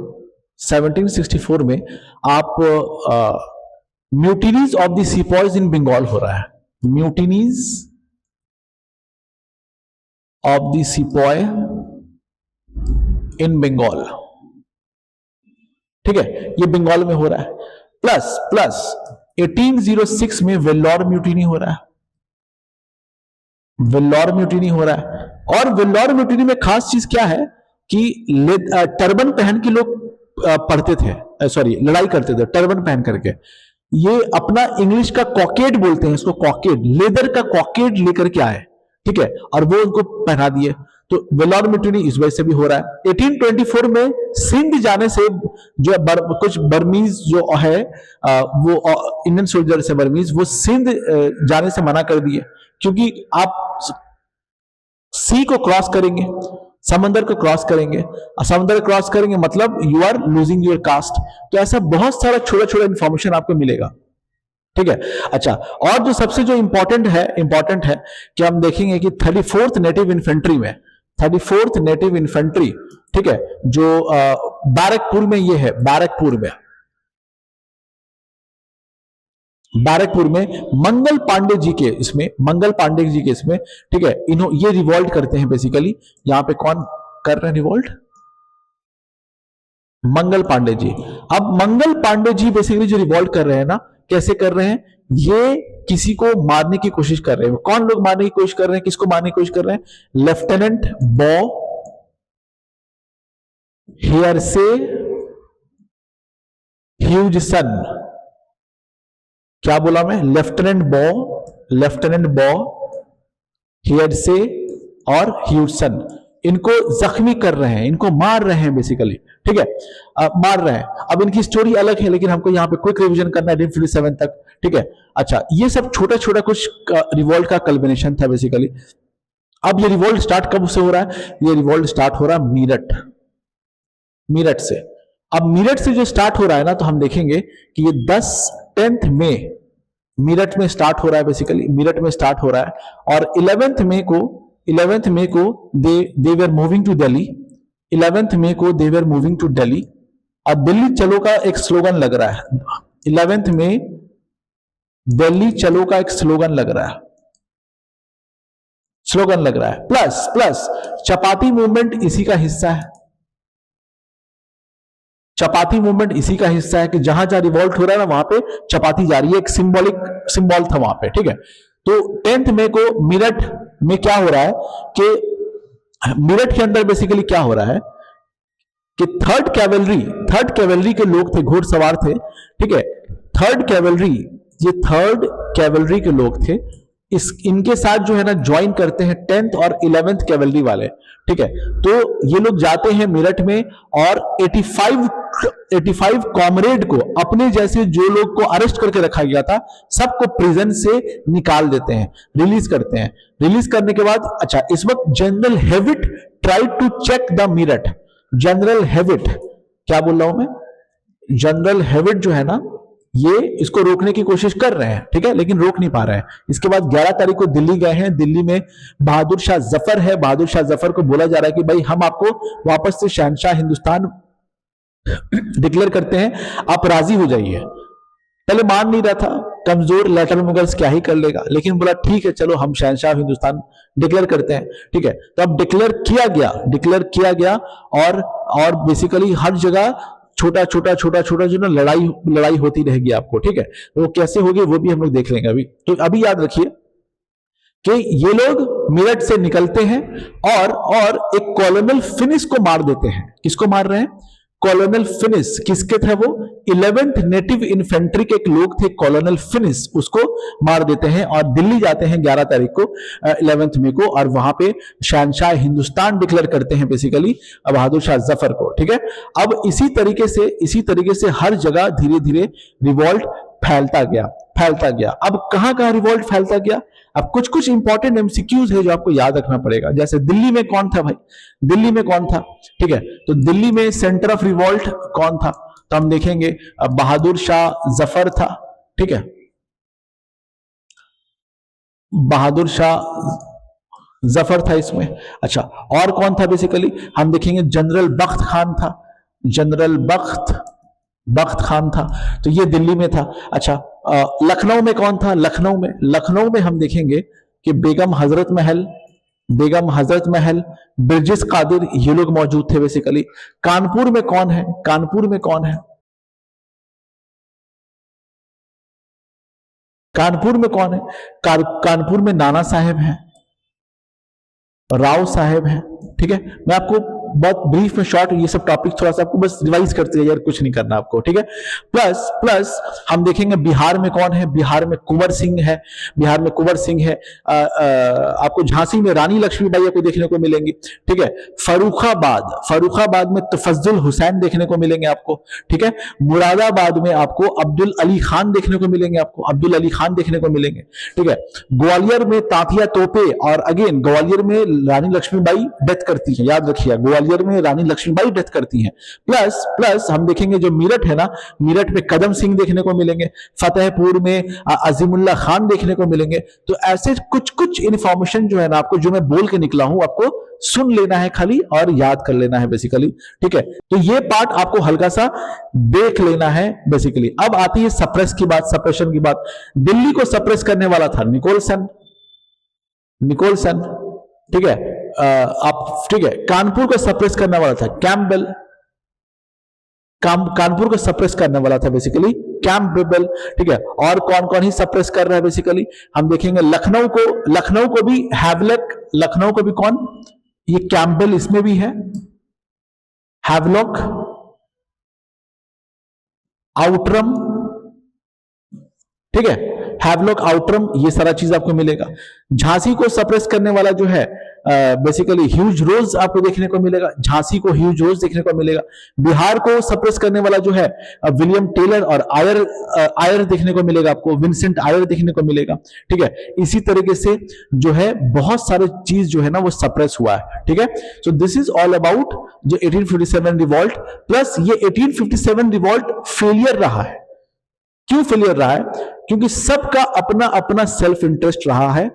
1764 में आप म्यूटिनीज ऑफ द सिपॉयज इन बंगाल हो रहा है, म्यूटिनीज ऑफ द सिपॉय इन बंगाल, ठीक है, ये बंगाल में हो रहा है। प्लस प्लस 1806 में वेल्लोर म्यूटिनी हो रहा है, वेल्लोर म्यूटिनी हो रहा है। और वेल्लोर म्यूटिनी में खास चीज क्या है कि टर्बन पहन के लोग पढ़ते थे, सॉरी लड़ाई करते थे टर्बन पहन करके। ये अपना इंग्लिश का कॉकेड बोलते हैं इसको, कॉकेड, लेदर का कॉकेड लेकर के आए, ठीक है, और वो उनको पहना दिए। तो वेल्लोर म्यूटिनी इस वजह से भी हो रहा है। 1824 में सिंध जाने से जो कुछ बर्मीज जो है वो इंडियन सोल्जर से बर्मीज, वो सिंध जाने से मना कर दिए, क्योंकि आप सी को क्रॉस करेंगे, समंदर को क्रॉस करेंगे, समंदर क्रॉस करेंगे मतलब you are losing your caste. तो ऐसा बहुत सारा छोटा छोटा इंफॉर्मेशन आपको मिलेगा, ठीक है। अच्छा, और जो सबसे जो इंपॉर्टेंट है कि हम देखेंगे कि 34th नेटिव इन्फेंट्री में, 34th नेटिव इन्फेंट्री, ठीक है, जो बैरकपुर में ये है, बैरकपुर में मंगल पांडे जी के इसमें, मंगल पांडे जी के इसमें, ठीक है, ये रिवॉल्ट करते हैं बेसिकली। यहां पे कौन कर रहे हैं रिवॉल्ट? मंगल पांडे जी। अब मंगल पांडे जी बेसिकली जो रिवॉल्ट कर रहे हैं ना, कैसे कर रहे हैं? ये किसी को मारने की कोशिश कर रहे हैं। कौन लोग मारने की कोशिश कर रहे हैं, किसको मारने की कोशिश कर रहे हैं? लेफ्टिनेंट बॉ हेयरसे ह्यूजसन। क्या बोला मैं? लेफ्टिनेंट बॉ हेयरसे और ह्यूजसन, इनको जख्मी कर रहे हैं, इनको मार रहे हैं बेसिकली, ठीक है, मार रहे हैं। अब इनकी स्टोरी अलग है, लेकिन हमको यहाँ पे क्विक रिवीजन करना है 1857 तक, ठीक है। अच्छा, ये सब छोटा छोटा कुछ रिवॉल्ट का कल्बिनेशन था बेसिकली। अब ये रिवॉल्ट स्टार्ट कब से हो रहा है? ये रिवॉल्ट स्टार्ट हो रहा है मीरठ से। अब मीरठ से जो स्टार्ट हो रहा है ना, तो हम देखेंगे कि ये 10th मई मीरठ में स्टार्ट हो रहा है बेसिकली, मीरठ में स्टार्ट हो रहा है। और 11th मई को they were moving to Delhi, 11th मई को they were moving to Delhi. और दिल्ली चलो का एक स्लोगन लग रहा है, 11th मई दिल्ली चलो का एक स्लोगन लग रहा है, प्लस चपाती मूवमेंट इसी का हिस्सा है। चपाती मूवमेंट इसी का हिस्सा है कि जहां जहां रिवॉल्ट हो रहा है ना, वहां पे चपाती जा रही है, एक सिंबल था वहां पे, ठीक है। तो 10th मई को मीरठ में क्या हो रहा है कि मीरठ के अंदर बेसिकली क्या हो रहा है कि थर्ड कैवेलरी के लोग थे, घोड़सवार थे, ठीक है। थर्ड कैवेलरी के लोग थे, इनके साथ जो है ना ज्वाइन करते हैं 10th और 11th कैवेलरी वाले, ठीक है। तो ये लोग जाते हैं मेरठ में और 85 कॉमरेड को, अपने जैसे जो लोग को अरेस्ट करके रखा गया था, सबको प्रिजन से निकाल देते हैं, रिलीज करते हैं। रिलीज करने के बाद, अच्छा, इस वक्त general Hewitt tried to check the Meerut. General Hewitt, क्या बोल रहा हूं मैं? जनरल हेविट जो है ना, ये इसको रोकने की कोशिश कर रहे हैं, ठीक है, लेकिन रोक नहीं पा रहे हैं। इसके बाद 11 तारीख को दिल्ली गए हैं। दिल्ली में बहादुर शाह जफर है, बहादुर शाह जफर को बोला जा रहा है कि भाई हम आपको वापस से शहनशाह हिंदुस्तान डिक्लेयर करते हैं, आप राजी हो जाइए। पहले मान नहीं रहा था, कमजोर लेटर मुगल्स क्या ही कर लेगा, लेकिन बोला ठीक है चलो हम शहनशाह हिंदुस्तान डिक्लेयर करते हैं, ठीक है। तो अब डिक्लेयर किया गया और बेसिकली हर जगह छोटा जो ना लड़ाई होती रहेगी आपको, ठीक है। तो वो कैसे होगी वो भी हम लोग देख लेंगे अभी। तो अभी याद रखिए कि ये लोग मेरठ से निकलते हैं और एक कॉलोनल फिनिश को मार देते हैं। किसको मार रहे हैं? कॉलोनल फिनिश। किसके थे वो? 11th नेटिव इन्फेंट्री के एक लोग थे, कॉलोनल फिनिश, उसको मार देते हैं और दिल्ली जाते हैं 11 तारीख को, 11th मई को, और वहां पे शहनशाह हिंदुस्तान डिक्लेयर करते हैं बेसिकली बहादुर शाह जफर को, ठीक है। अब इसी तरीके से हर जगह धीरे धीरे रिवॉल्ट फैलता गया। अब कहां रिवॉल्ट फैलता गया? अब कुछ इंपॉर्टेंट एमसीक्यूज है जो आपको याद रखना पड़ेगा। जैसे दिल्ली में कौन था भाई? दिल्ली में कौन था, ठीक है। तो दिल्ली में सेंटर ऑफ रिवॉल्ट कौन था? तो हम देखेंगे बहादुर शाह जफर था, ठीक है, बहादुर शाह जफर था इसमें। अच्छा, और कौन था बेसिकली? हम देखेंगे जनरल बख्त खान था, जनरल बख्त खान था, तो ये दिल्ली में था। अच्छा, लखनऊ में कौन था? लखनऊ में हम देखेंगे कि बेगम हजरत महल, बिरजिस कादिर, ये लोग मौजूद थे बेसिकली। कानपुर में कौन है? कानपुर में कानपुर में नाना साहेब हैं, राव साहेब हैं। ठीक है, मैं आपको बहुत ब्रीफ में शॉर्ट ये सब टॉपिक थोड़ा सा आपको बस रिवाइज करते हैं यार, कुछ नहीं करना आपको। ठीक है, प्लस हम देखेंगे बिहार में कौन है? बिहार में कुंवर सिंह है। आपको झांसी में रानी लक्ष्मीबाई को देखने को मिलेंगी। ठीक है, फरुखाबाद में तफज्जुल हुसैन देखने को मिलेंगे आपको। ठीक है, मुरादाबाद में आपको अब्दुल अली खान देखने को मिलेंगे ठीक है, ग्वालियर में तांतिया तोपे, और अगेन ग्वालियर में रानी लक्ष्मीबाई डेथ करती है, याद रखिए ग्वालियर में रानी लक्ष्मीबाई डेथ करती हैं। प्लस हम देखेंगे जो मीरठ है ना, मीरठ में कदम सिंह देखने को मिलेंगे, फतेहपुर में अजीमुल्ला खान देखने को मिलेंगे। तो ऐसे कुछ इंफॉर्मेशन जो है ना, आपको जो मैं बोल के निकला हूं, आपको सुन लेना है खाली और याद कर लेना है बेसिकली। ठीक है, तो ये पार्ट आपको हल्का सा देख लेना है बेसिकली। अब आती है सप्रेशन की बात। दिल्ली को सप्रेस करने वाला था निकोलसन। ठीक है, ठीक है, कानपुर को सप्रेस करने वाला था कैम्पबेल। कानपुर को सप्रेस करने वाला था बेसिकली कैम्पबेल। ठीक है, और कौन कौन ही सप्रेस कर रहा है बेसिकली हम देखेंगे। लखनऊ को भी हैवलॉक, लखनऊ को भी कौन? ये कैम्पबेल, इसमें भी है हैवलॉक, आउटरम। ठीक है, हैवलॉक, आउटरम, ये सारा चीज आपको मिलेगा। झांसी को सप्रेस करने वाला जो है बेसिकली ह्यूज रोज आपको देखने को मिलेगा। झांसी को ह्यूज रोज देखने को मिलेगा। बिहार को सप्रेस करने वाला जो है विलियम टेलर और आयर देखने को मिलेगा आपको, विंसेंट आयर देखने को मिलेगा। ठीक है, इसी तरीके से जो है बहुत सारे चीज जो है ना वो सप्रेस हुआ है। ठीक है, so this is all about जो 1857 रिवॉल्ट। प्लस ये 1857 रिवॉल्ट फेलियर रहा है। क्यों फेलियर रहा है? क्योंकि सबका अपना अपना सेल्फ इंटरेस्ट रहा है।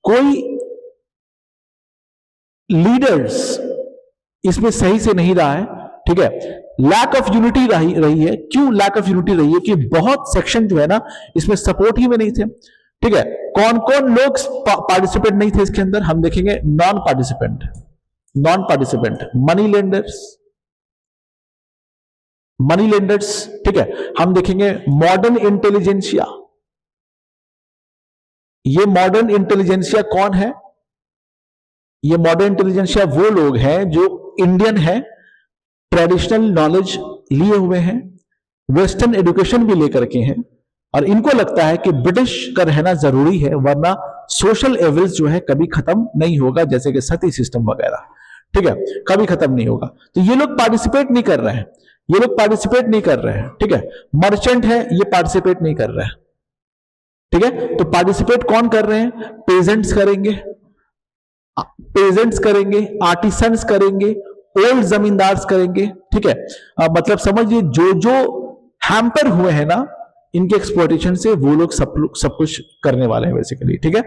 कोई लीडर्स इसमें सही से नहीं रहा है। ठीक है, लैक ऑफ यूनिटी रही है। क्यों लैक ऑफ यूनिटी रही है? कि बहुत सेक्शन जो है ना इसमें सपोर्ट ही में नहीं थे। ठीक है, कौन कौन लोग पार्टिसिपेट नहीं थे इसके अंदर हम देखेंगे। Non participant money lenders. ठीक है, हम देखेंगे मॉडर्न इंटेलिजेंसिया। ये मॉडर्न इंटेलिजेंसिया कौन है? ये मॉडर्न इंटेलिजेंसिया वो लोग हैं जो इंडियन है, ट्रेडिशनल नॉलेज लिए हुए हैं, वेस्टर्न एजुकेशन भी लेकर के हैं, और इनको लगता है कि ब्रिटिश का रहना जरूरी है वरना सोशल एवरेज जो है कभी खत्म नहीं होगा, जैसे कि सती सिस्टम वगैरह। ठीक है, कभी खत्म नहीं होगा। तो ये लोग पार्टिसिपेट नहीं कर रहे हैं। ठीक है, मर्चेंट है, ये पार्टिसिपेट नहीं कर रहे हैं। ठीक है, तो पार्टिसिपेट कौन कर रहे हैं? पेजेंट्स करेंगे, आर्टिसंस करेंगे, ओल्ड जमींदार्स करेंगे। ठीक है, मतलब समझिए जो हैम्पर हुए हैं ना इनके एक्सप्लॉयटेशन से, वो लोग सब कुछ करने वाले हैं बेसिकली। ठीक है,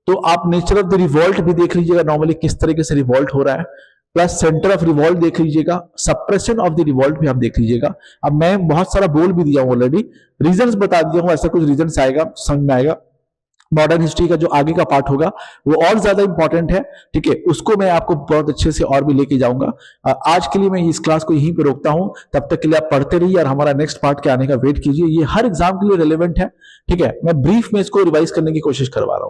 तो आप नेचर ऑफ द रिवॉल्ट भी देख लीजिएगा, नॉर्मली किस तरीके से रिवॉल्ट हो रहा है, प्लस सेंटर ऑफ रिवॉल्ट देख लीजिएगा, सप्रेशन ऑफ द रिवॉल्ट भी आप देख लीजिएगा। अब मैं बहुत सारा बोल भी दिया हूं ऑलरेडी, रीजंस बता दिया हूं, ऐसा कुछ रीजंस आएगा, समझ में आएगा। मॉडर्न हिस्ट्री का जो आगे का पार्ट होगा वो और ज्यादा इंपॉर्टेंट है। ठीक है, उसको मैं आपको बहुत अच्छे से और भी लेके जाऊंगा। आज के लिए मैं इस क्लास को यहीं पे रोकता हूं। तब तक के लिए आप पढ़ते रहिए और हमारा नेक्स्ट पार्ट के आने का वेट कीजिए। ये हर एग्जाम के लिए रिलेवेंट है। ठीक है, मैं ब्रीफ में इसको रिवाइज करने की कोशिश करवा रहा हूं।